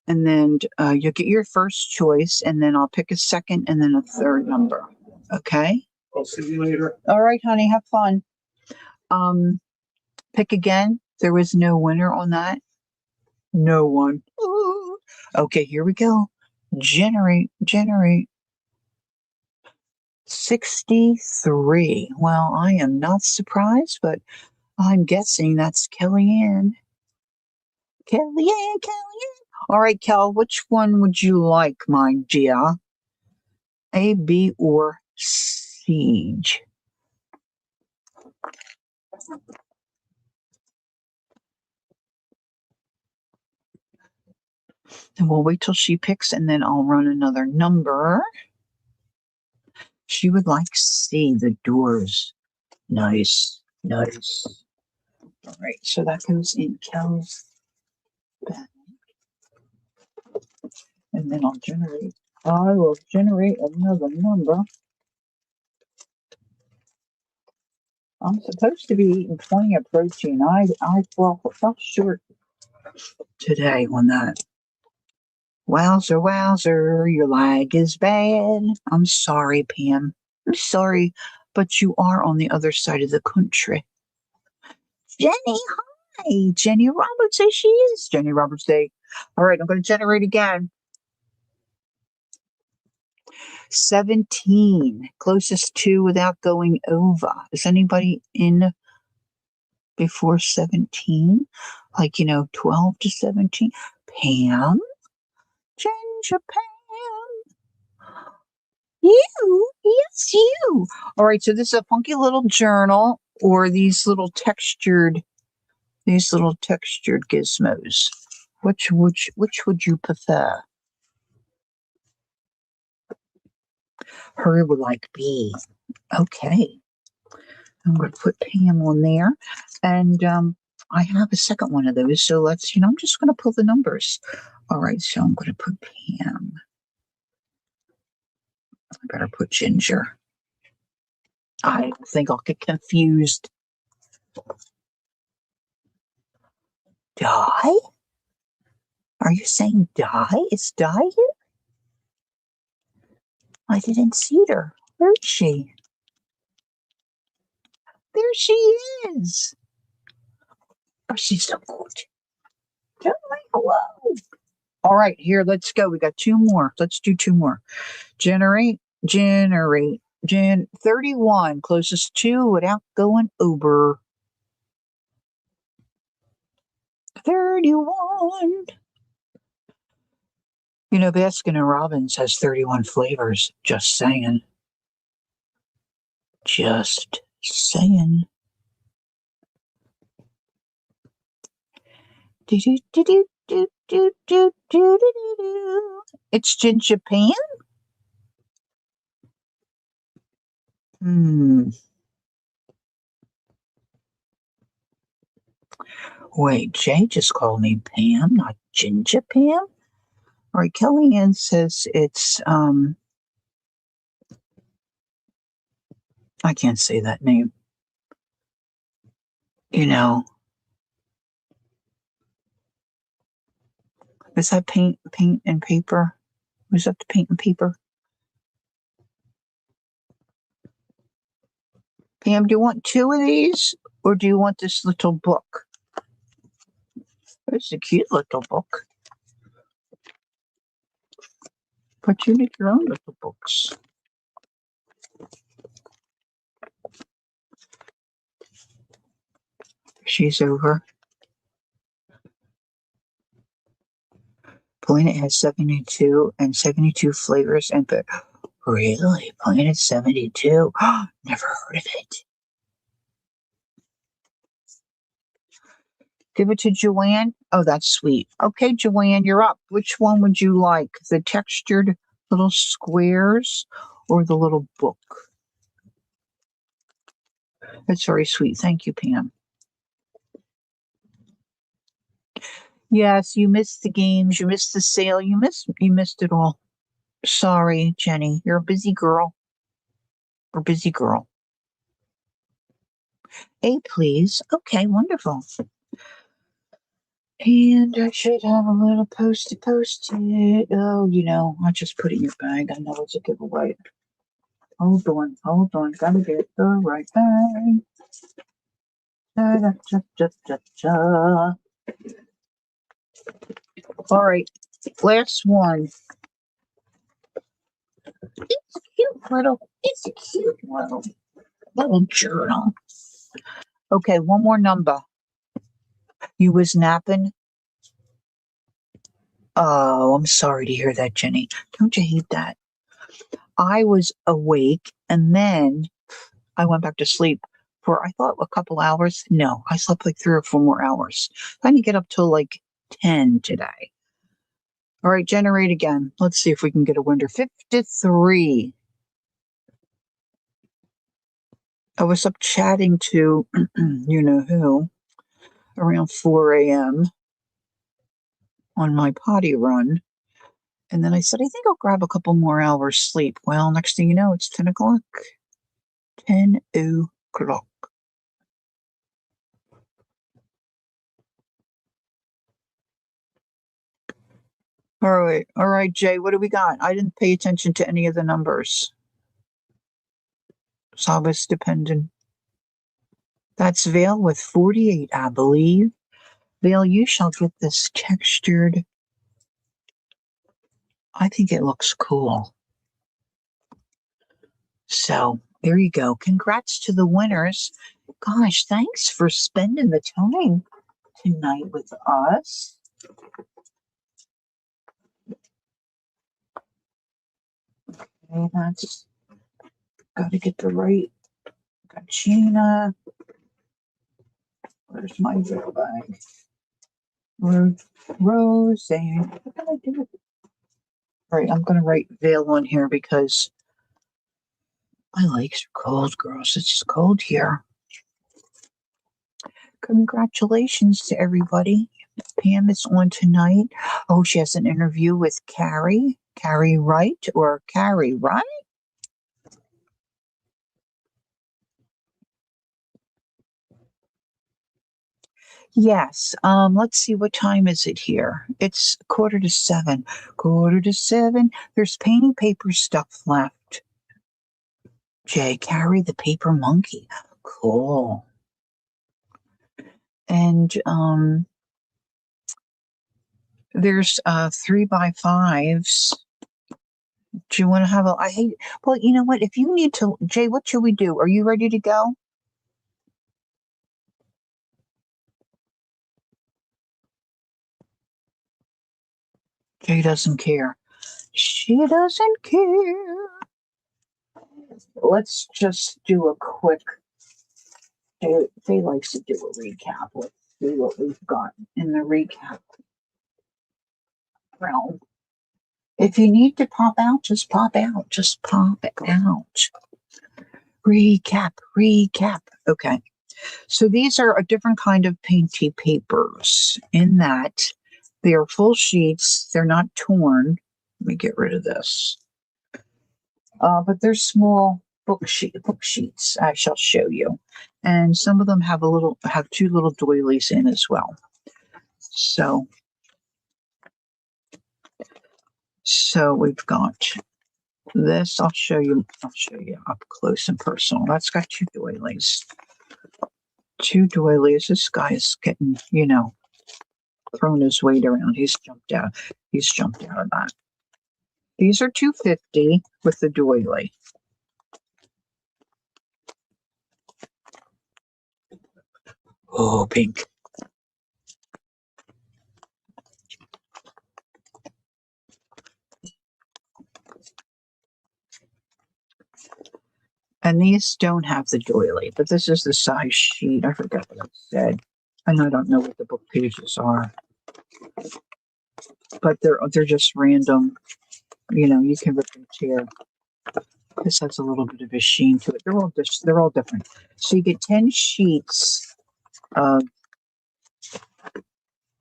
And then you'll get your first choice, and then I'll pick a second and then a third number, okay? I'll see you later. All right, honey, have fun. Pick again. There was no winner on that. No one. Ooh. Okay, here we go. Generate. 63. Well, I am not surprised, but I'm guessing that's Kellyanne. Kellyanne. All right, Kel, which one would you like, my dear? A, B, or Siege? And we'll wait till she picks, and then I'll run another number. She would like C, the doors. Nice. All right, so that goes in Kel's bag. And then I will generate another number. I'm supposed to be eating plenty of protein. I fell short today on that. Wowzer, your lag is bad. I'm sorry, Pam. I'm sorry, but you are on the other side of the country. Jenny, hi. Jenny Roberts, there she is. Jenny Roberts Day. All right, I'm going to generate again. 17, closest to without going over. Is anybody in before 17? Like, 12 to 17? Pam? Ginger Pam? You? Yes, you. All right, so this is a funky little journal or these little textured gizmos. Which would you prefer? Her would like B. Okay. I'm going to put Pam on there. And I have a second one of those. So let's, I'm just going to pull the numbers. All right. So I'm going to put Pam. I better put Ginger. I think I'll get confused. Die? Are you saying Die? Is Die here? I didn't see her. Where is she? There she is. Oh, she's so good. Oh my hello. All right, here, let's go. We got two more. Let's do two more. Generate. 31, closest to without going over. 31. Baskin and Robbins has 31 flavors. Just saying. Just saying. It's Ginger Pan? Wait, Jay just called me Pam, not Ginger Pam? All right, Kellyanne says it's, I can't say that name. Is that paint and paper? Was that the paint and paper? Pam, do you want two of these or do you want this little book? It's a cute little book. But you make your own little books. She's over. Planet has 72 and 72 flavors and really? Planet 72? Never heard of it. Give it to Joanne. Oh, that's sweet. Okay, Joanne, you're up. Which one would you like? The textured little squares or the little book? That's very sweet. Thank you, Pam. Yes, you missed the games. You missed the sale. You missed it all. Sorry, Jenny. You're a busy girl. Or busy girl. A, please. Okay, wonderful. And I should have a little post-it. Oh, I'll just put it in your bag. I know it's a giveaway. Hold on. Gotta get the right bag. Da, da, da, da, da, da. All right, last one. It's a cute little journal. Okay, one more number. You was napping? Oh, I'm sorry to hear that, Jenny. Don't you hate that? I was awake and then I went back to sleep for, I thought, a couple hours. No, I slept like 3 or 4 more hours. I didn't get up till like 10 today. All right, generate again. Let's see if we can get a winner. 53. I was up chatting to you know who around 4 a.m. on my potty run. And then I said, I think I'll grab a couple more hours sleep. Well, next thing you know, it's 10 o'clock. 10 o'clock. All right, Jay, what do we got? I didn't pay attention to any of the numbers. Sabas dependent. That's Vale with 48, I believe. Vale, you shall get this textured. I think it looks cool. So there you go. Congrats to the winners. Gosh, thanks for spending the time tonight with us. Okay, that's got to get the right. Got Gina. Where's my little bag? Rose. What can I do with it? All right, I'm going to write Vale on here because my legs are cold, girls. It's just cold here. Congratulations to everybody. Pam is on tonight. Oh, she has an interview with Carrie. Carrie Wright or Carrie Wright? Yes. Let's see, what time is it here? It's 6:45. 6:45. There's painting paper stuff left. Jay, carry the paper monkey. Cool. And there's 3x5s. Do you want to have a I hate well, you know what? If you need to, Jay, what should we do? Are you ready to go? Jay doesn't care. She doesn't care. Let's just do a quick. Jay likes to do a recap. Let's see what we've got in the recap realm. If you need to pop out, just pop out. Just pop out. Recap. Okay. So these are a different kind of painty papers in that they are full sheets. They're not torn. Let me get rid of this. But they're small book sheets. I shall show you, and some of them have two little doilies in as well. So we've got this. I'll show you up close and personal. That's got two doilies. This guy is getting, throwing his weight around. He's jumped out of that. These are $2.50 with the doily. Oh, pink. And these don't have the doily, but this is the size sheet. I forgot what it said. And I don't know what the book pages are. But they're just random. You can rip and tear. This has a little bit of a sheen to it. They're all different. So you get 10 sheets of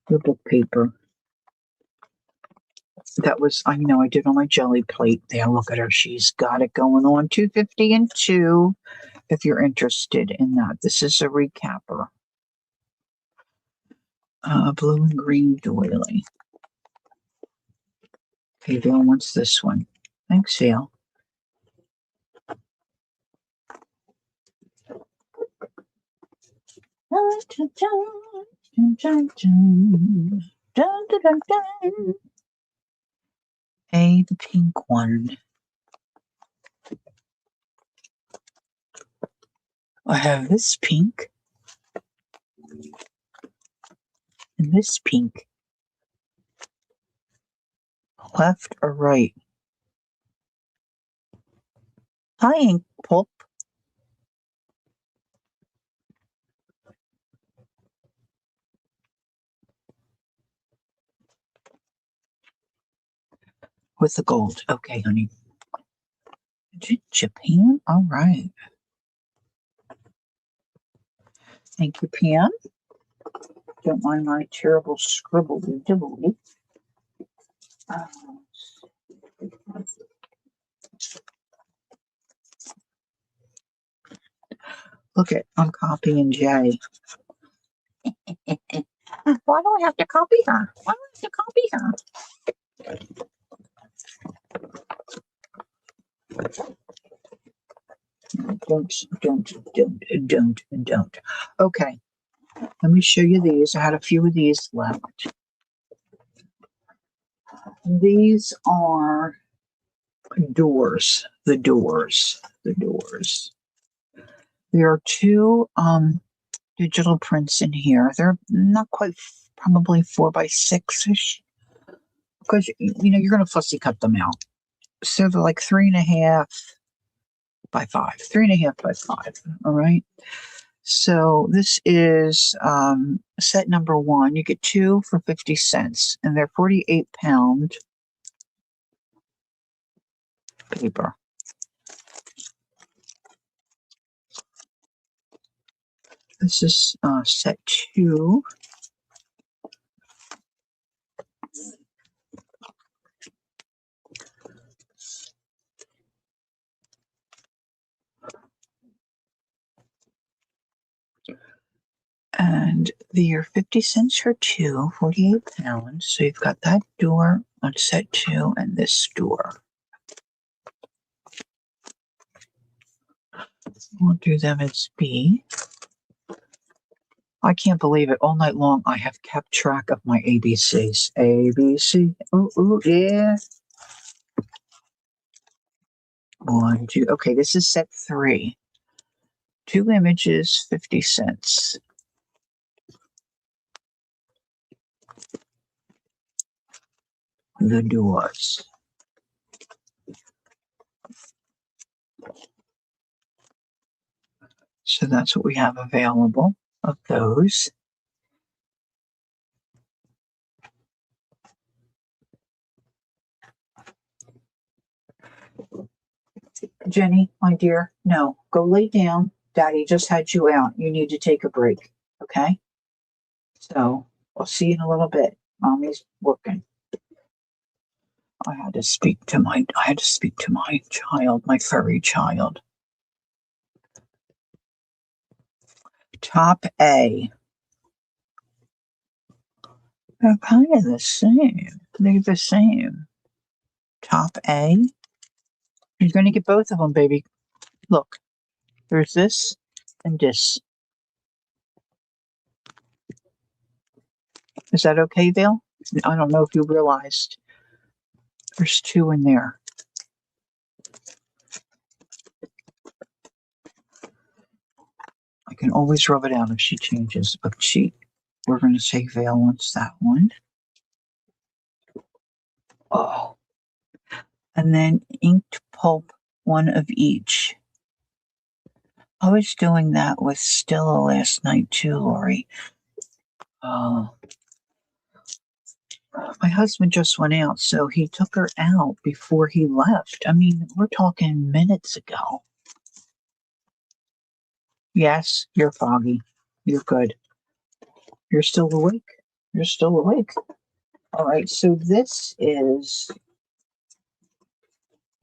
the book paper. That was, I did on my jelly plate. There, look at her. She's got it going on. 250 and 2 if you're interested in that. This is a recapper. Blue and green doily. Okay, Vale wants this one. Thanks, Vale. Hey, the pink one. I have this pink and this pink. Left or right? Hi, Ink Pulp. With the gold. Okay, honey. Japan? All right. Thank you, Pam. Don't mind my terrible scribbly dibbly. Look at, I'm copying Jay. Why do I have to copy her? Why do I have to copy her? Don't. Okay, let me show you these. I had a few of these left. These are doors. The doors. There are two digital prints in here. They're not quite, probably 4x6 ish, because you're going to fussy cut them out. So they're like 3.5 by 5, 3.5 by 5. All right. So this is set number 1. You get 2 for 50 cents, and they're 48-pound paper. This is set 2. And they're 50 cents for 2, 48 pounds. So you've got that door on set 2 and this door. We'll do them as B. I can't believe it. All night long, I have kept track of my ABCs. ABC. Ooh, yeah. 1, 2. Okay, this is set 3. 2 images, 50 cents. The doors. So that's what we have available of those. Jenny, my dear, no, go lay down. Daddy just had you out. You need to take a break. Okay? So I'll see you in a little bit. Mommy's working. I had to speak to my child, my furry child. Top A. They're kind of the same. They're the same. Top A. You're going to get both of them, baby. Look, there's this and this. Is that okay, Vale? I don't know if you realized there's 2 in there. I can always rub it out if she changes, but we're going to say Vale wants that one. Oh. And then inked pulp, one of each. I was doing that with Stella last night too, Lori. My husband just went out, so he took her out before he left. I mean, we're talking minutes ago. Yes, you're foggy. You're good. You're still awake. You're still awake. All right, so this is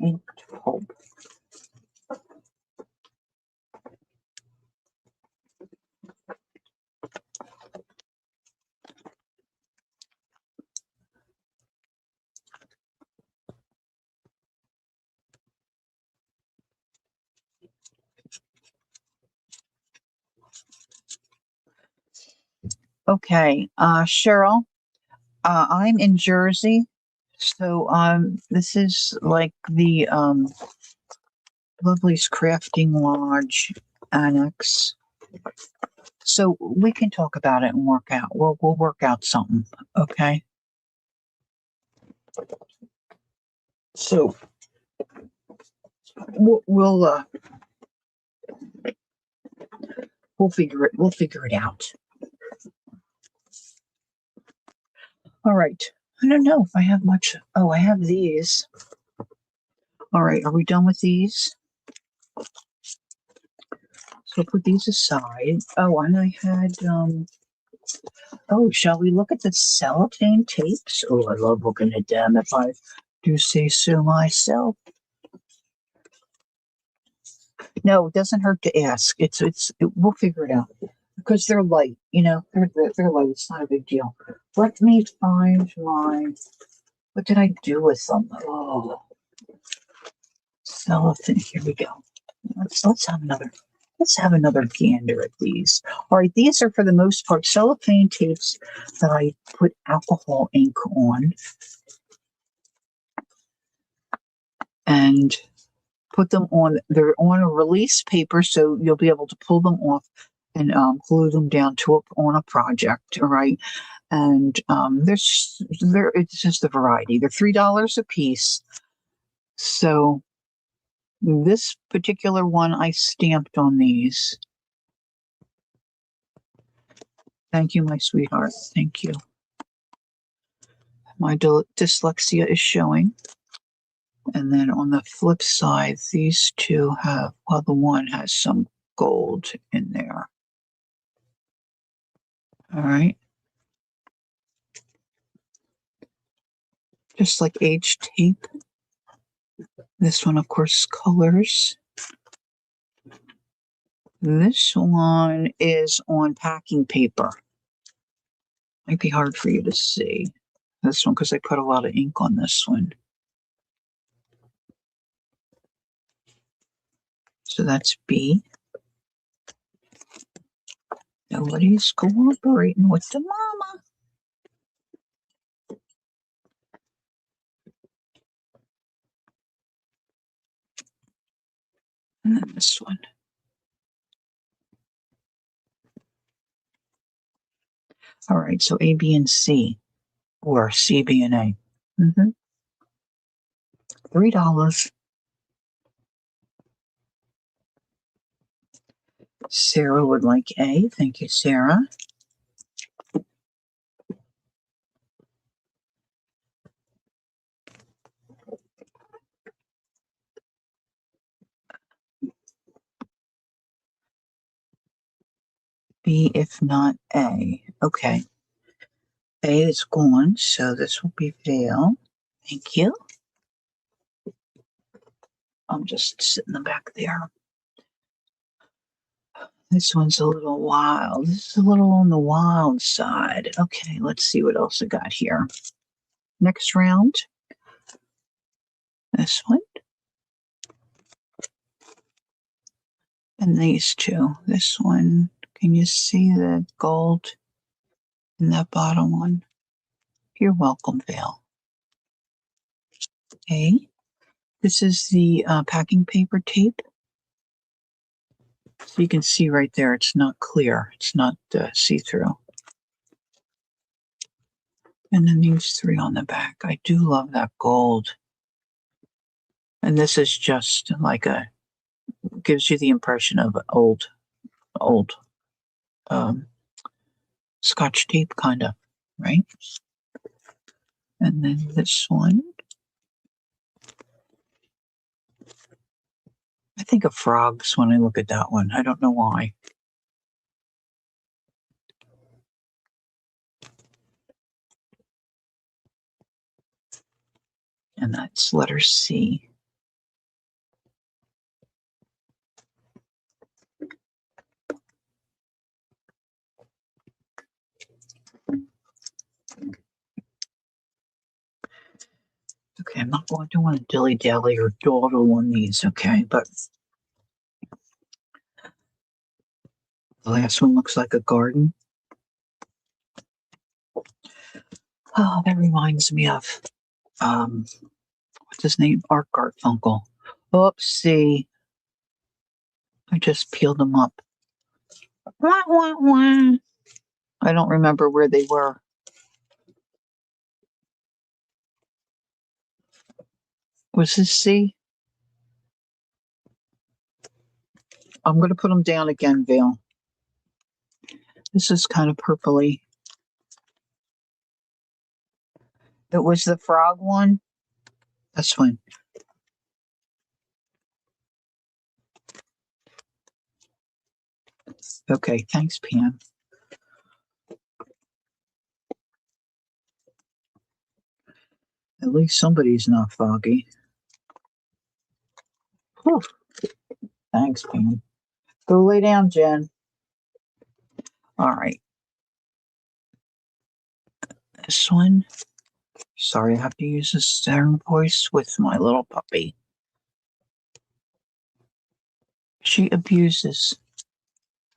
inked pulp. Okay, Cheryl, I'm in Jersey, so this is like the Lovely's Crafting Lodge annex. So we can talk about it and work out. We'll work out something, okay? So we'll we'll figure it out. All right. I don't know if I have much. Oh, I have these. All right. Are we done with these? So put these aside. Oh, and I had oh, shall we look at the cellophane tapes? Oh, I love looking at them if I do say so myself. No, it doesn't hurt to ask. We'll figure it out because they're light. You know, they're light. It's not a big deal. Let me find my. What did I do with them? Oh, cellophane. Here we go. Let's have another. Let's have another gander at these. All right, these are for the most part cellophane tapes that I put alcohol ink on and put them on. They're on a release paper, so you'll be able to pull them off and glue them down on a project. All right, and it's just a variety. They're $3 a piece. So this particular one I stamped on these. Thank you, my sweetheart. Thank you. My dyslexia is showing. And then on the flip side, these two have, well, the one has some gold in there. All right. Just like age tape. This one, of course, colors. This one is on packing paper. Might be hard for you to see. This one, because I put a lot of ink on this one. So that's B. Nobody's cooperating with the mama. And then this one. All right, so A, B, and C, or C, B, and A. $3. Sarah would like A. Thank you, Sarah. B, if not A. Okay. A is gone, so this will be Vale. Thank you. I'm just sitting in the back there. This one's a little wild. This is a little on the wild side. Okay, let's see what else I got here. Next round. This one. And these two. This one. Can you see the gold in that bottom one? You're welcome, Vale. Okay. This is the packing paper tape. So you can see right there, it's not clear. It's not see-through. And then these 3 on the back. I do love that gold. And this is just like gives you the impression of old um, Scotch tape, kind of, right? And then this one. I think of frogs when I look at that one. I don't know why. And that's letter C. Okay, I'm not going to want to dilly-dally or dawdle on these, okay? But the last one looks like a garden. Oh, that reminds me of, what's his name? Art Garfunkel. Oopsie. I just peeled them up. Wah, wah, wah. I don't remember where they were. Was this C? I'm going to put them down again, Vale. This is kind of purpley. It was the frog one? That's fine. Okay, thanks, Pam. At least somebody's not foggy. Whew. Thanks, Pam. Go lay down, Jen. All right. This one. Sorry, I have to use a stern voice with my little puppy. She abuses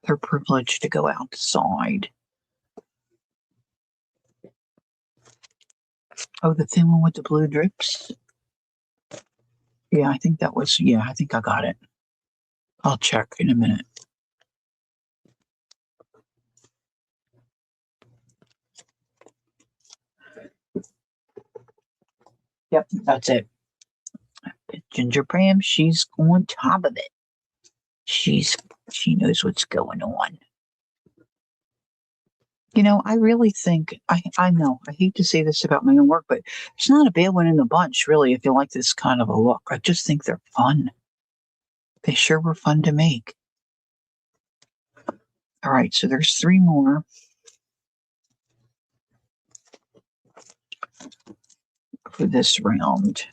her privilege to go outside. Oh, the thin one with the blue drips? Yeah, I think I think I got it. I'll check in a minute. Yep, that's it. Ginger Pam, she's on top of it. She knows what's going on. You know, I really think I know I hate to say this about my own work, but it's not a bad one in the bunch, really, if you like this kind of a look. I just think they're fun. They sure were fun to make. All right, so there's 3 more. For this round.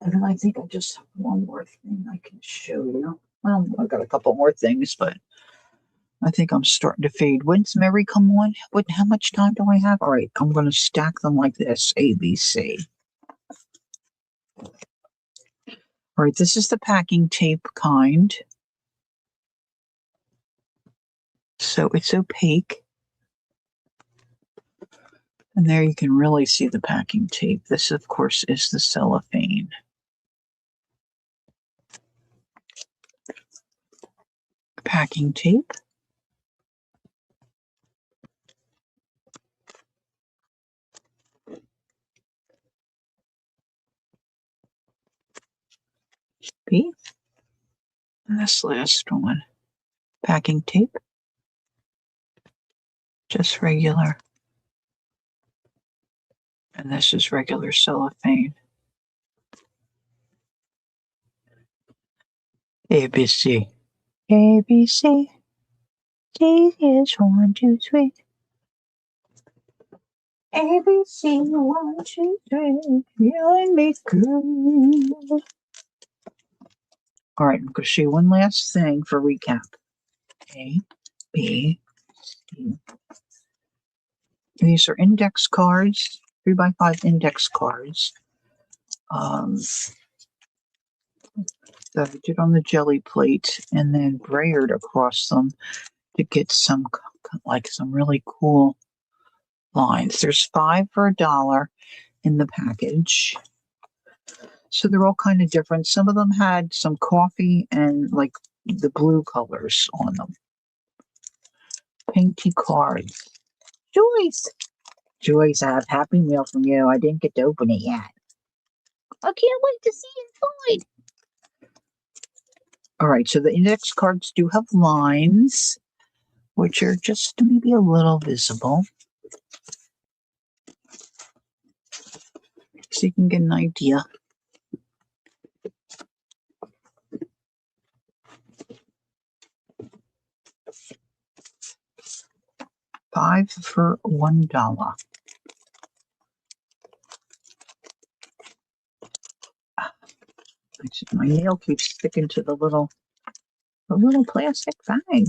And then I think I just have one more thing I can show you. Well, I've got a couple more things, but I think I'm starting to fade. When's Mary come on? How much time do I have? All right, I'm going to stack them like this, A, B, C. All right, this is the packing tape kind. So it's opaque. And there you can really see the packing tape. This, of course, is the cellophane. Packing tape. B. And this last one. Packing tape. Just regular. And this is regular cellophane. A, B, C. A, B, C. D is 1, 2, 3. A, B, C, 1, 2, 3. You and me good. All right, I'm going to show you one last thing for recap. A, B, C. These are index cards, 3x5 index cards. That I did on the jelly plate and then brayered across them to get some really cool lines. There's 5 for $1 in the package. So they're all kind of different. Some of them had some coffee and like the blue colors on them. Painty cards. Joyce! Joyce, I have Happy Meal from you. I didn't get to open it yet. I can't wait to see inside. All right, so the index cards do have lines, which are just maybe a little visible. So you can get an idea. $5 for $1. My nail keeps sticking to the little plastic bag.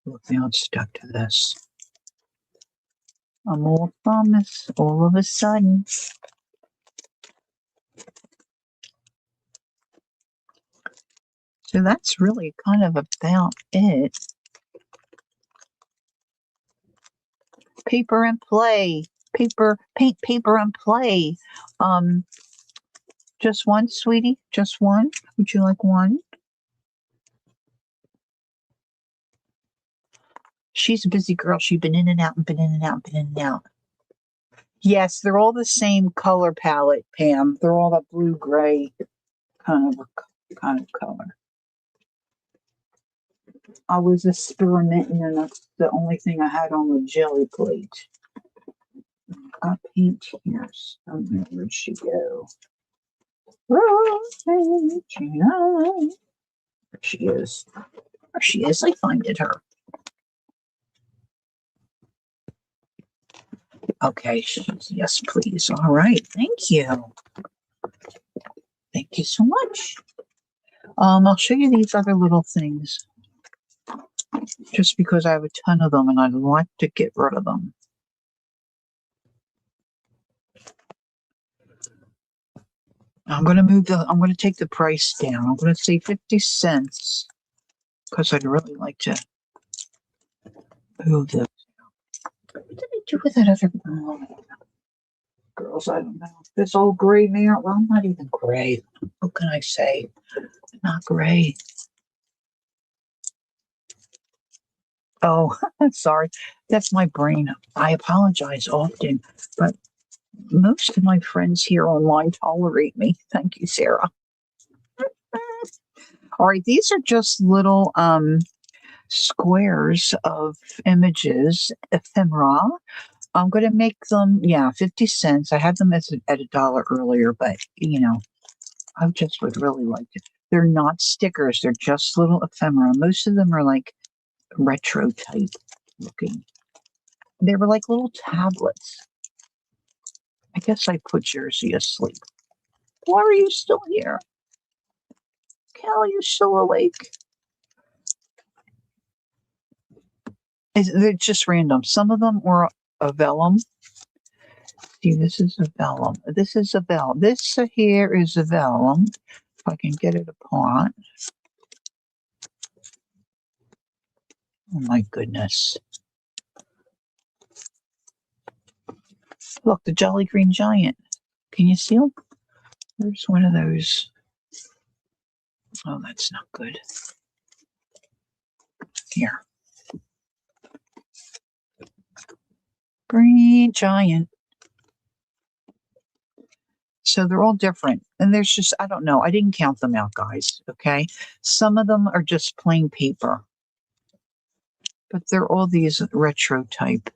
Look, now it's stuck to this. I'm all promise all of a sudden. So that's really kind of about it. Paper and play. Paint paper and play. Just one, sweetie? Just one? Would you like one? She's a busy girl. She's been in and out and been in and out and been in and out. Yes, they're all the same color palette, Pam. They're all that blue-gray kind of color. I was experimenting, and that's the only thing I had on the jelly plate. I paint here. Where'd she go? There she is. There she is. I finded her. Okay. Yes, please. All right. Thank you. Thank you so much. I'll show you these other little things. Just because I have a ton of them and I'd like to get rid of them. I'm going to take the price down. I'm going to say 50 cents because I'd really like to move this. What did I do with that other girls? I don't know. This old gray mare. Well, not even gray. What can I say? Not gray. Oh, sorry. That's my brain. I apologize often, but most of my friends here online tolerate me. Thank you, Sarah. All right, these are just little squares of images, ephemera. I'm going to make them, 50 cents. I had them at $1 earlier, but, I just would really like it. They're not stickers. They're just little ephemera. Most of them are like retro type looking. They were like little tablets. I guess I put Jersey asleep. Why are you still here? Cal, you still awake? They're just random. Some of them were a vellum. See, this is a vellum. This is a vellum. This here is a vellum. If I can get it apart. Oh my goodness. Look, the Jolly Green Giant. Can you see them? There's one of those. Oh, that's not good. Here. Green Giant. So they're all different. And there's just, I don't know. I didn't count them out, guys. Okay. Some of them are just plain paper. But they're all these retro type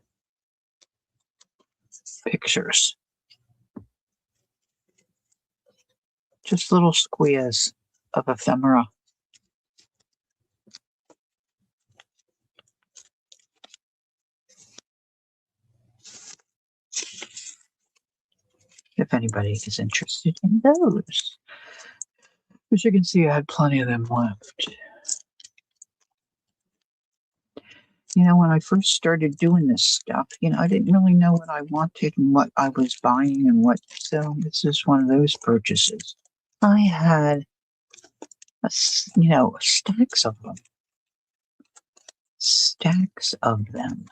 pictures. Just little squares of ephemera. If anybody is interested in those. As you can see, I had plenty of them left. When I first started doing this stuff, I didn't really know what I wanted and what I was buying and what. So this is one of those purchases. I had, stacks of them. stacks of them.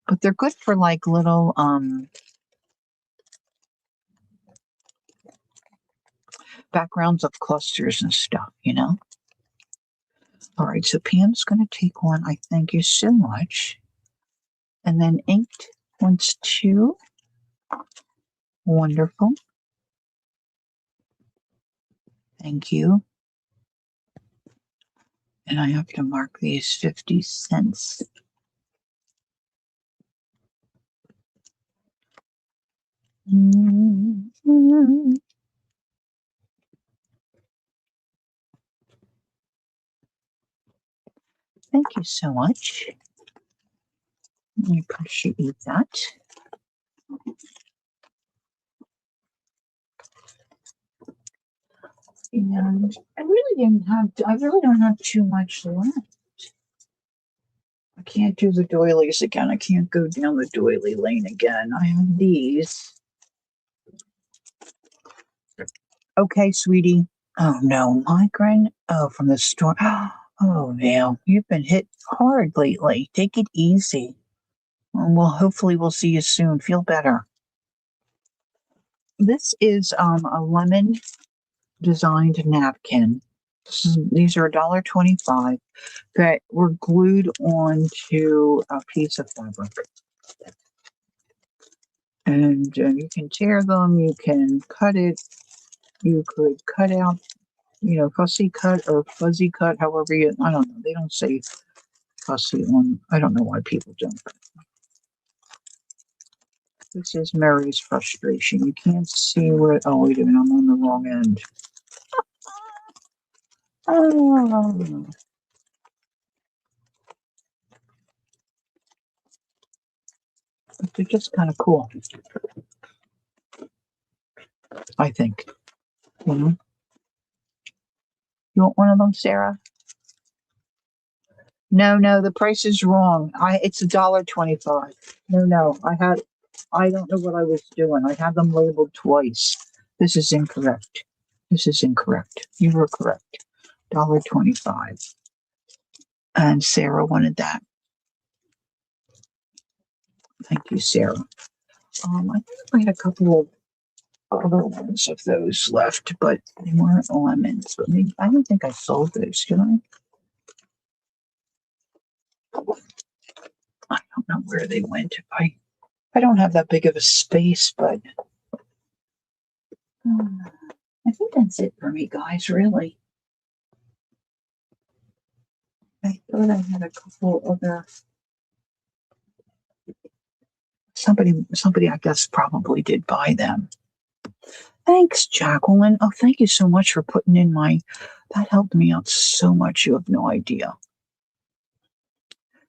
But they're good for like little backgrounds of clusters and stuff, you know? All right, so Pam's going to take one. I thank you so much. And then inked wants two. Wonderful. Thank you. And I have to mark these 50 cents. Mm-hmm. Thank you so much. I appreciate that. And I really don't have too much left. I can't do the doilies again. I can't go down the doily lane again. I have these. Okay, sweetie. Oh no, migraine. Oh, from the store. Oh, Val, you've been hit hard lately. Take it easy. Well, hopefully we'll see you soon. Feel better. This is a lemon designed napkin. These are $1.25 that were glued onto a piece of fabric. And you can tear them, you can cut it, you could cut out, fussy cut or fuzzy cut, however I don't know. They don't say fussy on, I don't know why people don't. This is Mary's frustration. You can't see where, oh, wait a minute, I'm on the wrong end. Oh. But they're just kind of cool, I think. You want one of them, Sarah? No, the price is wrong. It's $1.25. No, I don't know what I was doing. I had them labeled twice. This is incorrect. You were correct. $1.25. And Sarah wanted that. Thank you, Sarah. I think I had a couple of other ones of those left, but they weren't lemons. But maybe, I don't think I sold those, did I? I don't know where they went. I don't have that big of a space, but I think that's it for me, guys, really. I thought I had a couple other. Somebody, I guess, probably did buy them. Thanks, Jacqueline. Oh, thank you so much for putting in that helped me out so much. You have no idea.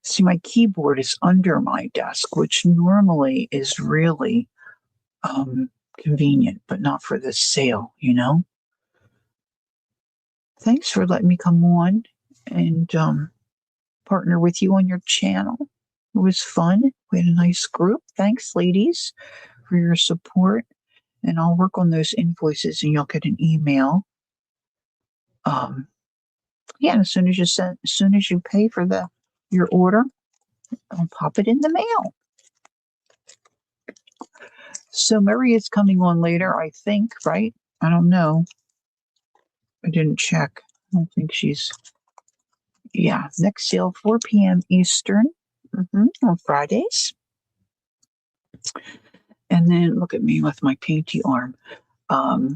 See, my keyboard is under my desk, which normally is really convenient, but not for this sale, Thanks for letting me come on and partner with you on your channel. It was fun. We had a nice group. Thanks, ladies, for your support. And I'll work on those invoices and you'll get an email. And as soon as you pay for your order, I'll pop it in the mail. So Mary is coming on later, I think, right? I don't know. I didn't check. I don't think next sale, 4 p.m. Eastern on Fridays. And then look at me with my painty arm.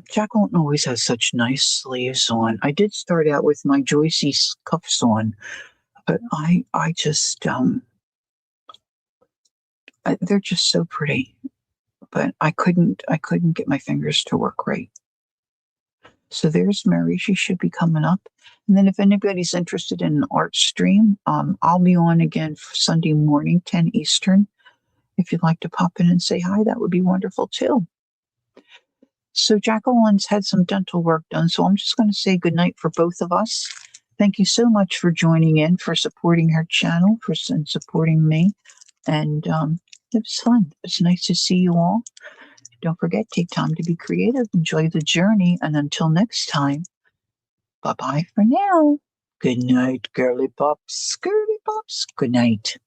Jacqueline always has such nice sleeves on. I did start out with my Joycey cuffs on, but I just, they're just so pretty. But I couldn't get my fingers to work right. So there's Mary. She should be coming up. And then if anybody's interested in an art stream, I'll be on again for Sunday morning, 10 Eastern. If you'd like to pop in and say hi, that would be wonderful too. So Jacqueline's had some dental work done, so I'm just going to say goodnight for both of us. Thank you so much for joining in, for supporting her channel, and supporting me. And it was fun. It was nice to see you all. Don't forget, take time to be creative, enjoy the journey, and until next time, bye-bye for now. Good night, girly pops, girly pops. Good night.